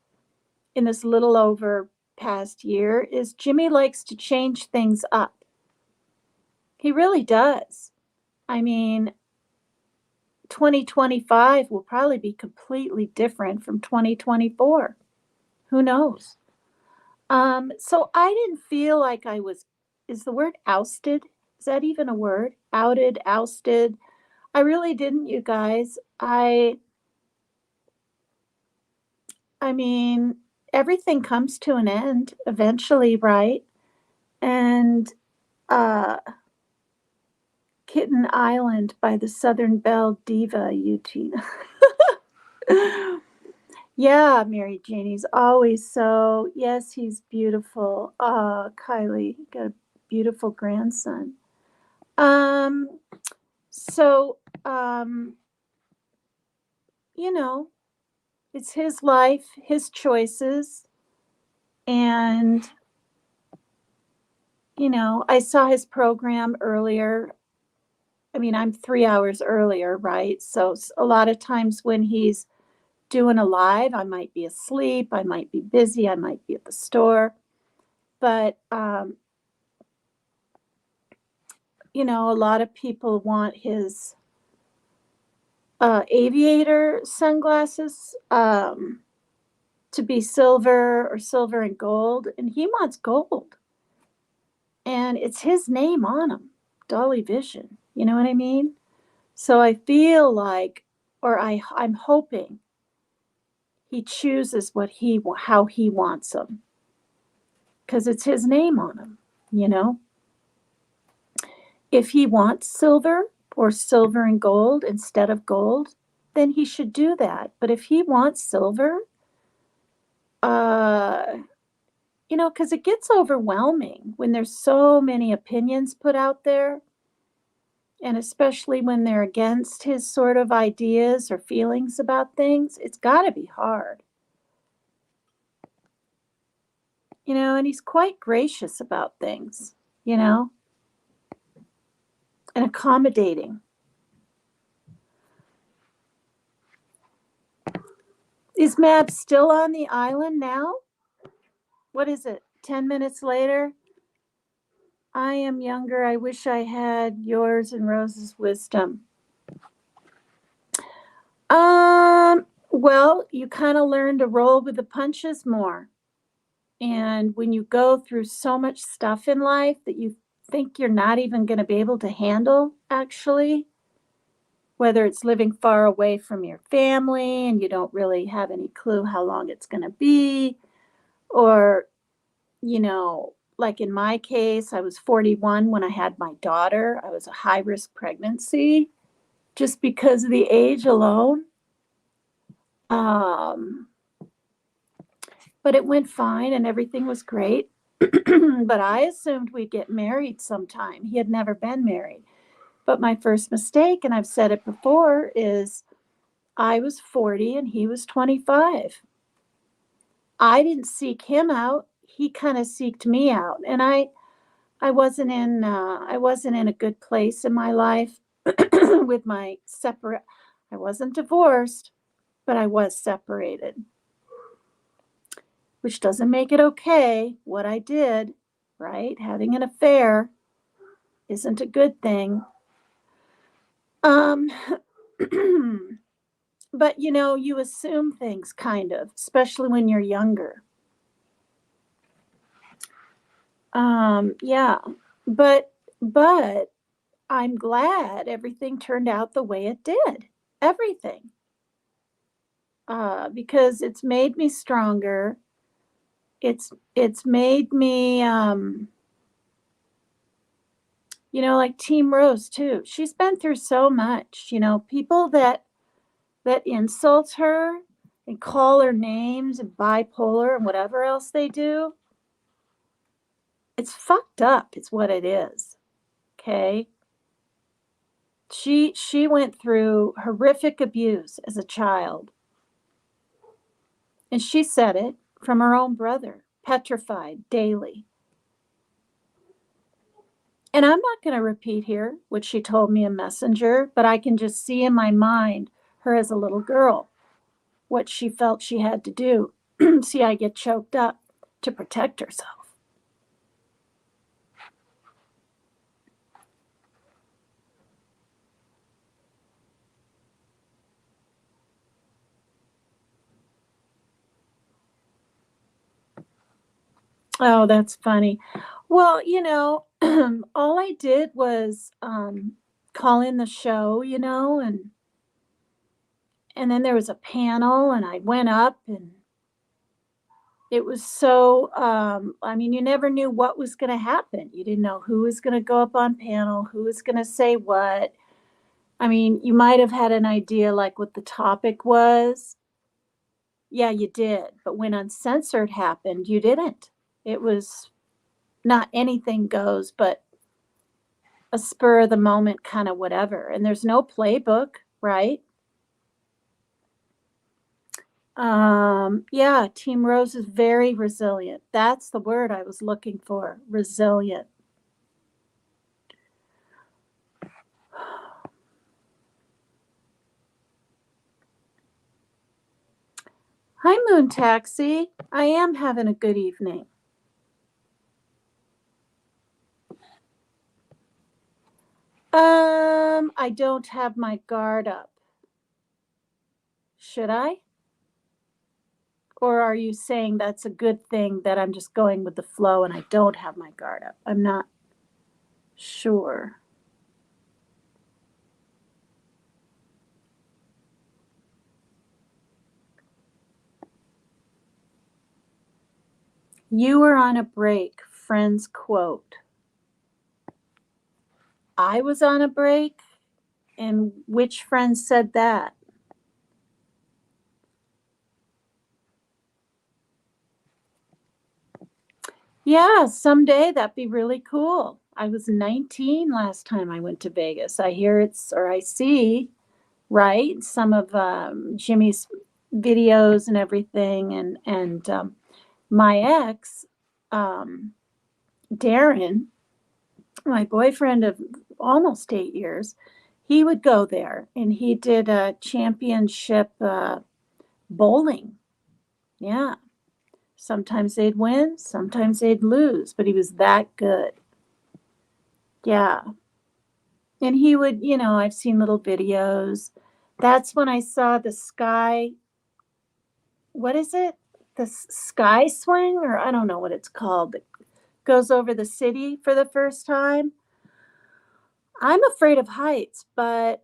in this little over past year is Jimmy likes to change things up. He really does. I mean, 2025 will probably be completely different from 2024. Who knows? So I didn't feel like I was, is the word ousted? Is that even a word? Outed, ousted? I really didn't, you guys. I mean, everything comes to an end eventually, right? And Kitten Island by the Southern Belle Diva, Eutina. Yeah, Mary Janie's always so. Yes, he's beautiful. Kylie, got a beautiful grandson. So, it's his life, his choices. And, I saw his program earlier. I mean, I'm 3 hours earlier, right? So a lot of times when he's doing a live, I might be asleep, I might be busy, I might be at the store. But, a lot of people want his aviator sunglasses to be silver or silver and gold, and he wants gold. And it's his name on them, Dolly Vision. You know what I mean? So I feel like, or I'm hoping he chooses how he wants them, because it's his name on them. If he wants silver or silver and gold instead of gold, then he should do that. But if he wants silver, because it gets overwhelming when there's so many opinions put out there, and especially when they're against his sort of ideas or feelings about things, it's got to be hard. And he's quite gracious about things, and accommodating. Is Mab still on the island now? What is it? 10 minutes later? I am younger. I wish I had yours and Rose's wisdom. Well, you kind of learn to roll with the punches more. And when you go through so much stuff in life that you think you're not even going to be able to handle, actually, whether it's living far away from your family and you don't really have any clue how long it's going to be, or, like in my case, I was 41 when I had my daughter. I was a high-risk pregnancy just because of the age alone. But it went fine and everything was great. But I assumed we'd get married sometime. He had never been married. But my first mistake, and I've said it before, is I was 40 and he was 25. I didn't seek him out. He kind of seeked me out. And I wasn't in a good place in my life with my separate. I wasn't divorced, but I was separated, which doesn't make it okay what I did, right? Having an affair isn't a good thing. But you assume things kind of, especially when you're younger. Yeah, but I'm glad everything turned out the way it did. Everything. Because it's made me stronger. It's made me, like Team Rose too. She's been through so much. People that insult her and call her names and bipolar and whatever else they do. It's fucked up. It's what it is. Okay. She went through horrific abuse as a child. And she said it from her own brother, petrified daily. And I'm not going to repeat here what she told me in Messenger, but I can just see in my mind her as a little girl, what she felt she had to do. See, I get choked up to protect herself. Oh, that's funny. Well, all I did was call in the show, and then there was a panel and I went up and it was so, you never knew what was going to happen. You didn't know who was going to go up on panel, who was going to say what. You might have had an idea like what the topic was. Yeah, you did. But when Uncensored happened, you didn't. It was not anything goes, but a spur of the moment kind of whatever. And there's no playbook, right? Yeah, Team Rose is very resilient. That's the word I was looking for, resilient. Hi, Moon Taxi. I am having a good evening. I don't have my guard up. Should I? Or are you saying that's a good thing that I'm just going with the flow and I don't have my guard up? I'm not sure. You were on a break, friends quote. I was on a break? And which friend said that? Yeah, someday that'd be really cool. I was 19 last time I went to Vegas. I hear I see, right? Some of Jimmy's videos and everything. And my ex, Darren, my boyfriend of almost 8 years, he would go there and he did a championship bowling. Yeah. Sometimes they'd win, sometimes they'd lose, but he was that good. Yeah. And he would, I've seen little videos. That's when I saw the sky. What is it? The sky swing, or I don't know what it's called. It goes over the city for the first time. I'm afraid of heights, but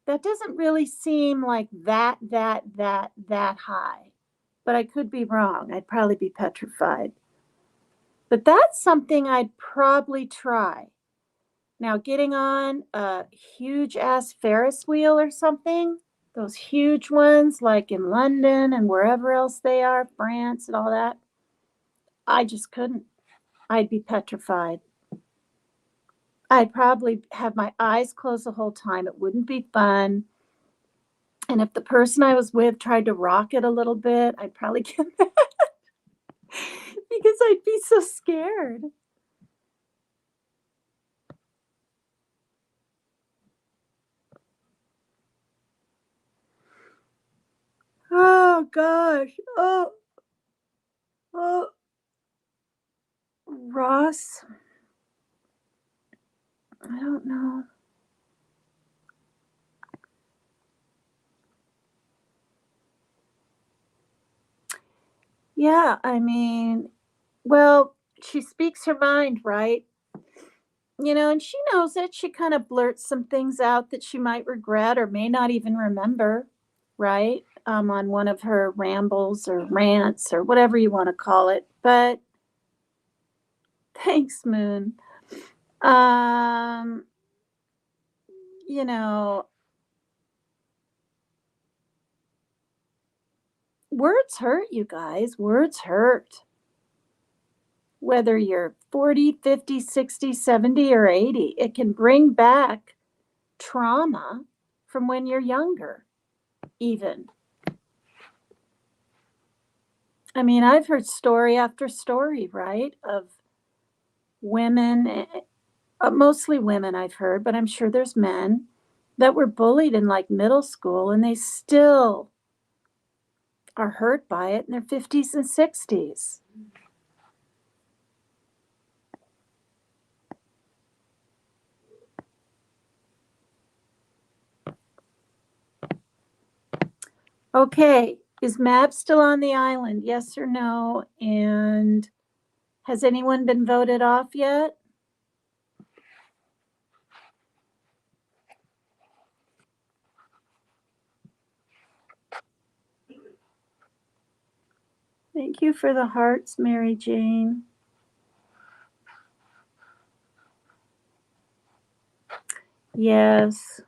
that doesn't really seem like that high. But I could be wrong. I'd probably be petrified. But that's something I'd probably try. Now, getting on a huge ass Ferris wheel or something, those huge ones like in London and wherever else they are, France and all that, I just couldn't. I'd be petrified. I'd probably have my eyes closed the whole time. It wouldn't be fun. And if the person I was with tried to rock it a little bit, I'd probably get mad because I'd be so scared. Oh, gosh. Oh, Ross. I don't know. Yeah, well, she speaks her mind, right? And she knows it. She kind of blurts some things out that she might regret or may not even remember, right? On one of her rambles or rants or whatever you want to call it. But thanks, Moon. You know, words hurt, you guys. Words hurt. Whether you're 40, 50, 60, 70, or 80, it can bring back trauma from when you're younger, even. I mean, I've heard story after story, right, of women, mostly women I've heard, but I'm sure there's men that were bullied in like middle school and they still are hurt by it in their 50s and 60s. Okay, is Mab still on the island? Yes or no? And has anyone been voted off yet? Thank you for the hearts, Mary Jane. Yes.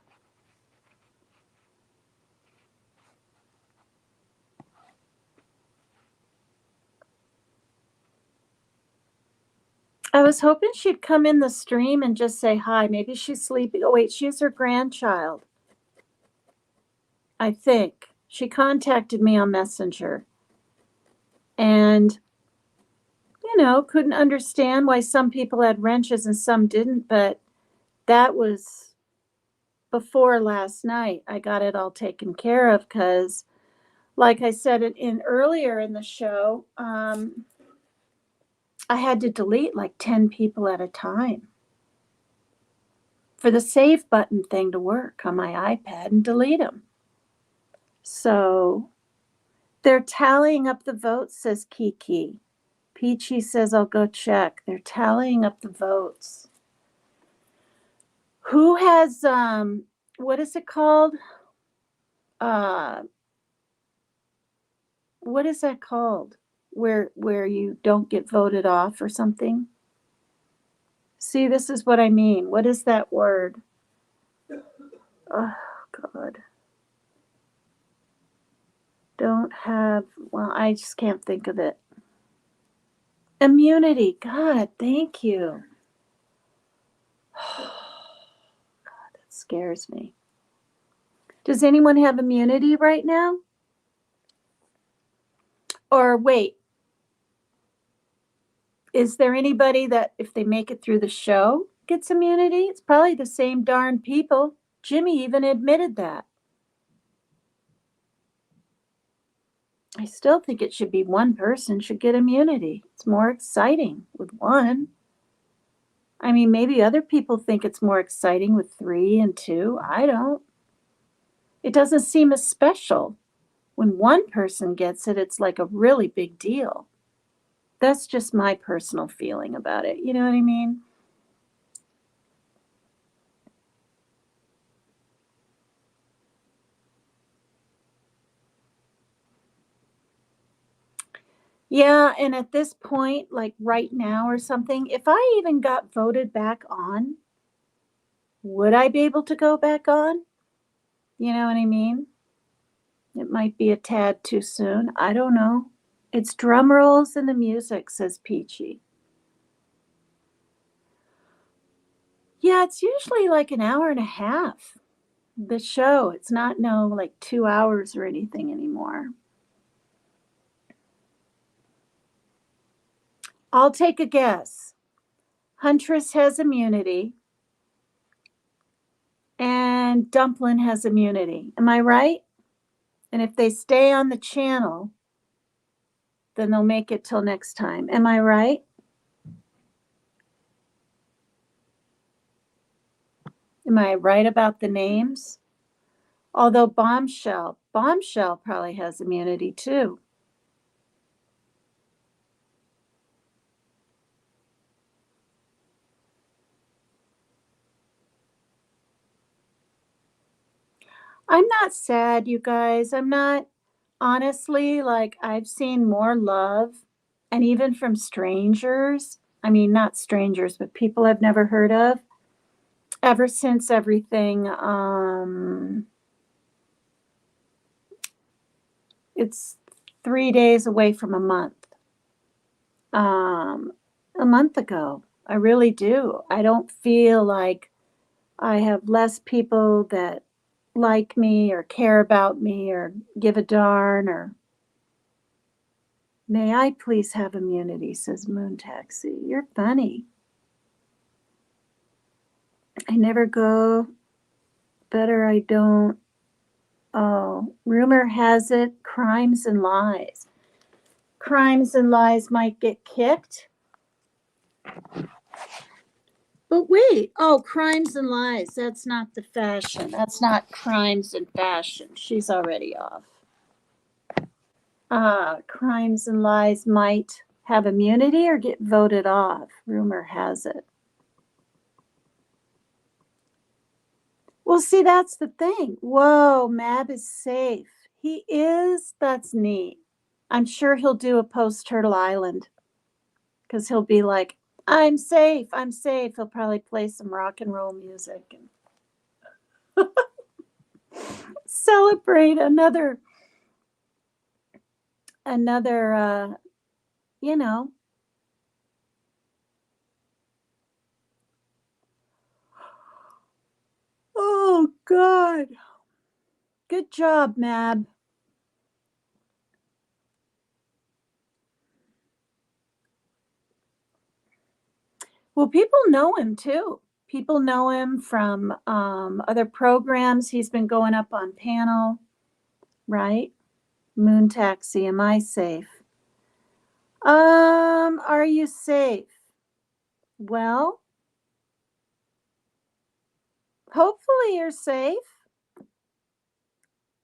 I was hoping she'd come in the stream and just say hi. Maybe she's sleeping. Oh, wait, she's her grandchild. I think. She contacted me on Messenger. And, couldn't understand why some people had wrenches and some didn't, but that was before last night. I got it all taken care of because, like I said earlier in the show, I had to delete like 10 people at a time for the save button thing to work on my iPad and delete them. So they're tallying up the votes, says Kiki. Peachy says, I'll go check. They're tallying up the votes. Who has, what is it called? What is that called? Where you don't get voted off or something? See, this is what I mean. What is that word? Oh, God. Don't have, well, I just can't think of it. Immunity. God, thank you. God, that scares me. Does anyone have immunity right now? Or wait, is there anybody that if they make it through the show gets immunity? It's probably the same darn people. Jimmy even admitted that. I still think it should be one person should get immunity. It's more exciting with one. I mean, maybe other people think it's more exciting with 3 and 2. I don't. It doesn't seem as special. When one person gets it, it's like a really big deal. That's just my personal feeling about it. You know what I mean? Yeah, and at this point, like right now or something, if I even got voted back on, would I be able to go back on? You know what I mean? It might be a tad too soon. I don't know. It's drum rolls and the music, says Peachy. Yeah, it's usually like an hour and a half. The show, it's not like 2 hours or anything anymore. I'll take a guess. Huntress has immunity and Dumplin has immunity. Am I right? And if they stay on the channel, then they'll make it till next time. Am I right? Am I right about the names? Although Bombshell probably has immunity too. I'm not sad, you guys. I'm not, honestly, like, I've seen more love, and even from strangers. I mean, not strangers, but people I've never heard of, ever since everything, it's 3 days away from a month. A month ago. I really do. I don't feel like I have less people that like me or care about me or give a darn or may I please have immunity, says Moon Taxi. You're funny. I never go. Better I don't. Oh, rumor has it Crimes and Lies. Crimes and Lies might get kicked. But wait, oh, Crimes and Lies. That's not the fashion. That's not Crimes and Fashion. She's already off. Crimes and Lies might have immunity or get voted off. Rumor has it. Well, see, that's the thing. Whoa, Mab is safe. He is? That's neat. I'm sure he'll do a post Turtle Island because he'll be like, I'm safe. I'm safe. He'll probably play some rock and roll music and celebrate another, you know. Oh, God. Good job, Mab. Well, people know him too. People know him from other programs. He's been going up on panel, right? Moon Taxi, am I safe? Are you safe? Well, hopefully you're safe.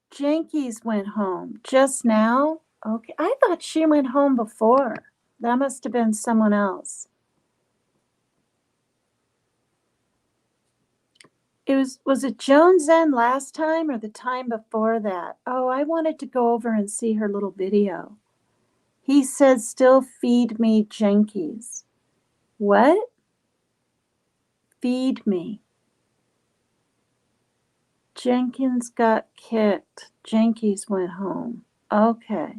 Jenkins went home just now. Okay, I thought she went home before. That must have been someone else. Was it Joan's End last time or the time before that? Oh, I wanted to go over and see her little video. He says, still feed me Jenkins. What? Feed me. Jenkins got kicked. Jenkins went home. Okay.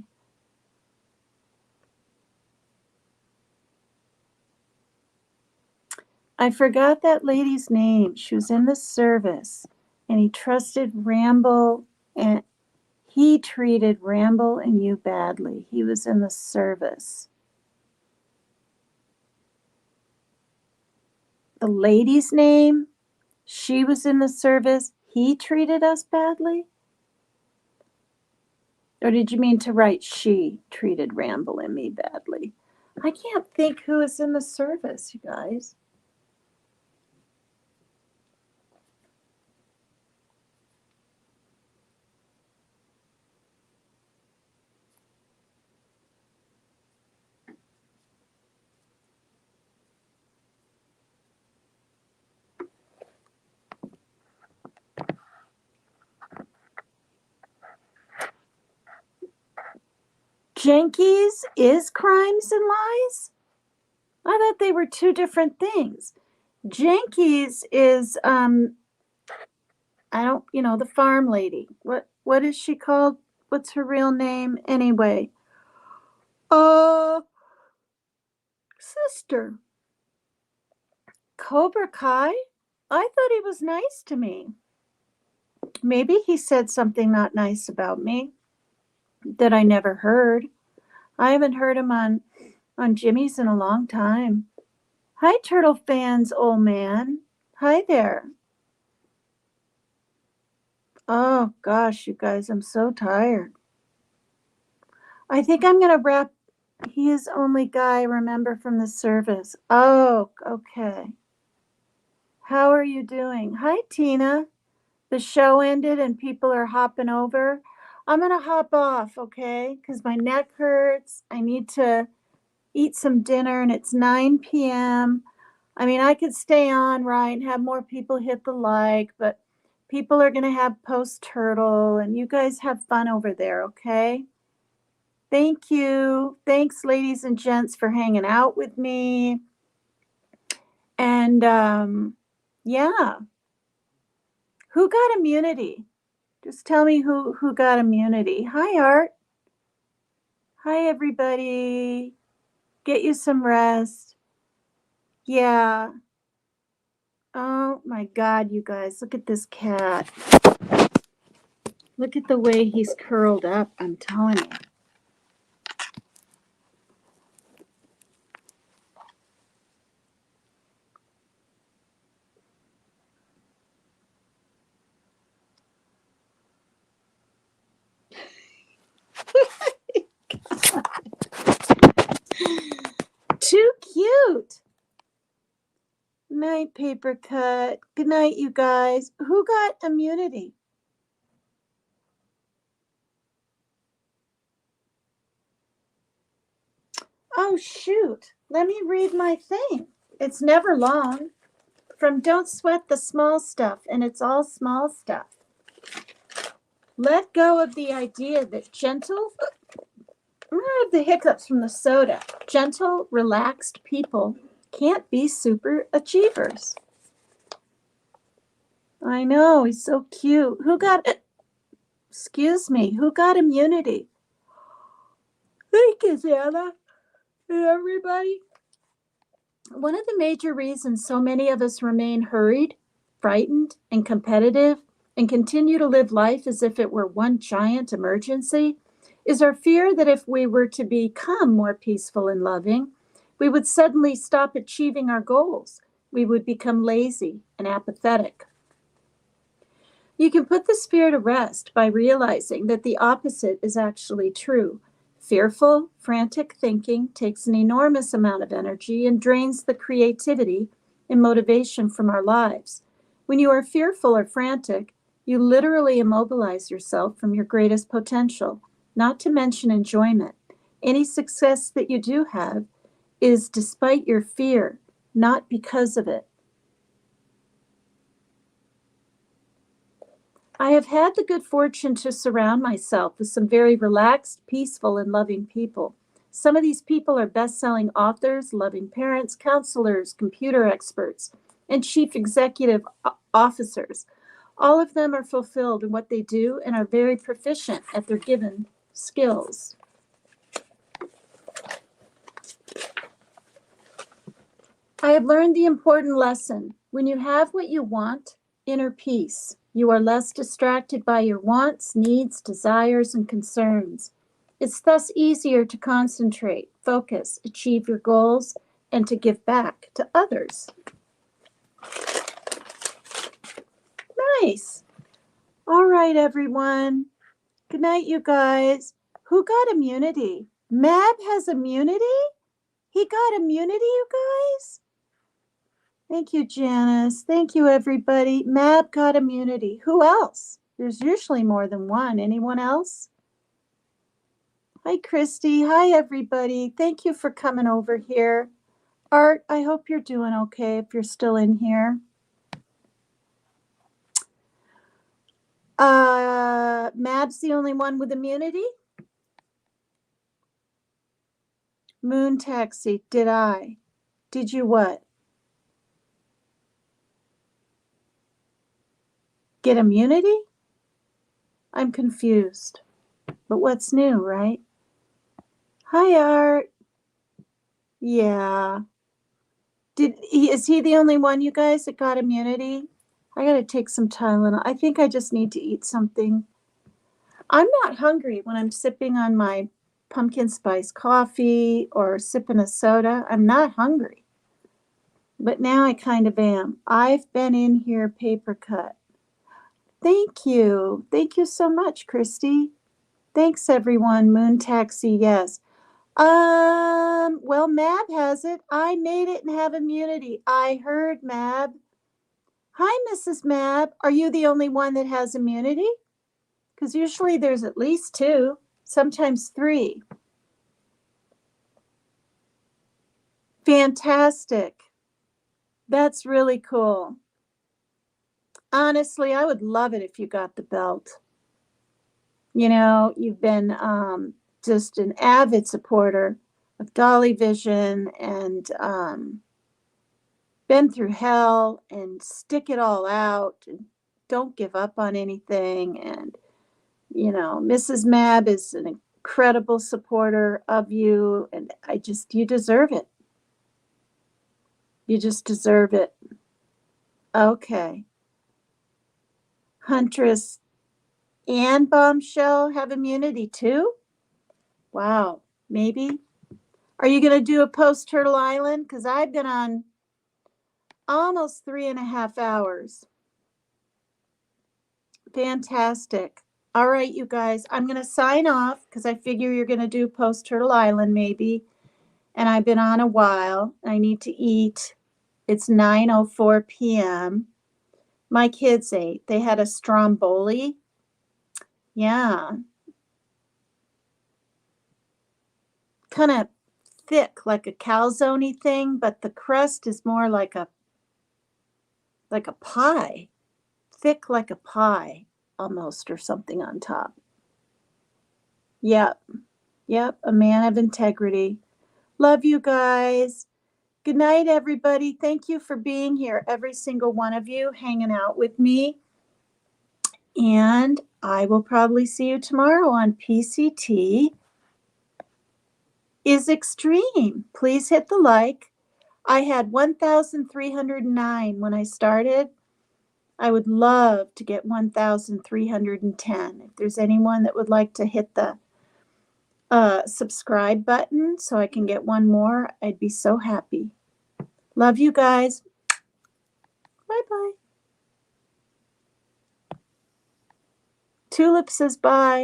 I forgot that lady's name. She was in the service, and he trusted Ramble, and he treated Ramble and you badly. He was in the service. The lady's name, she was in the service. He treated us badly? Or did you mean to write she treated Ramble and me badly? I can't think who is in the service, you guys. Jenkins is Crimes and Lies? I thought they were two different things. Jenkins is the farm lady. What is she called? What's her real name anyway? Sister. Cobra Kai? I thought he was nice to me. Maybe he said something not nice about me that I never heard. I haven't heard him on Jimmy's in a long time. Hi, Turtle fans, old man. Hi there. Oh, gosh, you guys, I'm so tired. I think I'm going to wrap. He is only guy I remember from the service. Oh, okay. How are you doing? Hi, Tina. The show ended and people are hopping over. I'm going to hop off, okay? Because my neck hurts. I need to eat some dinner, and it's 9 p.m. I mean, I could stay on, right, and have more people hit the like, but People are going to have post-turtle, and you guys have fun over there, okay? Thank you. Thanks, ladies and gents, for hanging out with me. And yeah. Who got immunity? Just tell me who got immunity. Hi, Art. Hi, everybody. Get you some rest. Yeah. Oh, my God, you guys. Look at this cat. Look at the way he's curled up. I'm telling you. Too cute. Night, Paper Cut. Good night, you guys. Who got immunity? Oh, shoot. Let me read my thing. It's never long. From Don't Sweat the Small Stuff, and it's all small stuff. Let go of the idea that gentle, I have the hiccups from the soda. Gentle, relaxed people can't be super achievers. I know, he's so cute. Who got it? Excuse me, who got immunity? Thank you, Santa. And everybody. One of the major reasons so many of us remain hurried, frightened, and competitive and continue to live life as if it were one giant emergency is our fear that if we were to become more peaceful and loving, we would suddenly stop achieving our goals. We would become lazy and apathetic. You can put this fear to rest by realizing that the opposite is actually true. Fearful, frantic thinking takes an enormous amount of energy and drains the creativity and motivation from our lives. When you are fearful or frantic, you literally immobilize yourself from your greatest potential, not to mention enjoyment. Any success that you do have is despite your fear, not because of it. I have had the good fortune to surround myself with some very relaxed, peaceful, and loving people. Some of these people are best-selling authors, loving parents, counselors, computer experts, and chief executive officers. All of them are fulfilled in what they do and are very proficient at their given skills. I have learned the important lesson. When you have what you want, inner peace, you are less distracted by your wants, needs, desires, and concerns. It's thus easier to concentrate, focus, achieve your goals, and to give back to others. Nice. All right, everyone. Good night, you guys. Who got immunity? Mab has immunity? He got immunity, you guys? Thank you, Janice. Thank you, everybody. Mab got immunity. Who else? There's usually more than one. Anyone else? Hi, Christy. Hi, everybody. Thank you for coming over here. Art, I hope you're doing okay if you're still in here. Mab's the only one with immunity? Moon Taxi, did I? Did you what? Get immunity? I'm confused. But what's new, right? Hi, Art. Yeah. Is he the only one, you guys, that got immunity? I gotta take some Tylenol. I think I just need to eat something. I'm not hungry when I'm sipping on my pumpkin spice coffee or sipping a soda. I'm not hungry. But now I kind of am. I've been in here Paper Cut. Thank you. Thank you so much, Christy. Thanks, everyone. Moon Taxi, yes. Well, Mab has it. I made it and have immunity. I heard, Mab. Hi, Mrs. Mab. Are you the only one that has immunity? Because usually there's at least two, sometimes three. Fantastic. That's really cool. honestly, I would love it if you got the belt. You know, you've been just an avid supporter of Dolly Vision and been through hell and stick it all out and don't give up on anything. And, you know, Mrs. Mab is an incredible supporter of you. And you deserve it. You just deserve it. Okay. Huntress and Bombshell have immunity too? Wow. Maybe. Are you going to do a post Turtle Island? Because I've been on almost 3.5 hours. Fantastic. All right, you guys, I'm going to sign off because I figure you're going to do post Turtle Island maybe. And I've been on a while. I need to eat. It's 9:04 p.m. My kids ate. They had a stromboli. Yeah. Kind of thick, like a calzone thing, but the crust is more like a pie. Thick like a pie almost, or something on top. Yep. A man of integrity. Love you guys. Good night, everybody. Thank you for being here, every single one of you, hanging out with me. And I will probably see you tomorrow on PCT is Extreme. Please hit the like. I had 1,309 when I started. I would love to get 1,310. If there's anyone that would like to hit the subscribe button so I can get one more, I'd be so happy. Love you guys. Bye-bye. Tulip says bye.